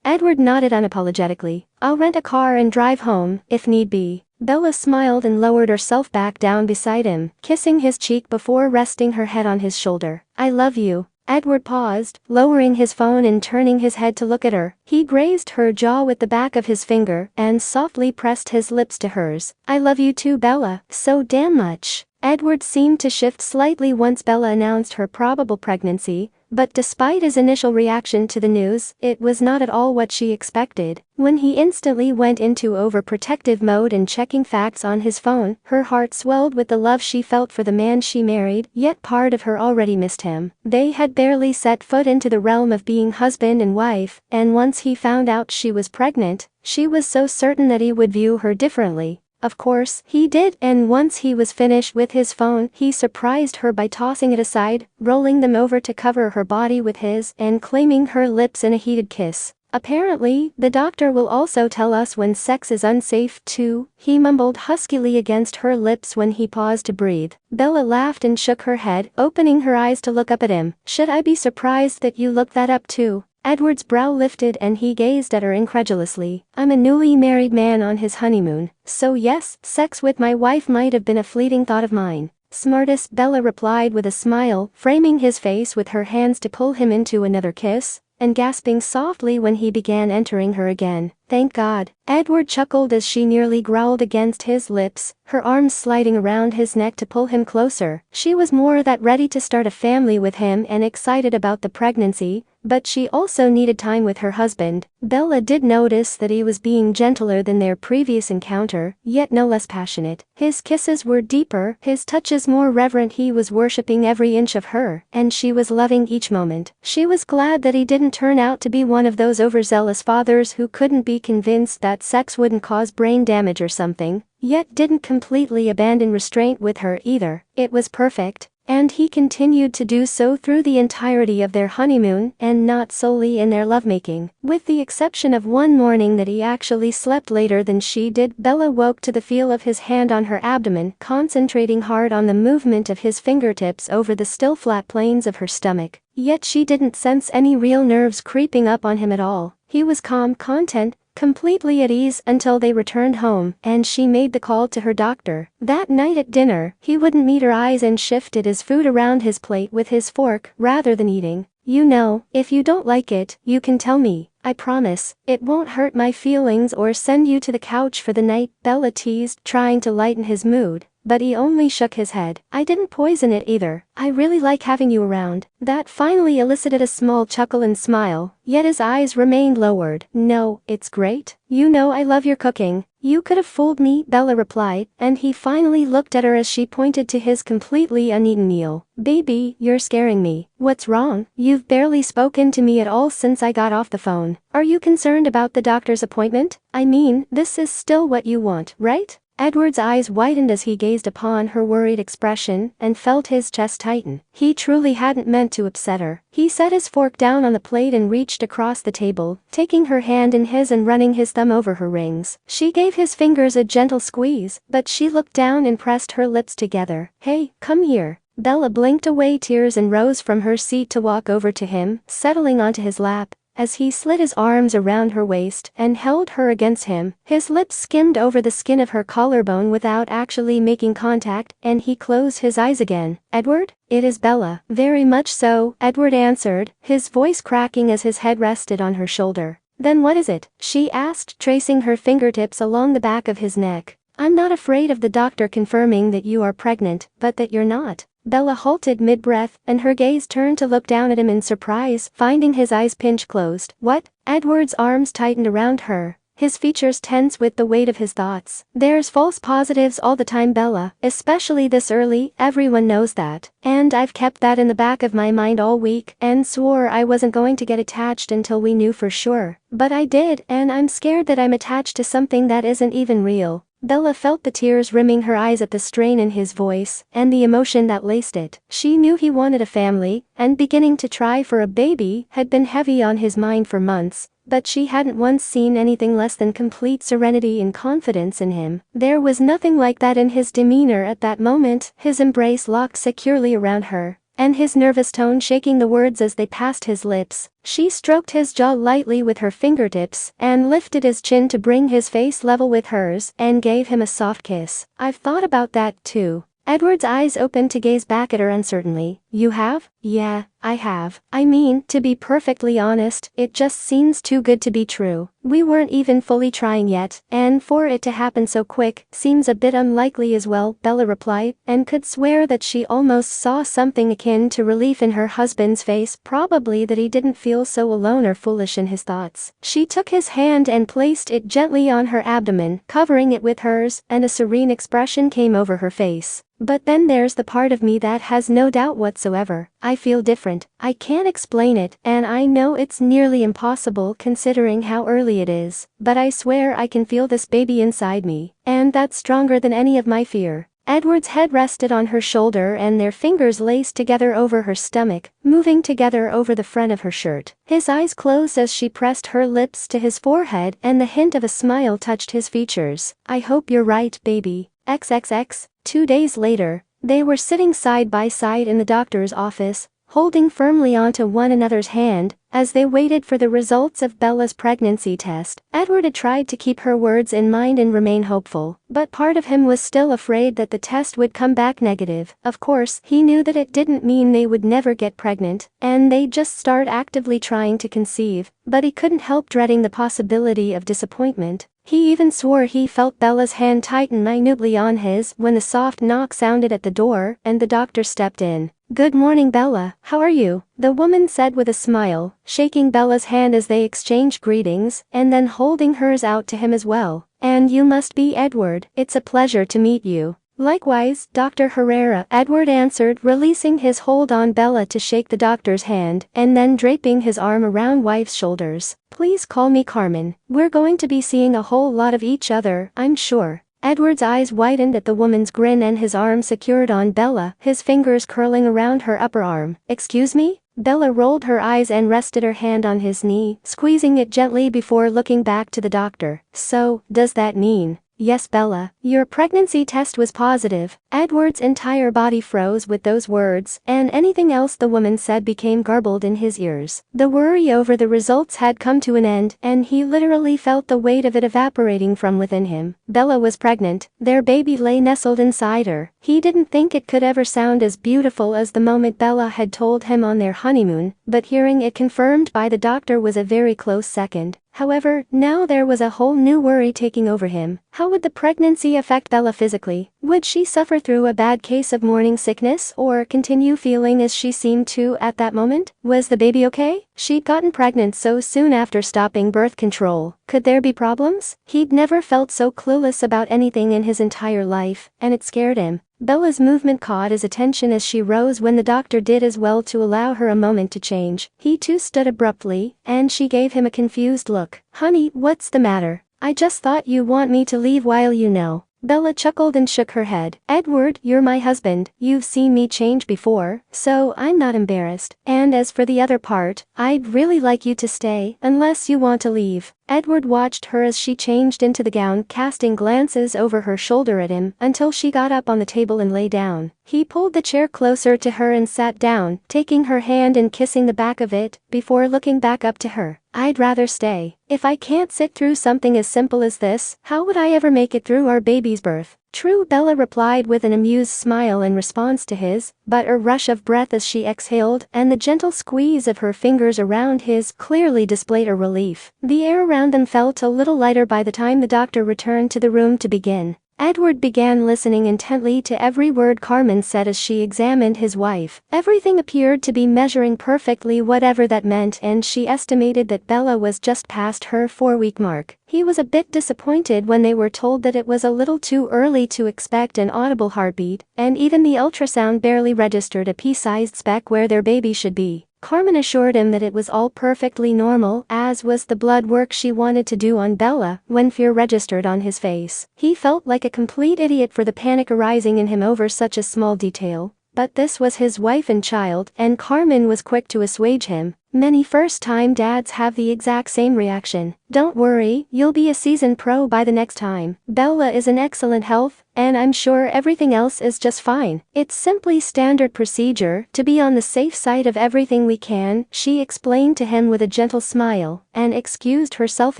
Edward nodded unapologetically. I'll rent a car and drive home, if need be. Bella smiled and lowered herself back down beside him, kissing his cheek before resting her head on his shoulder. I love you. Edward paused, lowering his phone and turning his head to look at her. He grazed her jaw with the back of his finger and softly pressed his lips to hers. I love you too, Bella, so damn much. Edward seemed to shift slightly once Bella announced her probable pregnancy, but despite his initial reaction to the news, it was not at all what she expected. When he instantly went into overprotective mode and checking facts on his phone, her heart swelled with the love she felt for the man she married, yet part of her already missed him. They had barely set foot into the realm of being husband and wife, and once he found out she was pregnant, she was so certain that he would view her differently. Of course, he did, and once he was finished with his phone, he surprised her by tossing it aside, rolling them over to cover her body with his, and claiming her lips in a heated kiss. Apparently, the doctor will also tell us when sex is unsafe too, he mumbled huskily against her lips when he paused to breathe. Bella laughed and shook her head, opening her eyes to look up at him. Should I be surprised that you looked that up too? Edward's brow lifted and he gazed at her incredulously. I'm a newly married man on his honeymoon, so yes, sex with my wife might have been a fleeting thought of mine. Smartest, Bella replied with a smile, framing his face with her hands to pull him into another kiss, and gasping softly when he began entering her again. Thank God. Edward chuckled as she nearly growled against his lips, her arms sliding around his neck to pull him closer. She was more than ready to start a family with him and excited about the pregnancy, but she also needed time with her husband. Bella did notice that he was being gentler than their previous encounter, yet no less passionate. His kisses were deeper, his touches more reverent. He was worshipping every inch of her, and she was loving each moment. She was glad that he didn't turn out to be one of those overzealous fathers who couldn't be convinced that sex wouldn't cause brain damage or something, yet didn't completely abandon restraint with her either. It was perfect, and he continued to do so through the entirety of their honeymoon and not solely in their lovemaking. With the exception of one morning that he actually slept later than she did, Bella woke to the feel of his hand on her abdomen, concentrating hard on the movement of his fingertips over the still flat planes of her stomach. Yet she didn't sense any real nerves creeping up on him at all. He was calm, content, completely at ease until they returned home, and she made the call to her doctor. That night at dinner, he wouldn't meet her eyes and shifted his food around his plate with his fork, rather than eating. You know, if you don't like it, you can tell me. I promise, it won't hurt my feelings or send you to the couch for the night, Bella teased, trying to lighten his mood. But he only shook his head. I didn't poison it either. I really like having you around. That finally elicited a small chuckle and smile, yet his eyes remained lowered. No, it's great. You know I love your cooking. You could have fooled me, Bella replied, and he finally looked at her as she pointed to his completely uneaten meal. Baby, you're scaring me. What's wrong? You've barely spoken to me at all since I got off the phone. Are you concerned about the doctor's appointment? I mean, this is still what you want, right? Edward's eyes widened as he gazed upon her worried expression and felt his chest tighten. He truly hadn't meant to upset her. He set his fork down on the plate and reached across the table, taking her hand in his and running his thumb over her rings. She gave his fingers a gentle squeeze, but she looked down and pressed her lips together. Hey, come here. Bella blinked away tears and rose from her seat to walk over to him, settling onto his lap. As he slid his arms around her waist and held her against him, his lips skimmed over the skin of her collarbone without actually making contact, and he closed his eyes again. Edward? It is Bella. Very much so, Edward answered, his voice cracking as his head rested on her shoulder. Then what is it? She asked, tracing her fingertips along the back of his neck. I'm not afraid of the doctor confirming that you are pregnant, but that you're not. Bella halted mid-breath, and her gaze turned to look down at him in surprise, finding his eyes pinch closed. What? Edward's arms tightened around her, his features tense with the weight of his thoughts. There's false positives all the time, Bella, especially this early, everyone knows that. And I've kept that in the back of my mind all week, and swore I wasn't going to get attached until we knew for sure. But I did, and I'm scared that I'm attached to something that isn't even real. Bella felt the tears rimming her eyes at the strain in his voice, and the emotion that laced it. She knew he wanted a family, and beginning to try for a baby had been heavy on his mind for months, but she hadn't once seen anything less than complete serenity and confidence in him. There was nothing like that in his demeanor at that moment, his embrace locked securely around her, and his nervous tone shaking the words as they passed his lips. She stroked his jaw lightly with her fingertips and lifted his chin to bring his face level with hers and gave him a soft kiss. I've thought about that too. Edward's eyes opened to gaze back at her uncertainly. You have? Yeah, I have. I mean, to be perfectly honest, it just seems too good to be true. We weren't even fully trying yet, and for it to happen so quick, seems a bit unlikely as well, Bella replied, and could swear that she almost saw something akin to relief in her husband's face, probably that he didn't feel so alone or foolish in his thoughts. She took his hand and placed it gently on her abdomen, covering it with hers, and a serene expression came over her face. But then there's the part of me that has no doubt whatsoever. I feel different. I can't explain it, and I know it's nearly impossible considering how early it is, but I swear I can feel this baby inside me, and that's stronger than any of my fear. Edward's head rested on her shoulder and their fingers laced together over her stomach, moving together over the front of her shirt. His eyes closed as she pressed her lips to his forehead and the hint of a smile touched his features. I hope you're right, baby. XXX. 2 days later, they were sitting side by side in the doctor's office, holding firmly onto one another's hand, as they waited for the results of Bella's pregnancy test. Edward had tried to keep her words in mind and remain hopeful, but part of him was still afraid that the test would come back negative. Of course, he knew that it didn't mean they would never get pregnant, and they'd just start actively trying to conceive, but he couldn't help dreading the possibility of disappointment. He even swore he felt Bella's hand tighten minutely on his when the soft knock sounded at the door, and the doctor stepped in. Good morning, Bella. How are you? The woman said with a smile, shaking Bella's hand as they exchanged greetings, and then holding hers out to him as well. And you must be Edward. It's a pleasure to meet you. Likewise, Dr. Herrera, Edward answered, releasing his hold on Bella to shake the doctor's hand, and then draping his arm around wife's shoulders. Please call me Carmen. We're going to be seeing a whole lot of each other, I'm sure. Edward's eyes widened at the woman's grin and his arm secured on Bella, his fingers curling around her upper arm. Excuse me? Bella rolled her eyes and rested her hand on his knee, squeezing it gently before looking back to the doctor. So, does that mean? Yes, Bella, your pregnancy test was positive. Edward's entire body froze with those words, and anything else the woman said became garbled in his ears. The worry over the results had come to an end, and he literally felt the weight of it evaporating from within him. Bella was pregnant. Their baby lay nestled inside her. He didn't think it could ever sound as beautiful as the moment Bella had told him on their honeymoon, but hearing it confirmed by the doctor was a very close second. However, now there was a whole new worry taking over him. How would the pregnancy affect Bella physically? Would she suffer through a bad case of morning sickness or continue feeling as she seemed to at that moment? Was the baby okay? She'd gotten pregnant so soon after stopping birth control. Could there be problems? He'd never felt so clueless about anything in his entire life, and it scared him. Bella's movement caught his attention as she rose when the doctor did as well to allow her a moment to change. He too stood abruptly, and she gave him a confused look. Honey, what's the matter? I just thought you want me to leave while you know. Bella chuckled and shook her head. Edward, you're my husband, you've seen me change before, so I'm not embarrassed. And as for the other part, I'd really like you to stay, unless you want to leave. Edward watched her as she changed into the gown, casting glances over her shoulder at him, until she got up on the table and lay down. He pulled the chair closer to her and sat down, taking her hand and kissing the back of it, before looking back up to her. I'd rather stay. If I can't sit through something as simple as this, how would I ever make it through our baby's birth? True, Bella replied with an amused smile in response to his, but a rush of breath as she exhaled, and the gentle squeeze of her fingers around his clearly displayed her relief. The air around them felt a little lighter by the time the doctor returned to the room to begin. Edward began listening intently to every word Carmen said as she examined his wife. Everything appeared to be measuring perfectly, whatever that meant, and she estimated that Bella was just past her 4-week mark. He was a bit disappointed when they were told that it was a little too early to expect an audible heartbeat, and even the ultrasound barely registered a pea-sized speck where their baby should be. Carmen assured him that it was all perfectly normal, as was the blood work she wanted to do on Bella, when fear registered on his face. He felt like a complete idiot for the panic arising in him over such a small detail, but this was his wife and child, and Carmen was quick to assuage him. Many first-time dads have the exact same reaction. Don't worry, you'll be a seasoned pro by the next time. Bella is in excellent health, and I'm sure everything else is just fine. It's simply standard procedure to be on the safe side of everything we can, she explained to him with a gentle smile, and excused herself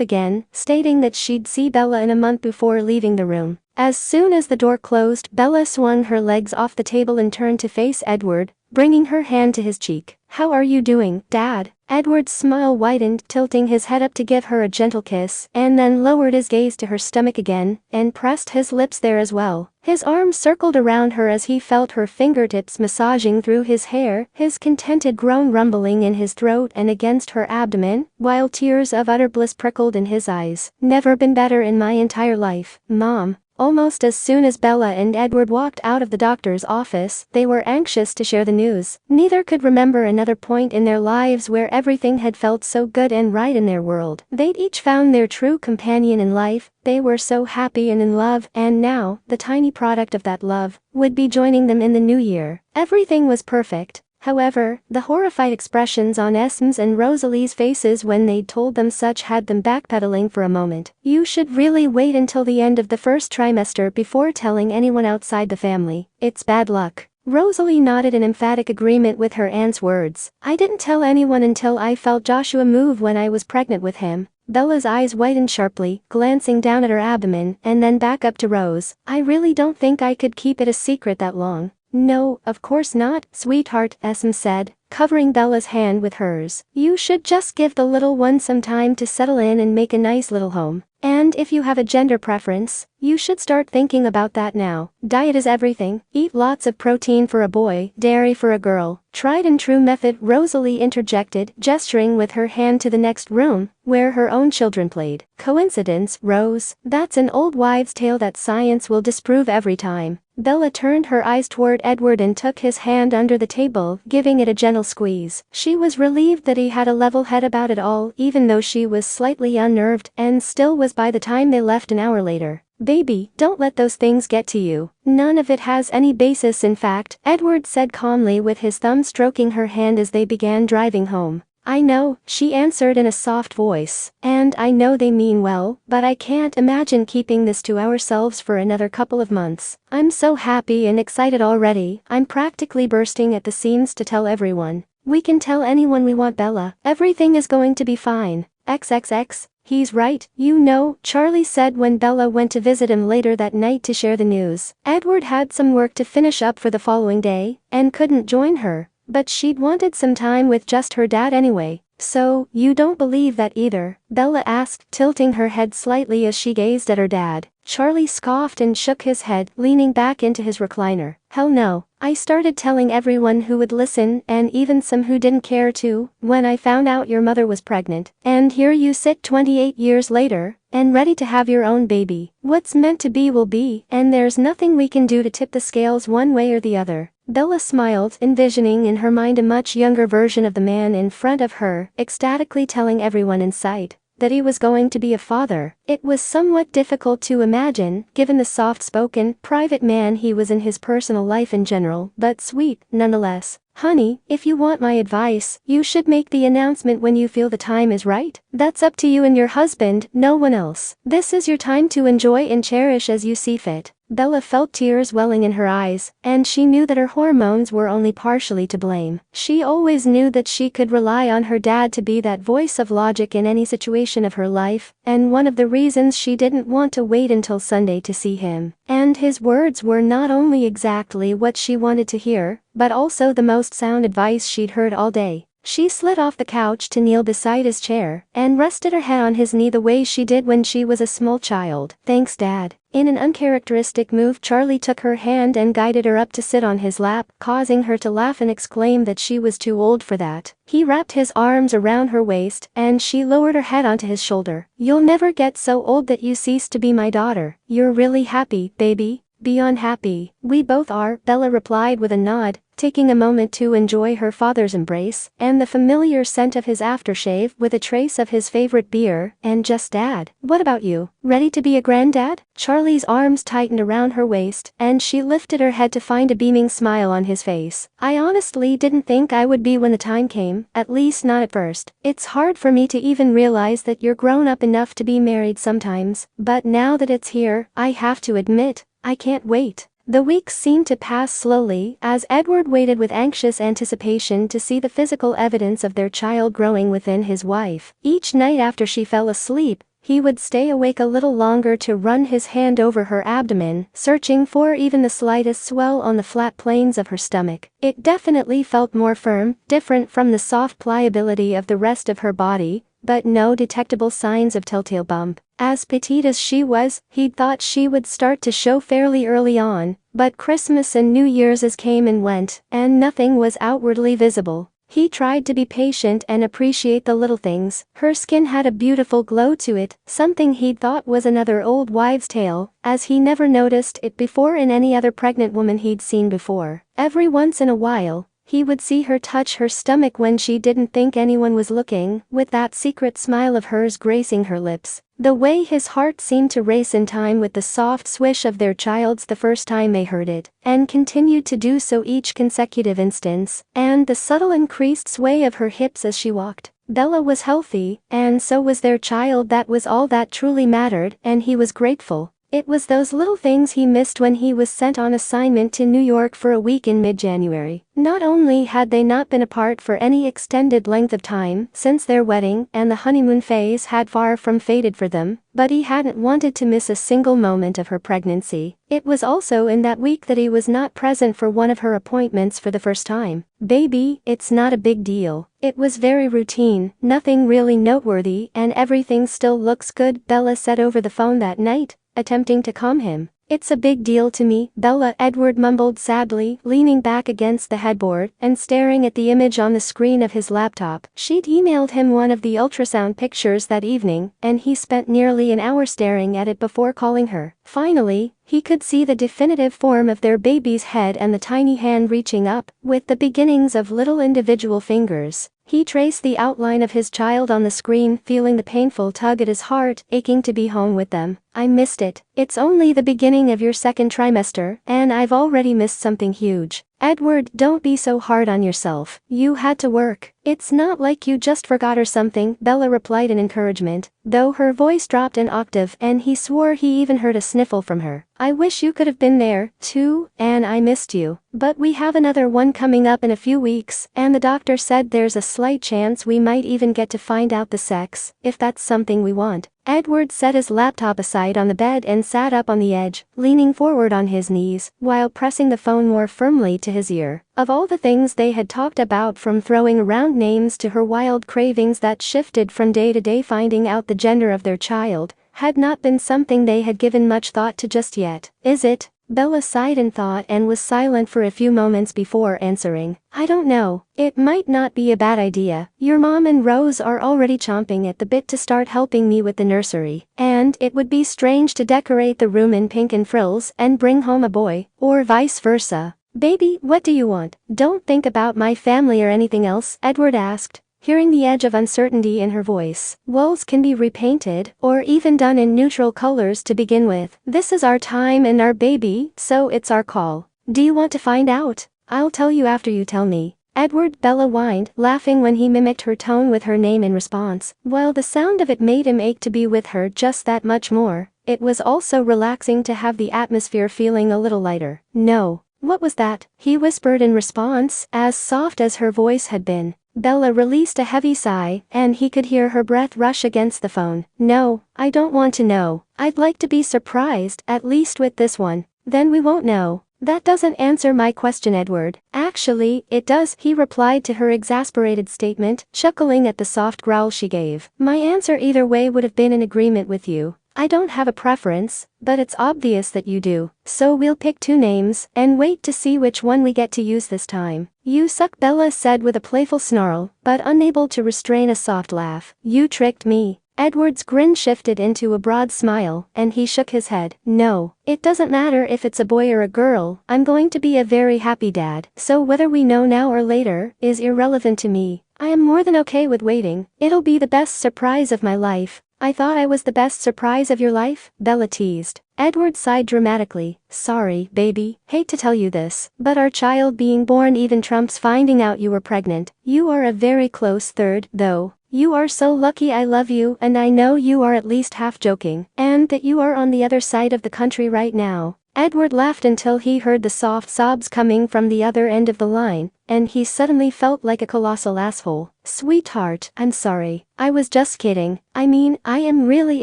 again, stating that she'd see Bella in a month before leaving the room. As soon as the door closed, Bella swung her legs off the table and turned to face Edward, bringing her hand to his cheek. How are you doing, Dad? Edward's smile widened, tilting his head up to give her a gentle kiss, and then lowered his gaze to her stomach again, and pressed his lips there as well. His arms circled around her as he felt her fingertips massaging through his hair, his contented groan rumbling in his throat and against her abdomen, while tears of utter bliss prickled in his eyes. Never been better in my entire life, Mom. Almost as soon as Bella and Edward walked out of the doctor's office, they were anxious to share the news. Neither could remember another point in their lives where everything had felt so good and right in their world. They'd each found their true companion in life, they were so happy and in love, and now, the tiny product of that love, would be joining them in the new year. Everything was perfect. However, the horrified expressions on Esme's and Rosalie's faces when they'd told them such had them backpedaling for a moment. You should really wait until the end of the first trimester before telling anyone outside the family. It's bad luck. Rosalie nodded in emphatic agreement with her aunt's words. I didn't tell anyone until I felt Joshua move when I was pregnant with him. Bella's eyes widened sharply, glancing down at her abdomen and then back up to Rose. I really don't think I could keep it a secret that long. No, of course not, sweetheart, Esme said, covering Bella's hand with hers. You should just give the little one some time to settle in and make a nice little home. And if you have a gender preference, you should start thinking about that now. Diet is everything. Eat lots of protein for a boy, dairy for a girl. Tried and true method, Rosalie interjected, gesturing with her hand to the next room, where her own children played. Coincidence, Rose? That's an old wives' tale that science will disprove every time. Bella turned her eyes toward Edward and took his hand under the table, giving it a gentle squeeze. She was relieved that he had a level head about it all, even though she was slightly unnerved, and still was by the time they left an hour later. Baby, don't let those things get to you. None of it has any basis in fact, Edward said calmly with his thumb stroking her hand as they began driving home. I know, she answered in a soft voice, and I know they mean well, but I can't imagine keeping this to ourselves for another couple of months. I'm so happy and excited already, I'm practically bursting at the seams to tell everyone. We can tell anyone we want, Bella. Everything is going to be fine. XXX. He's right, you know, Charlie said when Bella went to visit him later that night to share the news. Edward had some work to finish up for the following day, and couldn't join her. But she'd wanted some time with just her dad anyway. So, you don't believe that either? Bella asked, tilting her head slightly as she gazed at her dad. Charlie scoffed and shook his head, leaning back into his recliner. Hell no. I started telling everyone who would listen, and even some who didn't care to, when I found out your mother was pregnant. And here you sit 28 years later, and ready to have your own baby. What's meant to be will be, and there's nothing we can do to tip the scales one way or the other. Bella smiled, envisioning in her mind a much younger version of the man in front of her, ecstatically telling everyone in sight that he was going to be a father. It was somewhat difficult to imagine, given the soft-spoken, private man he was in his personal life in general, but sweet, nonetheless. Honey, if you want my advice, you should make the announcement when you feel the time is right. That's up to you and your husband, no one else. This is your time to enjoy and cherish as you see fit. Bella felt tears welling in her eyes, and she knew that her hormones were only partially to blame. She always knew that she could rely on her dad to be that voice of logic in any situation of her life, and one of the reasons she didn't want to wait until Sunday to see him. And his words were not only exactly what she wanted to hear, but also the most sound advice she'd heard all day. She slid off the couch to kneel beside his chair, and rested her head on his knee the way she did when she was a small child. Thanks, Dad. In an uncharacteristic move, Charlie took her hand and guided her up to sit on his lap, causing her to laugh and exclaim that she was too old for that. He wrapped his arms around her waist, and she lowered her head onto his shoulder. You'll never get so old that you cease to be my daughter. You're really happy, baby. Beyond happy. We both are, Bella replied with a nod, taking a moment to enjoy her father's embrace, and the familiar scent of his aftershave with a trace of his favorite beer, and just Dad. What about you? Ready to be a granddad? Charlie's arms tightened around her waist, and she lifted her head to find a beaming smile on his face. I honestly didn't think I would be when the time came, at least not at first. It's hard for me to even realize that you're grown up enough to be married sometimes, but now that it's here, I have to admit, I can't wait. The weeks seemed to pass slowly as Edward waited with anxious anticipation to see the physical evidence of their child growing within his wife. Each night after she fell asleep, he would stay awake a little longer to run his hand over her abdomen, searching for even the slightest swell on the flat planes of her stomach. It definitely felt more firm, different from the soft pliability of the rest of her body, but no detectable signs of telltale bump. As petite as she was, he'd thought she would start to show fairly early on, but Christmas and New Year's came and went, and nothing was outwardly visible. He tried to be patient and appreciate the little things. Her skin had a beautiful glow to it, something he'd thought was another old wives' tale, as he never noticed it before in any other pregnant woman he'd seen before. Every once in a while, he would see her touch her stomach when she didn't think anyone was looking, with that secret smile of hers gracing her lips. The way his heart seemed to race in time with the soft swish of their child's the first time they heard it, and continued to do so each consecutive instance, and the subtle increased sway of her hips as she walked. Bella was healthy, and so was their child. That was all that truly mattered, and he was grateful. It was those little things he missed when he was sent on assignment to New York for a week in mid-January. Not only had they not been apart for any extended length of time since their wedding, and the honeymoon phase had far from faded for them, but he hadn't wanted to miss a single moment of her pregnancy. It was also in that week that he was not present for one of her appointments for the first time. "Baby, it's not a big deal. It was very routine, nothing really noteworthy, and everything still looks good," Bella said over the phone that night, attempting to calm him. "It's a big deal to me, Bella," Edward mumbled sadly, leaning back against the headboard and staring at the image on the screen of his laptop. She'd emailed him one of the ultrasound pictures that evening, and he spent nearly an hour staring at it before calling her. Finally, he could see the definitive form of their baby's head and the tiny hand reaching up, with the beginnings of little individual fingers. He traced the outline of his child on the screen, feeling the painful tug at his heart, aching to be home with them. "I missed it. It's only the beginning of your second trimester, and I've already missed something huge." "Edward, don't be so hard on yourself. You had to work. It's not like you just forgot or something," Bella replied in encouragement, though her voice dropped an octave and he swore he even heard a sniffle from her. "I wish you could have been there, too, and I missed you. But we have another one coming up in a few weeks, and the doctor said there's a slight chance we might even get to find out the sex, if that's something we want." Edward set his laptop aside on the bed and sat up on the edge, leaning forward on his knees, while pressing the phone more firmly to his ear. Of all the things they had talked about, from throwing around names to her wild cravings that shifted from day to day, finding out the gender of their child had not been something they had given much thought to just yet. "Is it?" Bella sighed in thought and was silent for a few moments before answering. "I don't know. It might not be a bad idea. Your mom and Rose are already chomping at the bit to start helping me with the nursery, and it would be strange to decorate the room in pink and frills and bring home a boy, or vice versa." "Baby, what do you want? Don't think about my family or anything else?" Edward asked, hearing the edge of uncertainty in her voice. "Walls can be repainted, or even done in neutral colors to begin with. This is our time and our baby, so it's our call. Do you want to find out?" "I'll tell you after you tell me." Edward, Bella whined, laughing when he mimicked her tone with her name in response. While the sound of it made him ache to be with her just that much more, it was also relaxing to have the atmosphere feeling a little lighter. "No." "What was that?" he whispered in response, as soft as her voice had been. Bella released a heavy sigh, and he could hear her breath rush against the phone. "No, I don't want to know. I'd like to be surprised, at least with this one. Then we won't know." "That doesn't answer my question, Edward." "Actually, it does," he replied to her exasperated statement, chuckling at the soft growl she gave. "My answer either way would have been in agreement with you. I don't have a preference, but it's obvious that you do. So we'll pick two names, and wait to see which one we get to use this time." "You suck," Bella said with a playful snarl, but unable to restrain a soft laugh. "You tricked me." Edward's grin shifted into a broad smile, and he shook his head. "No, it doesn't matter if it's a boy or a girl. I'm going to be a very happy dad, so whether we know now or later is irrelevant to me. I am more than okay with waiting. It'll be the best surprise of my life." "I thought I was the best surprise of your life?" Bella teased. Edward sighed dramatically. "Sorry, baby, hate to tell you this, but our child being born even trumps finding out you were pregnant. You are a very close third, though. You are so lucky. I love you, and I know you are at least half joking, and that you are on the other side of the country right now." Edward laughed until he heard the soft sobs coming from the other end of the line, and he suddenly felt like a colossal asshole. Sweetheart, I'm sorry. I was just kidding. I mean, I am really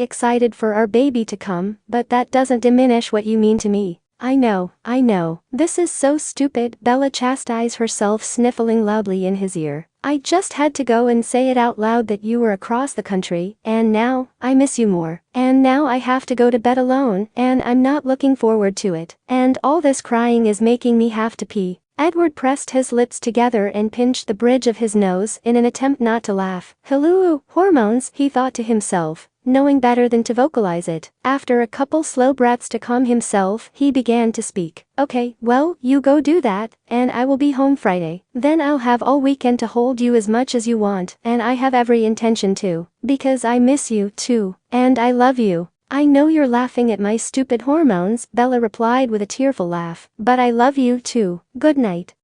excited for our baby to come, but that doesn't diminish what you mean to me. I know. This is so stupid, Bella chastised herself, sniffling loudly in his ear. I just had to go and say it out loud that you were across the country, and now, I miss you more. And now I have to go to bed alone, and I'm not looking forward to it. And all this crying is making me have to pee. Edward pressed his lips together and pinched the bridge of his nose in an attempt not to laugh. Hello, hormones, he thought to himself, knowing better than to vocalize it. After a couple slow breaths to calm himself, he began to speak. Okay, well, you go do that, and I will be home Friday. Then I'll have all weekend to hold you as much as you want, and I have every intention to. Because I miss you, too. And I love you. I know you're laughing at my stupid hormones, Bella replied with a tearful laugh. But I love you too. Good night,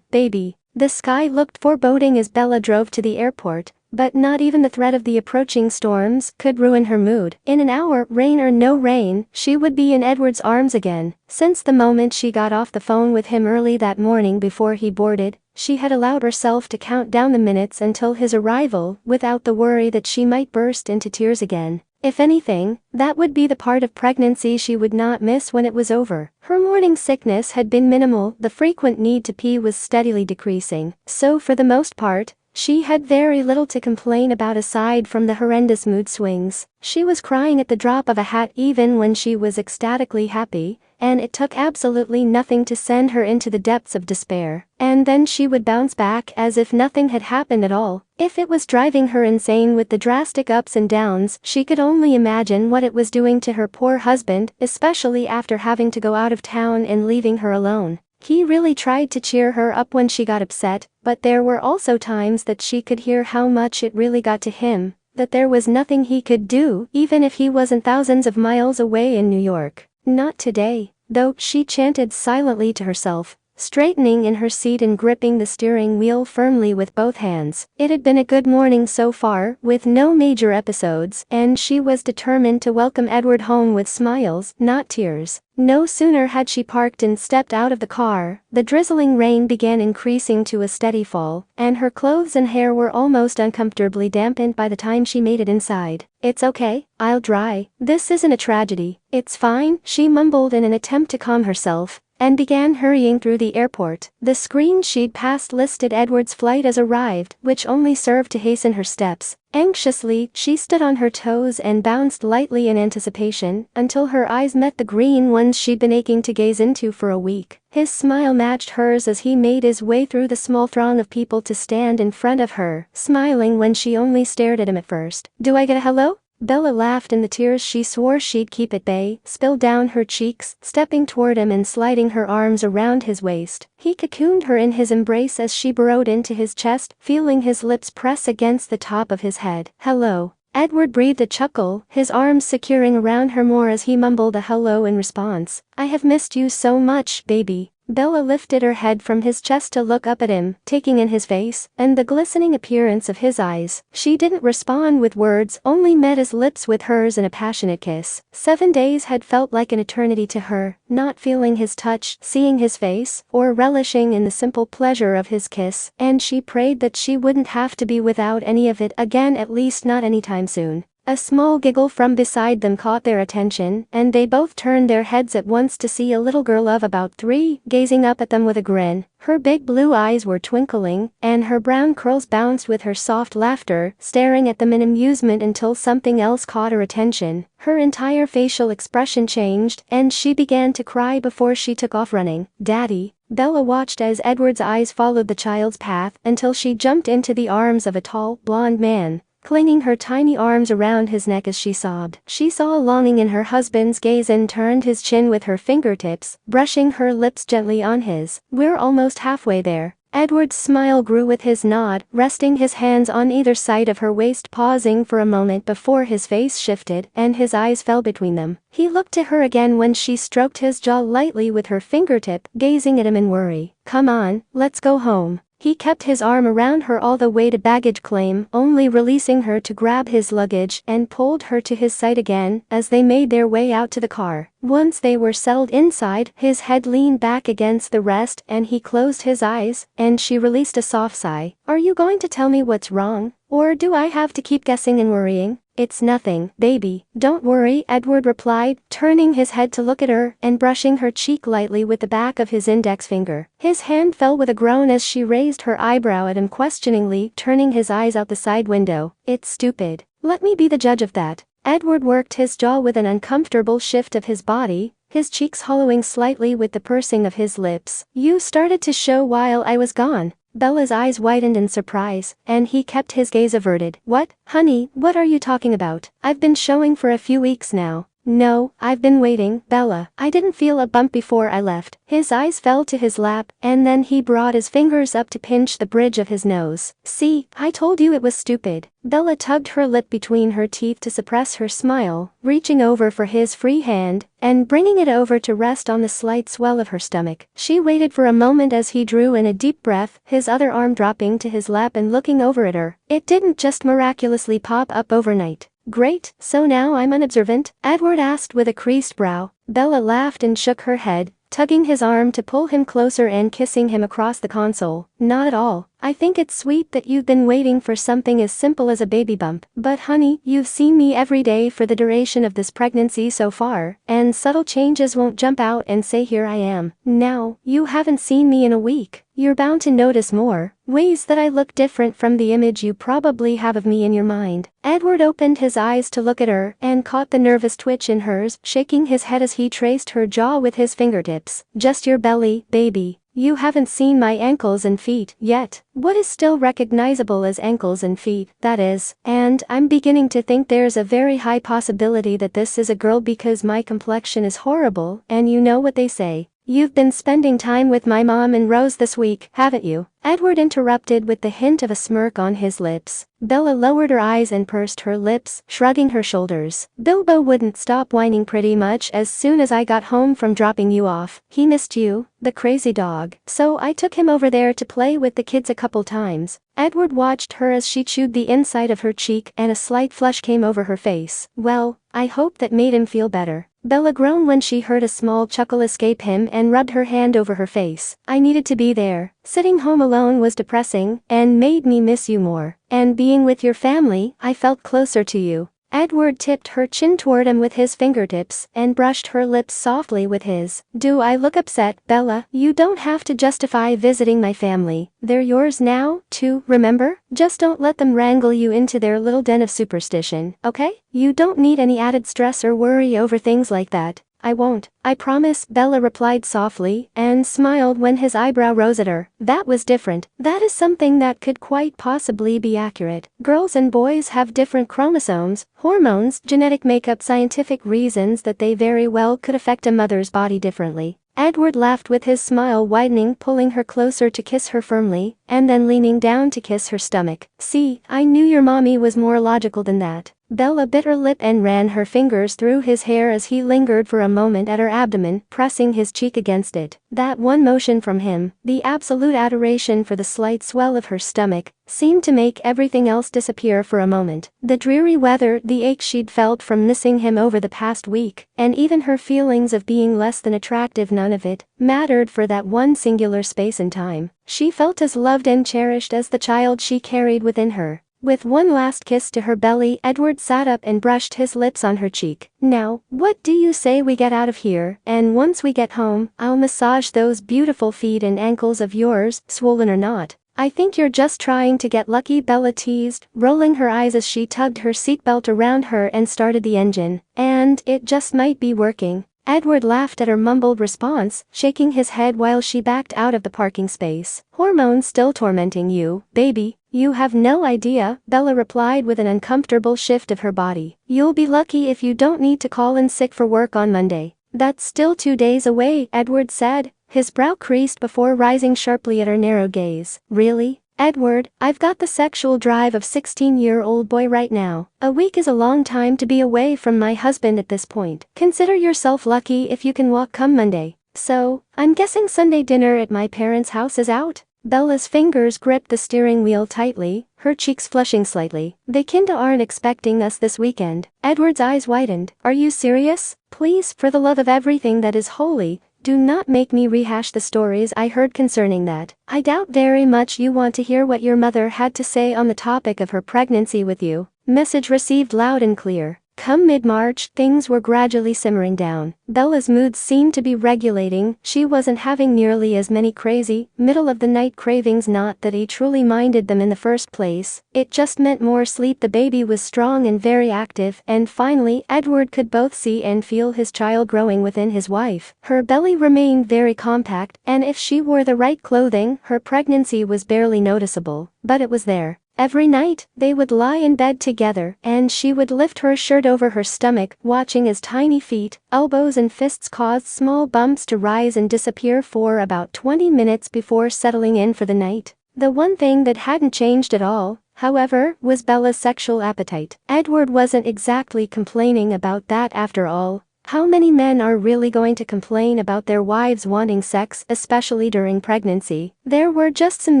baby. The sky looked foreboding as Bella drove to the airport, but not even the threat of the approaching storms could ruin her mood. In an hour, rain or no rain, she would be in Edward's arms again. Since the moment she got off the phone with him early that morning before he boarded, she had allowed herself to count down the minutes until his arrival without the worry that she might burst into tears again. If anything, that would be the part of pregnancy she would not miss when it was over. Her morning sickness had been minimal, the frequent need to pee was steadily decreasing, so for the most part, she had very little to complain about aside from the horrendous mood swings. She was crying at the drop of a hat even when she was ecstatically happy, and it took absolutely nothing to send her into the depths of despair. And then she would bounce back as if nothing had happened at all. If it was driving her insane with the drastic ups and downs, she could only imagine what it was doing to her poor husband, especially after having to go out of town and leaving her alone. He really tried to cheer her up when she got upset, but there were also times that she could hear how much it really got to him, that there was nothing he could do, even if he wasn't thousands of miles away in New York. Not today, though, she chanted silently to herself, straightening in her seat and gripping the steering wheel firmly with both hands. It had been a good morning so far, with no major episodes, and she was determined to welcome Edward home with smiles, not tears. No sooner had she parked and stepped out of the car, the drizzling rain began increasing to a steady fall, and her clothes and hair were almost uncomfortably dampened by the time she made it inside. It's okay, I'll dry. This isn't a tragedy. It's fine, she mumbled in an attempt to calm herself, and began hurrying through the airport. The screen she'd passed listed Edward's flight as arrived, which only served to hasten her steps. Anxiously, she stood on her toes and bounced lightly in anticipation, until her eyes met the green ones she'd been aching to gaze into for a week. His smile matched hers as he made his way through the small throng of people to stand in front of her, smiling when she only stared at him at first. Do I get a hello? Bella laughed and the tears she swore she'd keep at bay spilled down her cheeks, stepping toward him and sliding her arms around his waist. He cocooned her in his embrace as she burrowed into his chest, feeling his lips press against the top of his head. Hello. Edward breathed a chuckle, his arms securing around her more as he mumbled a hello in response. I have missed you so much, baby. Bella lifted her head from his chest to look up at him, taking in his face, and the glistening appearance of his eyes. She didn't respond with words, only met his lips with hers in a passionate kiss. 7 days had felt like an eternity to her, not feeling his touch, seeing his face, or relishing in the simple pleasure of his kiss, and she prayed that she wouldn't have to be without any of it again, at least not anytime soon. A small giggle from beside them caught their attention, and they both turned their heads at once to see a little girl of about 3, gazing up at them with a grin. Her big blue eyes were twinkling, and her brown curls bounced with her soft laughter, staring at them in amusement until something else caught her attention. Her entire facial expression changed, and she began to cry before she took off running. Daddy. Bella watched as Edward's eyes followed the child's path until she jumped into the arms of a tall, blonde man, clinging her tiny arms around his neck as she sobbed. She saw a longing in her husband's gaze and turned his chin with her fingertips, brushing her lips gently on his. We're almost halfway there. Edward's smile grew with his nod, resting his hands on either side of her waist, pausing for a moment before his face shifted and his eyes fell between them. He looked to her again when she stroked his jaw lightly with her fingertip, gazing at him in worry. Come on, let's go home. He kept his arm around her all the way to baggage claim, only releasing her to grab his luggage and pulled her to his side again as they made their way out to the car. Once they were settled inside, his head leaned back against the rest and he closed his eyes, and she released a soft sigh. Are you going to tell me what's wrong? Or do I have to keep guessing and worrying? It's nothing, baby, don't worry, Edward replied, turning his head to look at her and brushing her cheek lightly with the back of his index finger. His hand fell with a groan as she raised her eyebrow at him questioningly, turning his eyes out the side window. It's stupid. Let me be the judge of that. Edward worked his jaw with an uncomfortable shift of his body, his cheeks hollowing slightly with the pursing of his lips. You started to show while I was gone. Bella's eyes widened in surprise, and he kept his gaze averted. What, honey, what are you talking about? I've been showing for a few weeks now. No, I've been waiting, Bella. I didn't feel a bump before I left. His eyes fell to his lap, and then he brought his fingers up to pinch the bridge of his nose. See, I told you it was stupid. Bella tugged her lip between her teeth to suppress her smile, reaching over for his free hand, and bringing it over to rest on the slight swell of her stomach. She waited for a moment as he drew in a deep breath, his other arm dropping to his lap and looking over at her. It didn't just miraculously pop up overnight. Great, so now I'm unobservant? Edward asked with a creased brow. Bella laughed and shook her head, tugging his arm to pull him closer and kissing him across the console. Not at all. I think it's sweet that you've been waiting for something as simple as a baby bump. But honey, you've seen me every day for the duration of this pregnancy so far, and subtle changes won't jump out and say here I am. Now, you haven't seen me in a week. You're bound to notice more ways that I look different from the image you probably have of me in your mind. Edward opened his eyes to look at her and caught the nervous twitch in hers, shaking his head as he traced her jaw with his fingertips. Just your belly, baby. You haven't seen my ankles and feet yet. What is still recognizable as ankles and feet, that is, and I'm beginning to think there's a very high possibility that this is a girl because my complexion is horrible, and you know what they say. You've been spending time with my mom and Rose this week, haven't you? Edward interrupted with the hint of a smirk on his lips. Bella lowered her eyes and pursed her lips, shrugging her shoulders. Bilbo wouldn't stop whining pretty much as soon as I got home from dropping you off. He missed you, the crazy dog. So I took him over there to play with the kids a couple times. Edward watched her as she chewed the inside of her cheek and a slight flush came over her face. Well, I hope that made him feel better. Bella groaned when she heard a small chuckle escape him and rubbed her hand over her face. I needed to be there. Sitting home alone was depressing and made me miss you more. And being with your family, I felt closer to you. Edward tipped her chin toward him with his fingertips and brushed her lips softly with his. Do I look upset, Bella? You don't have to justify visiting my family. They're yours now, too, remember? Just don't let them wrangle you into their little den of superstition, okay? You don't need any added stress or worry over things like that. I won't, I promise, Bella replied softly, and smiled when his eyebrow rose at her. That was different. That is something that could quite possibly be accurate. Girls and boys have different chromosomes, hormones, genetic makeup, scientific reasons that they very well could affect a mother's body differently. Edward laughed with his smile widening, pulling her closer to kiss her firmly, and then leaning down to kiss her stomach. See, I knew your mommy was more logical than that. Bella bit her lip and ran her fingers through his hair as he lingered for a moment at her abdomen, pressing his cheek against it. That one motion from him, the absolute adoration for the slight swell of her stomach, seemed to make everything else disappear for a moment. The dreary weather, the ache she'd felt from missing him over the past week, and even her feelings of being less than attractive, none of it mattered for that one singular space and time. She felt as loved and cherished as the child she carried within her. With one last kiss to her belly, Edward sat up and brushed his lips on her cheek. Now, what do you say we get out of here, and once we get home, I'll massage those beautiful feet and ankles of yours, swollen or not. I think you're just trying to get lucky, Bella teased, rolling her eyes as she tugged her seatbelt around her and started the engine. And it just might be working. Edward laughed at her mumbled response, shaking his head while she backed out of the parking space. Hormones still tormenting you, baby? You have no idea, Bella replied with an uncomfortable shift of her body. You'll be lucky if you don't need to call in sick for work on Monday. That's still 2 days away, Edward said, his brow creased before rising sharply at her narrow gaze. Really? Edward, I've got the sexual drive of a 16-year-old boy right now. A week is a long time to be away from my husband at this point. Consider yourself lucky if you can walk come Monday. So, I'm guessing Sunday dinner at my parents' house is out? Bella's fingers gripped the steering wheel tightly, her cheeks flushing slightly. "They kinda aren't expecting us this weekend." Edward's eyes widened. "Are you serious? Please, for the love of everything that is holy, do not make me rehash the stories I heard concerning that. I doubt very much you want to hear what your mother had to say on the topic of her pregnancy with you." Message received loud and clear. Come mid-March, things were gradually simmering down. Bella's moods seemed to be regulating, she wasn't having nearly as many crazy, middle-of-the-night cravings, not that he truly minded them in the first place, it just meant more sleep. The baby was strong and very active, and finally Edward could both see and feel his child growing within his wife. Her belly remained very compact, and if she wore the right clothing, her pregnancy was barely noticeable, but it was there. Every night, they would lie in bed together, and she would lift her shirt over her stomach, watching as tiny feet, elbows and fists caused small bumps to rise and disappear for about 20 minutes before settling in for the night. The one thing that hadn't changed at all, however, was Bella's sexual appetite. Edward wasn't exactly complaining about that after all. How many men are really going to complain about their wives wanting sex, especially during pregnancy? There were just some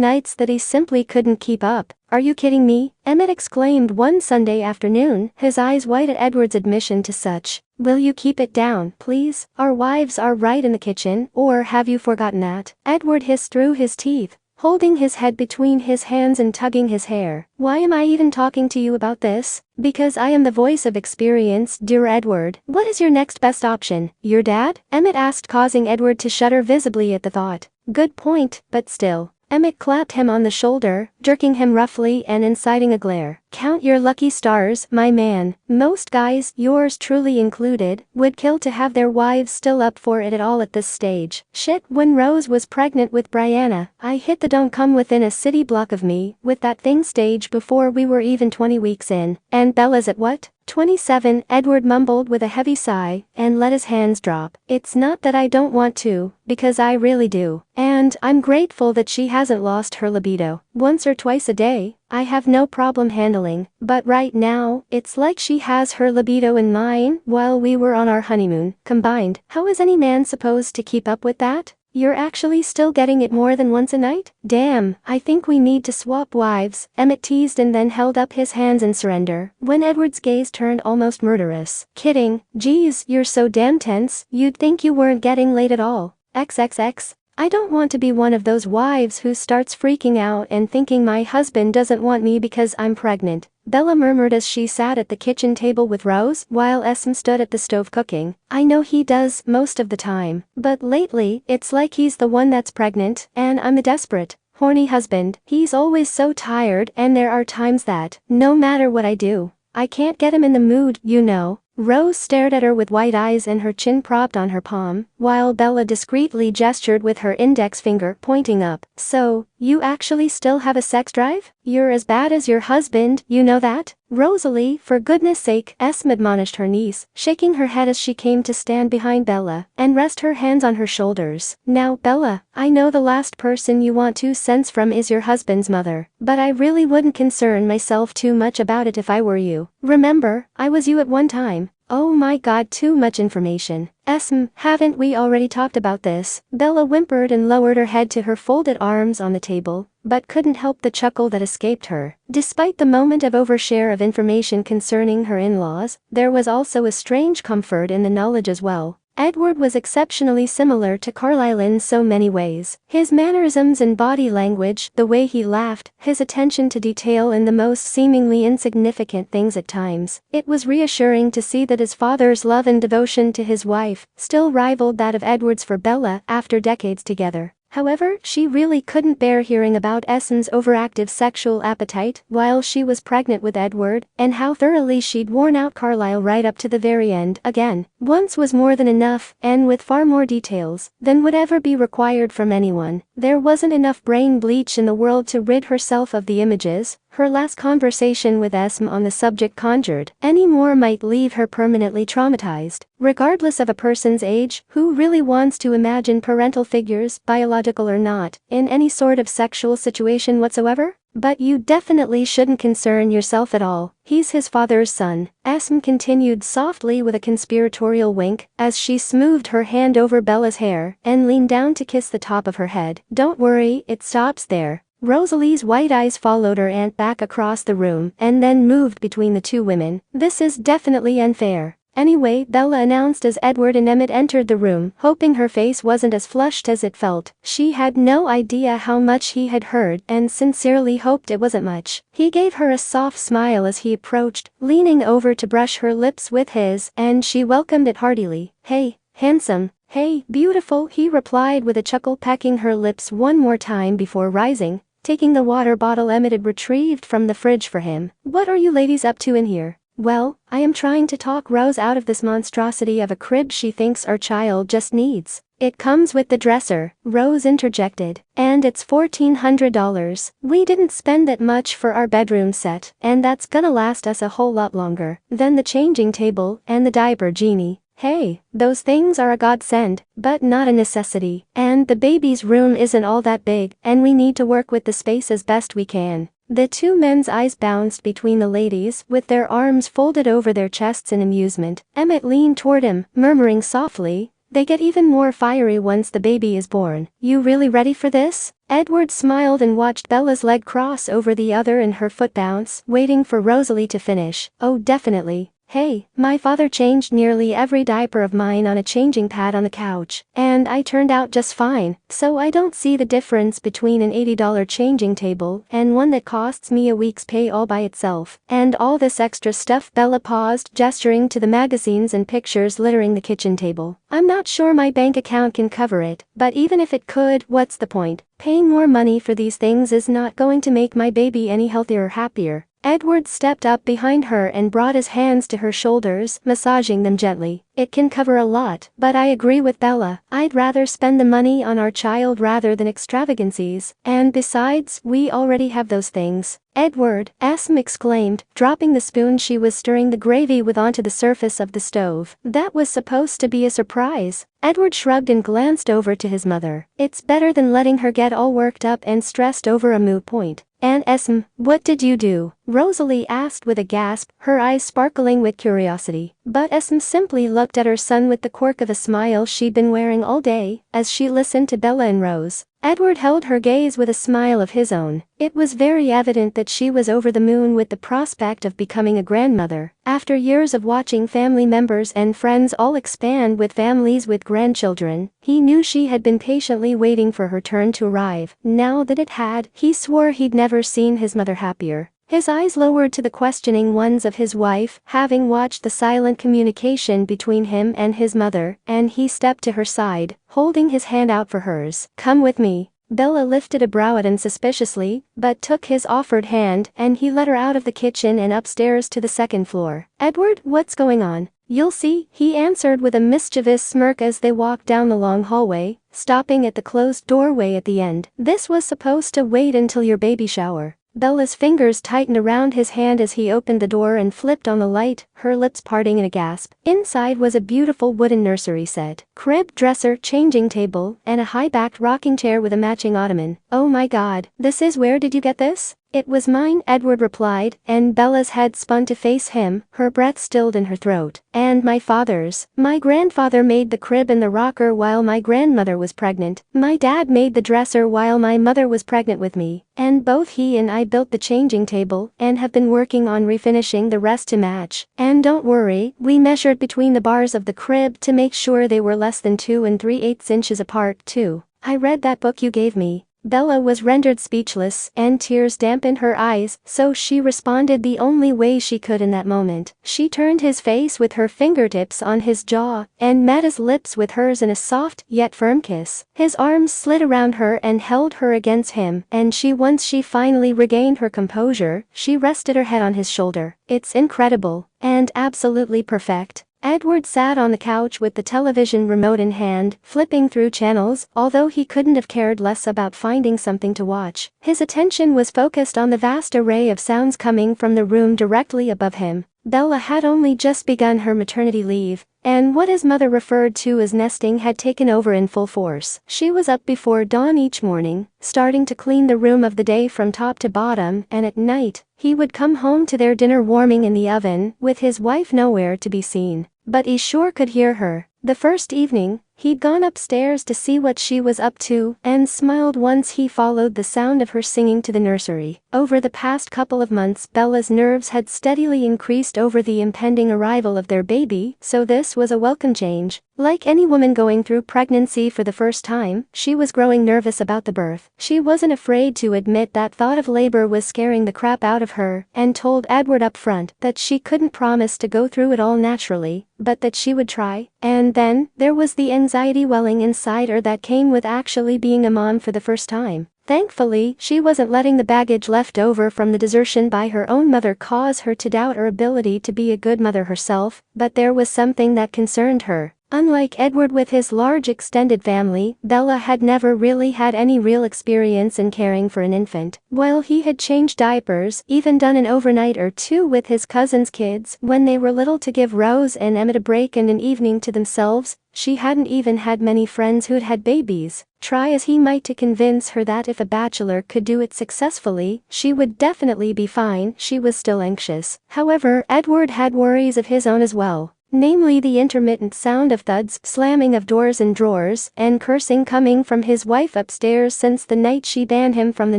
nights that he simply couldn't keep up. "Are you kidding me?" Emmett exclaimed one Sunday afternoon, his eyes wide at Edward's admission to such. "Will you keep it down, please? Our wives are right in the kitchen, or have you forgotten that?" Edward hissed through his teeth, holding his head between his hands and tugging his hair. "Why am I even talking to you about this? Because I am the voice of experience, dear Edward. What is your next best option? Your dad?" Emmett asked, causing Edward to shudder visibly at the thought. "Good point, but still." Emmett clapped him on the shoulder, jerking him roughly and inciting a glare. "Count your lucky stars, my man. Most guys, yours truly included, would kill to have their wives still up for it at all at this stage. Shit, when Rose was pregnant with Brianna, I hit the don't come within a city block of me with that thing stage before we were even 20 weeks in. And Bella's at what? 27, Edward mumbled with a heavy sigh, and let his hands drop. "It's not that I don't want to, because I really do. And I'm grateful that she hasn't lost her libido. Once or twice a day, I have no problem handling, but right now, it's like she has her libido and mine while we were on our honeymoon, combined. How is any man supposed to keep up with that? You're actually still getting it more than once a night? Damn, I think we need to swap wives," Emmett teased and then held up his hands in surrender, when Edward's gaze turned almost murderous. "Kidding. Geez, you're so damn tense, you'd think you weren't getting laid at all. XXX. I don't want to be one of those wives who starts freaking out and thinking my husband doesn't want me because I'm pregnant," Bella murmured as she sat at the kitchen table with Rose, while Esme stood at the stove cooking. "I know he does most of the time, but lately, it's like he's the one that's pregnant, and I'm the desperate, horny husband. He's always so tired, and there are times that, no matter what I do, I can't get him in the mood, you know." Rose stared at her with wide eyes and her chin propped on her palm, while Bella discreetly gestured with her index finger pointing up. "So, you actually still have a sex drive? You're as bad as your husband, you know that?" "Rosalie, for goodness sake," Esme admonished her niece, shaking her head as she came to stand behind Bella and rest her hands on her shoulders. "Now, Bella, I know the last person you want to sense from is your husband's mother, but I really wouldn't concern myself too much about it if I were you. Remember, I was you at one time." "Oh my god, too much information." "Esme, haven't we already talked about this?" Bella whimpered and lowered her head to her folded arms on the table, but couldn't help the chuckle that escaped her. Despite the moment of overshare of information concerning her in-laws, there was also a strange comfort in the knowledge as well. Edward was exceptionally similar to Carlisle in so many ways. His mannerisms and body language, the way he laughed, his attention to detail in the most seemingly insignificant things at times. It was reassuring to see that his father's love and devotion to his wife still rivaled that of Edward's for Bella after decades together. However, she really couldn't bear hearing about Essen's overactive sexual appetite while she was pregnant with Edward, and how thoroughly she'd worn out Carlisle right up to the very end. Again, once was more than enough, and with far more details than would ever be required from anyone. There wasn't enough brain bleach in the world to rid herself of the images Her last conversation with Esme on the subject conjured any more might leave her permanently traumatized. Regardless of a person's age, who really wants to imagine parental figures, biological or not, in any sort of sexual situation whatsoever? But you definitely shouldn't concern yourself at all. He's his father's son, Esme continued softly with a conspiratorial wink, as she smoothed her hand over Bella's hair and leaned down to kiss the top of her head. Don't worry, it stops there. Rosalie's white eyes followed her aunt back across the room and then moved between the two women. This is definitely unfair. Anyway, Bella announced as Edward and Emmett entered the room, hoping her face wasn't as flushed as it felt. She had no idea how much he had heard and sincerely hoped it wasn't much. He gave her a soft smile as he approached, leaning over to brush her lips with his, and she welcomed it heartily. "Hey, handsome. Hey, beautiful," he replied with a chuckle, pecking her lips one more time before rising, taking the water bottle Emmett had retrieved from the fridge for him. "What are you ladies up to in here?" "Well, I am trying to talk Rose out of this monstrosity of a crib she thinks our child just needs." "It comes with the dresser," Rose interjected, "and it's $1,400. We didn't spend that much for our bedroom set, and that's gonna last us a whole lot longer than the changing table and the diaper genie. Hey, those things are a godsend, but not a necessity, and the baby's room isn't all that big, and we need to work with the space as best we can." The two men's eyes bounced between the ladies, with their arms folded over their chests in amusement. Emmett leaned toward him, murmuring softly, "They get even more fiery once the baby is born. You really ready for this?" Edward smiled and watched Bella's leg cross over the other and her foot bounce, waiting for Rosalie to finish. "Oh, definitely. Hey, my father changed nearly every diaper of mine on a changing pad on the couch, and I turned out just fine, so I don't see the difference between an $80 changing table and one that costs me a week's pay all by itself. And all this extra stuff." Bella paused, gesturing to the magazines and pictures littering the kitchen table. "I'm not sure my bank account can cover it, but even if it could, what's the point? Paying more money for these things is not going to make my baby any healthier or happier." Edward stepped up behind her and brought his hands to her shoulders, massaging them gently. "It can cover a lot, but I agree with Bella. I'd rather spend the money on our child rather than extravagancies, and besides, we already have those things." "Edward," Esme exclaimed, dropping the spoon she was stirring the gravy with onto the surface of the stove. "That was supposed to be a surprise." Edward shrugged and glanced over to his mother. "It's better than letting her get all worked up and stressed over a moot point." "Aunt Esme, what did you do?" Rosalie asked with a gasp, her eyes sparkling with curiosity. But Esme simply looked at her son with the quirk of a smile she'd been wearing all day, as she listened to Bella and Rose. Edward held her gaze with a smile of his own. It was very evident that she was over the moon with the prospect of becoming a grandmother. After years of watching family members and friends all expand with families with grandchildren, he knew she had been patiently waiting for her turn to arrive. Now that it had, he swore he'd never seen his mother happier. His eyes lowered to the questioning ones of his wife, having watched the silent communication between him and his mother, and he stepped to her side, holding his hand out for hers. "Come with me." Bella lifted a brow at him suspiciously, but took his offered hand, and he led her out of the kitchen and upstairs to the second floor. "Edward, what's going on?" "You'll see," he answered with a mischievous smirk as they walked down the long hallway, stopping at the closed doorway at the end. "This was supposed to wait until your baby shower." Bella's fingers tightened around his hand as he opened the door and flipped on the light, her lips parting in a gasp. Inside was a beautiful wooden nursery set, crib, dresser, changing table, and a high-backed rocking chair with a matching ottoman. "Oh my God, this is where did you get this?" "It was mine," Edward replied, and Bella's head spun to face him, her breath stilled in her throat. "And my father's. My grandfather made the crib and the rocker while my grandmother was pregnant. My dad made the dresser while my mother was pregnant with me. And both he and I built the changing table and have been working on refinishing the rest to match. And don't worry, we measured between the bars of the crib to make sure they were less than 2 3/8 inches apart, too. I read that book you gave me." Bella was rendered speechless, and tears dampened her eyes, so she responded the only way she could in that moment. She turned his face with her fingertips on his jaw, and met his lips with hers in a soft, yet firm kiss. His arms slid around her and held her against him, and once she finally regained her composure, she rested her head on his shoulder. "It's incredible, and absolutely perfect." Edward sat on the couch with the television remote in hand, flipping through channels, although he couldn't have cared less about finding something to watch. His attention was focused on the vast array of sounds coming from the room directly above him. Bella had only just begun her maternity leave, and what his mother referred to as nesting had taken over in full force. She was up before dawn each morning, starting to clean the room of the day from top to bottom, and at night, he would come home to their dinner warming in the oven, with his wife nowhere to be seen. But he sure could hear her. The first evening, he'd gone upstairs to see what she was up to, and smiled once he followed the sound of her singing to the nursery. Over the past couple of months, Bella's nerves had steadily increased over the impending arrival of their baby, so this was a welcome change. Like any woman going through pregnancy for the first time, she was growing nervous about the birth. She wasn't afraid to admit that thought of labor was scaring the crap out of her, and told Edward up front that she couldn't promise to go through it all naturally, but that she would try. And then, there was the anxiety welling inside her that came with actually being a mom for the first time. Thankfully, she wasn't letting the baggage left over from the desertion by her own mother cause her to doubt her ability to be a good mother herself, but there was something that concerned her. Unlike Edward with his large extended family, Bella had never really had any real experience in caring for an infant. While he had changed diapers, even done an overnight or two with his cousin's kids when they were little to give Rose and Emmett a break and an evening to themselves, she hadn't even had many friends who'd had babies. Try as he might to convince her that if a bachelor could do it successfully, she would definitely be fine, she was still anxious. However, Edward had worries of his own as well. Namely the intermittent sound of thuds, slamming of doors and drawers, and cursing coming from his wife upstairs since the night she banned him from the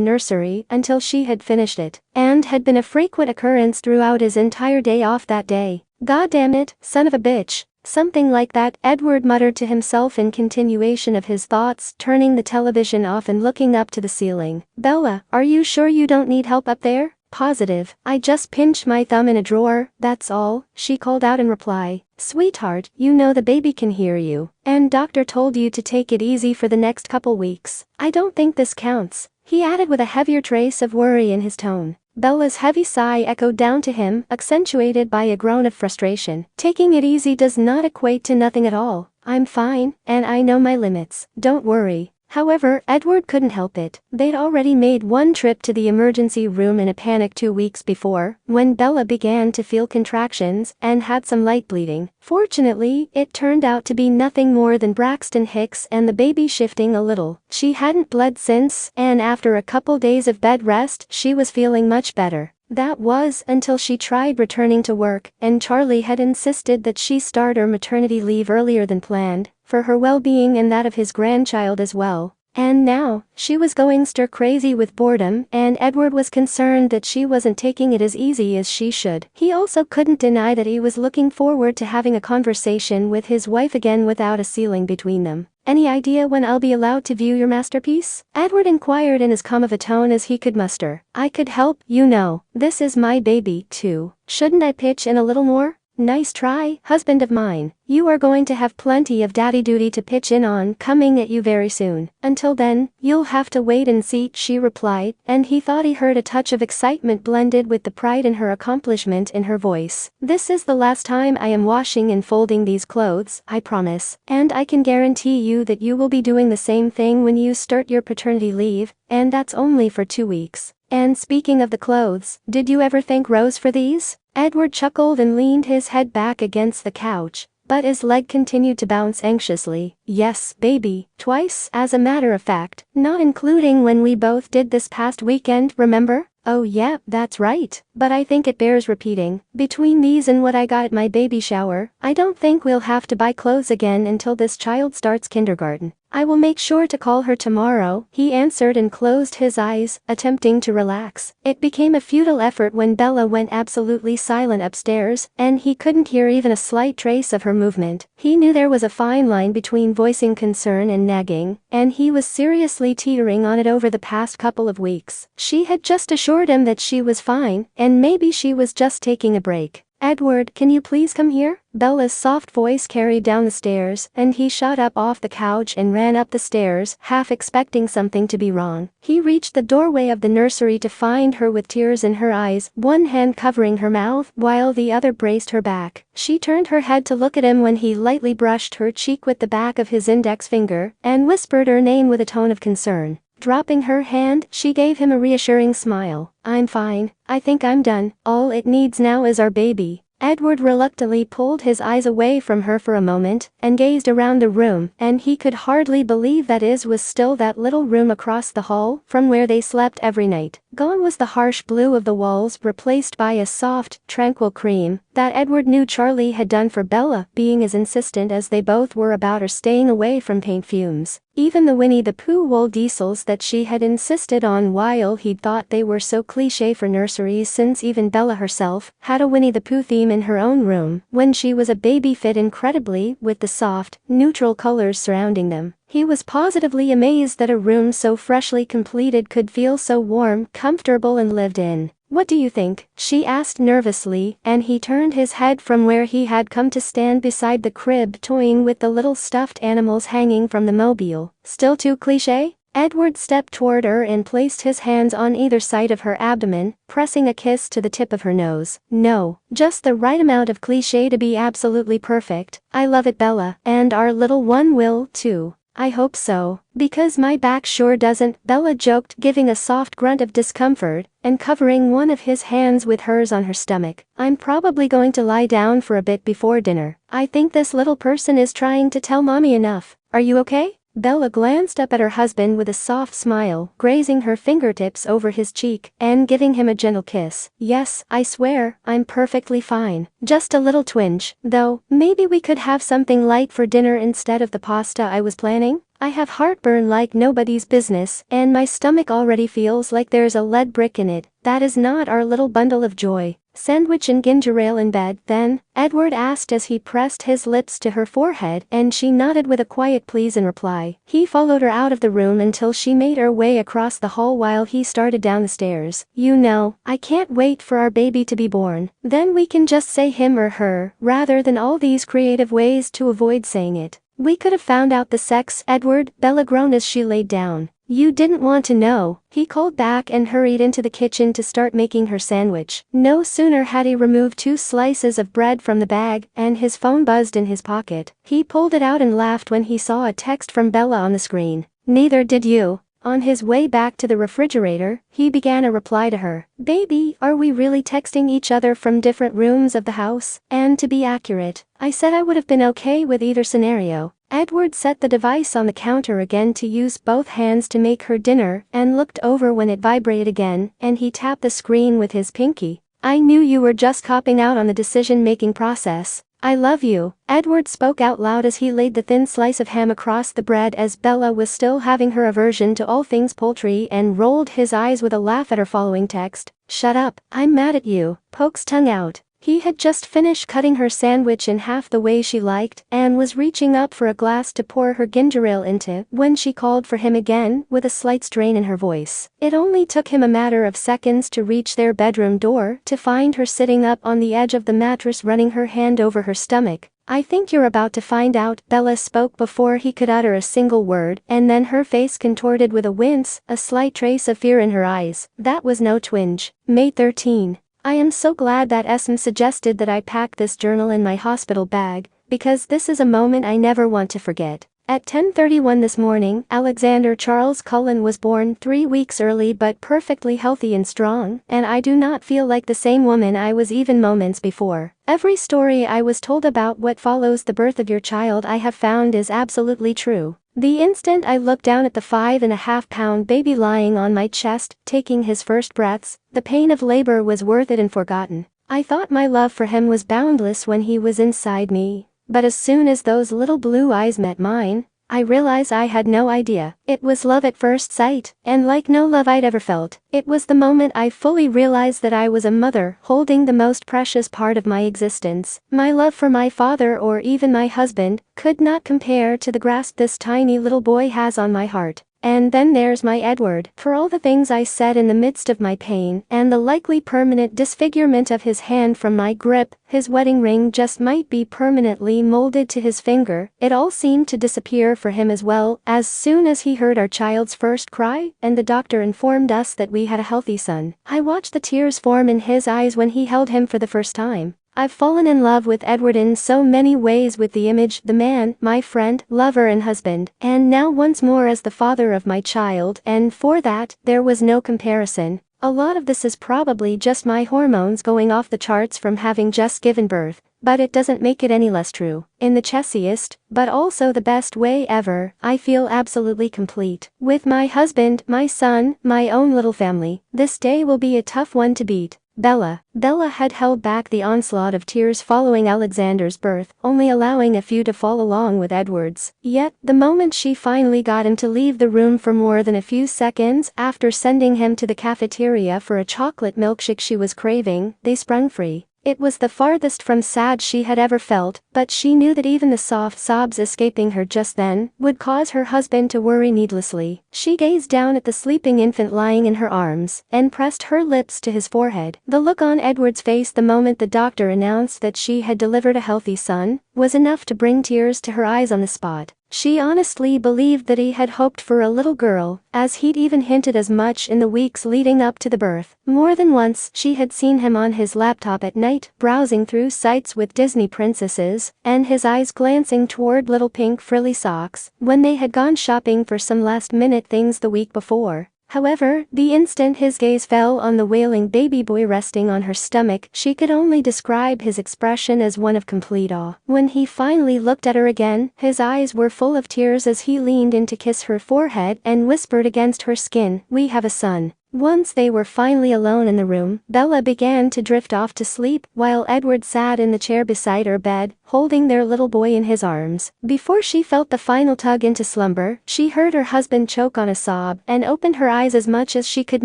nursery until she had finished it, and had been a frequent occurrence throughout his entire day off that day. "God damn it, son of a bitch." Something like that, Edward muttered to himself in continuation of his thoughts, turning the television off and looking up to the ceiling. "Bella, are you sure you don't need help up there?" "Positive. I just pinched my thumb in a drawer, that's all," she called out in reply. "Sweetheart, you know the baby can hear you. And doctor told you to take it easy for the next couple weeks." "I don't think this counts," he added with a heavier trace of worry in his tone. Bella's heavy sigh echoed down to him, accentuated by a groan of frustration. "Taking it easy does not equate to nothing at all. I'm fine, and I know my limits. Don't worry." However, Edward couldn't help it. They'd already made one trip to the emergency room in a panic 2 weeks before, when Bella began to feel contractions and had some light bleeding. Fortunately, it turned out to be nothing more than Braxton Hicks and the baby shifting a little. She hadn't bled since, and after a couple days of bed rest, she was feeling much better. That was until she tried returning to work, and Charlie had insisted that she start her maternity leave earlier than planned, for her well-being and that of his grandchild as well. And now, she was going stir-crazy with boredom, and Edward was concerned that she wasn't taking it as easy as she should. He also couldn't deny that he was looking forward to having a conversation with his wife again without a ceiling between them. "Any idea when I'll be allowed to view your masterpiece?" Edward inquired in as calm of a tone as he could muster. "I could help, you know. This is my baby, too. Shouldn't I pitch in a little more?" "Nice try, husband of mine. You are going to have plenty of daddy duty to pitch in on coming at you very soon. Until then, you'll have to wait and see," she replied, and he thought he heard a touch of excitement blended with the pride in her accomplishment in her voice. "This is the last time I am washing and folding these clothes, I promise. And I can guarantee you that you will be doing the same thing when you start your paternity leave, and that's only for 2 weeks. And speaking of the clothes, did you ever thank Rose for these?" Edward chuckled and leaned his head back against the couch, but his leg continued to bounce anxiously. "Yes, baby, twice, as a matter of fact, not including when we both did this past weekend, remember?" "Oh yeah, that's right, but I think it bears repeating. Between these and what I got at my baby shower, I don't think we'll have to buy clothes again until this child starts kindergarten." "I will make sure to call her tomorrow," he answered and closed his eyes, attempting to relax. It became a futile effort when Bella went absolutely silent upstairs, and he couldn't hear even a slight trace of her movement. He knew there was a fine line between voicing concern and nagging, and he was seriously teetering on it over the past couple of weeks. She had just assured him that she was fine, and maybe she was just taking a break. Edward, can you please come here? Bella's soft voice carried down the stairs, and he shot up off the couch and ran up the stairs, half expecting something to be wrong. He reached the doorway of the nursery to find her with tears in her eyes, one hand covering her mouth while the other braced her back. She turned her head to look at him when he lightly brushed her cheek with the back of his index finger and whispered her name with a tone of concern. Dropping her hand, she gave him a reassuring smile. I'm fine. I think I'm done. All it needs now is our baby. Edward reluctantly pulled his eyes away from her for a moment and gazed around the room, and he could hardly believe that his was still that little room across the hall from where they slept every night. Gone was the harsh blue of the walls, replaced by a soft, tranquil cream that Edward knew Charlie had done for Bella, being as insistent as they both were about her staying away from paint fumes. Even the Winnie the Pooh wool diesels that she had insisted on, while he'd thought they were so cliché for nurseries, since even Bella herself had a Winnie the Pooh theme in her own room when she was a baby, fit incredibly with the soft, neutral colors surrounding them. He was positively amazed that a room so freshly completed could feel so warm, comfortable and lived in. What do you think? She asked nervously, and he turned his head from where he had come to stand beside the crib, toying with the little stuffed animals hanging from the mobile. Still too cliché? Edward stepped toward her and placed his hands on either side of her abdomen, pressing a kiss to the tip of her nose. No, just the right amount of cliché to be absolutely perfect. I love it, Bella, and our little one will, too. I hope so, because my back sure doesn't, Bella joked, giving a soft grunt of discomfort and covering one of his hands with hers on her stomach. I'm probably going to lie down for a bit before dinner. I think this little person is trying to tell mommy enough. Are you okay? Bella glanced up at her husband with a soft smile, grazing her fingertips over his cheek and giving him a gentle kiss. Yes, I swear, I'm perfectly fine. Just a little twinge, though. Maybe we could have something light for dinner instead of the pasta I was planning? I have heartburn like nobody's business, and my stomach already feels like there's a lead brick in it. That is not our little bundle of joy. Sandwich and ginger ale in bed, then? Edward asked as he pressed his lips to her forehead, and she nodded with a quiet please in reply. He followed her out of the room until she made her way across the hall while he started down the stairs. You know, I can't wait for our baby to be born. Then we can just say him or her, rather than all these creative ways to avoid saying it. We could have found out the sex, Edward, Bella groaned as she laid down. You didn't want to know, he called back and hurried into the kitchen to start making her sandwich. No sooner had he removed 2 slices of bread from the bag and his phone buzzed in his pocket. He pulled it out and laughed when he saw a text from Bella on the screen. Neither did you. On his way back to the refrigerator, he began a reply to her. Baby, are we really texting each other from different rooms of the house? And to be accurate, I said I would have been okay with either scenario. Edward set the device on the counter again to use both hands to make her dinner and looked over when it vibrated again, and he tapped the screen with his pinky. I knew you were just copping out on the decision-making process. I love you, Edward spoke out loud as he laid the thin slice of ham across the bread as Bella was still having her aversion to all things poultry and rolled his eyes with a laugh at her following text. Shut up, I'm mad at you, pokes tongue out. He had just finished cutting her sandwich in half the way she liked and was reaching up for a glass to pour her ginger ale into when she called for him again with a slight strain in her voice. It only took him a matter of seconds to reach their bedroom door to find her sitting up on the edge of the mattress, running her hand over her stomach. I think you're about to find out, Bella spoke before he could utter a single word, and then her face contorted with a wince, a slight trace of fear in her eyes. That was no twinge. May 13. I am so glad that Esme suggested that I pack this journal in my hospital bag, because this is a moment I never want to forget. At 10:31 this morning, Alexander Charles Cullen was born 3 weeks early but perfectly healthy and strong, and I do not feel like the same woman I was even moments before. Every story I was told about what follows the birth of your child I have found is absolutely true. The instant I looked down at the 5.5-pound baby lying on my chest, taking his first breaths, the pain of labor was worth it and forgotten. I thought my love for him was boundless when he was inside me, but as soon as those little blue eyes met mine, I realized I had no idea. It was love at first sight, and like no love I'd ever felt, it was the moment I fully realized that I was a mother holding the most precious part of my existence. My love for my father or even my husband could not compare to the grasp this tiny little boy has on my heart. And then there's my Edward. For all the things I said in the midst of my pain, and the likely permanent disfigurement of his hand from my grip, his wedding ring just might be permanently molded to his finger, it all seemed to disappear for him as well, as soon as he heard our child's first cry, and the doctor informed us that we had a healthy son. I watched the tears form in his eyes when he held him for the first time. I've fallen in love with Edward in so many ways, with the image, the man, my friend, lover and husband, and now once more as the father of my child, and for that, there was no comparison. A lot of this is probably just my hormones going off the charts from having just given birth, but it doesn't make it any less true. In the chessiest, but also the best way ever, I feel absolutely complete. With my husband, my son, my own little family, this day will be a tough one to beat. Bella had held back the onslaught of tears following Alexander's birth, only allowing a few to fall along with Edward's. Yet, the moment she finally got him to leave the room for more than a few seconds after sending him to the cafeteria for a chocolate milkshake she was craving, they sprung free. It was the farthest from sad she had ever felt, but she knew that even the soft sobs escaping her just then would cause her husband to worry needlessly. She gazed down at the sleeping infant lying in her arms, and pressed her lips to his forehead. The look on Edward's face the moment the doctor announced that she had delivered a healthy son was enough to bring tears to her eyes on the spot. She honestly believed that he had hoped for a little girl, as he'd even hinted as much in the weeks leading up to the birth. More than once, she had seen him on his laptop at night, browsing through sites with Disney princesses, and his eyes glancing toward little pink frilly socks, when they had gone shopping for some last-minute things the week before. However, the instant his gaze fell on the wailing baby boy resting on her stomach, she could only describe his expression as one of complete awe. When he finally looked at her again, his eyes were full of tears as he leaned in to kiss her forehead and whispered against her skin, "We have a son." Once they were finally alone in the room, Bella began to drift off to sleep, while Edward sat in the chair beside her bed, holding their little boy in his arms. Before she felt the final tug into slumber, she heard her husband choke on a sob, and opened her eyes as much as she could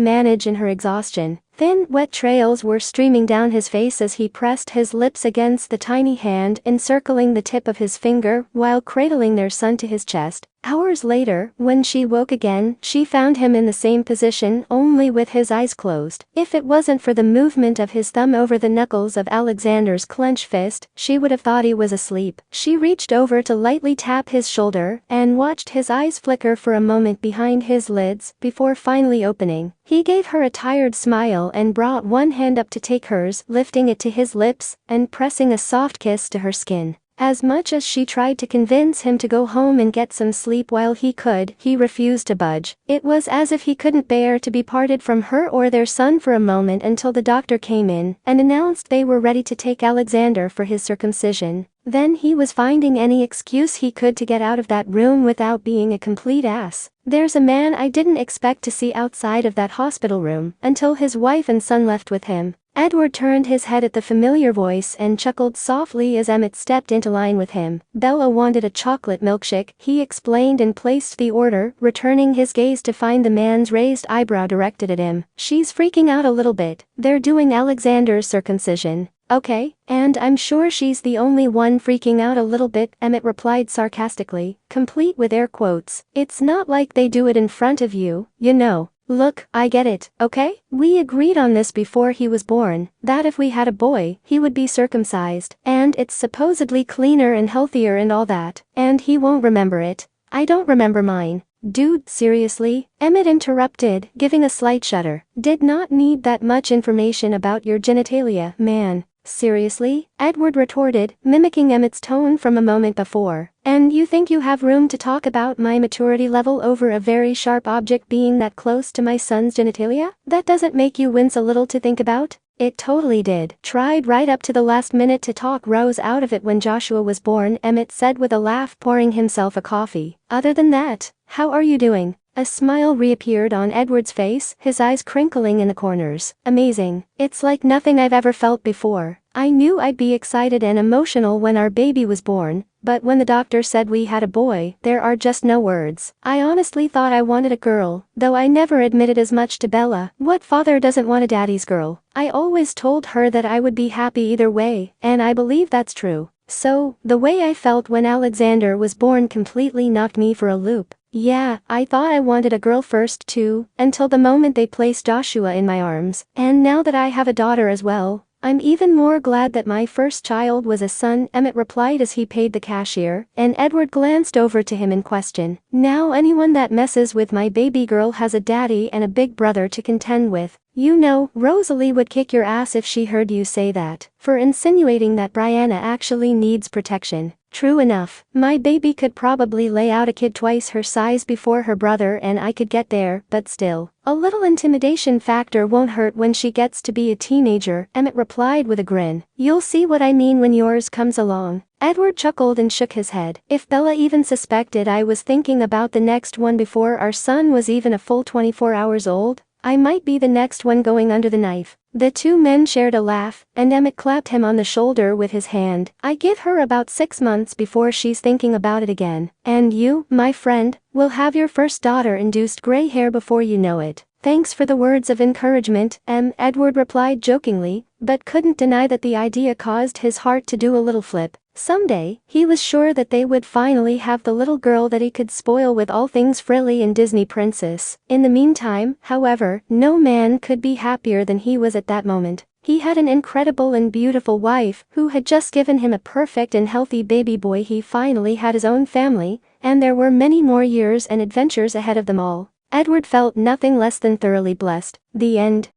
manage in her exhaustion. Thin, wet trails were streaming down his face as he pressed his lips against the tiny hand encircling the tip of his finger while cradling their son to his chest. Hours later, when she woke again, she found him in the same position, only with his eyes closed. If it wasn't for the movement of his thumb over the knuckles of Alexander's clenched fist, she would have thought he was asleep. She reached over to lightly tap his shoulder, and watched his eyes flicker for a moment behind his lids, before finally opening. He gave her a tired smile and brought one hand up to take hers, lifting it to his lips, and pressing a soft kiss to her skin. As much as she tried to convince him to go home and get some sleep while he could, he refused to budge. It was as if he couldn't bear to be parted from her or their son for a moment until the doctor came in and announced they were ready to take Alexander for his circumcision. Then he was finding any excuse he could to get out of that room without being a complete ass. "There's a man I didn't expect to see outside of that hospital room," until his wife and son left with him. Edward turned his head at the familiar voice and chuckled softly as Emmett stepped into line with him. Bella wanted a chocolate milkshake, he explained and placed the order, returning his gaze to find the man's raised eyebrow directed at him. "She's freaking out a little bit. They're doing Alexander's circumcision." "Okay, and I'm sure she's the only one freaking out a little bit," Emmett replied sarcastically, complete with air quotes. "It's not like they do it in front of you, you know. Look, I get it, okay? We agreed on this before he was born, that if we had a boy, he would be circumcised, and it's supposedly cleaner and healthier and all that, and he won't remember it. I don't remember mine." "Dude, seriously?" Emmett interrupted, giving a slight shudder. "Did not need that much information about your genitalia, man." "Seriously?" Edward retorted, mimicking Emmett's tone from a moment before. "And you think you have room to talk about my maturity level over a very sharp object being that close to my son's genitalia? That doesn't make you wince a little to think about?" It totally did. "Tried right up to the last minute to talk Rose out of it when Joshua was born," Emmett said with a laugh, pouring himself a coffee. "Other than that, how are you doing?" A smile reappeared on Edward's face, his eyes crinkling in the corners. "Amazing. It's like nothing I've ever felt before. I knew I'd be excited and emotional when our baby was born, but when the doctor said we had a boy, there are just no words. I honestly thought I wanted a girl, though I never admitted as much to Bella. What father doesn't want a daddy's girl? I always told her that I would be happy either way, and I believe that's true. So, the way I felt when Alexander was born completely knocked me for a loop. Yeah, I thought I wanted a girl first too, until the moment they placed Joshua in my arms. And now that I have a daughter as well, I'm even more glad that my first child was a son," Emmett replied as he paid the cashier, and Edward glanced over to him in question. "Now anyone that messes with my baby girl has a daddy and a big brother to contend with. You know, Rosalie would kick your ass if she heard you say that, for insinuating that Brianna actually needs protection." True enough, my baby could probably lay out a kid twice her size before her brother and I could get there, but still, a little intimidation factor won't hurt when she gets to be a teenager, Emmett replied with a grin. "You'll see what I mean when yours comes along." Edward chuckled and shook his head. If Bella even suspected I was thinking about the next one before our son was even a full 24 hours old, I might be the next one going under the knife. The two men shared a laugh, and Emmett clapped him on the shoulder with his hand. "I give her about 6 months before she's thinking about it again. And you, my friend, will have your first daughter-induced gray hair before you know it." "Thanks for the words of encouragement," Edward replied jokingly, but couldn't deny that the idea caused his heart to do a little flip. Someday, he was sure that they would finally have the little girl that he could spoil with all things frilly and Disney princess. In the meantime, however, no man could be happier than he was at that moment. He had an incredible and beautiful wife who had just given him a perfect and healthy baby boy. He finally had his own family, and there were many more years and adventures ahead of them all. Edward felt nothing less than thoroughly blessed. The end.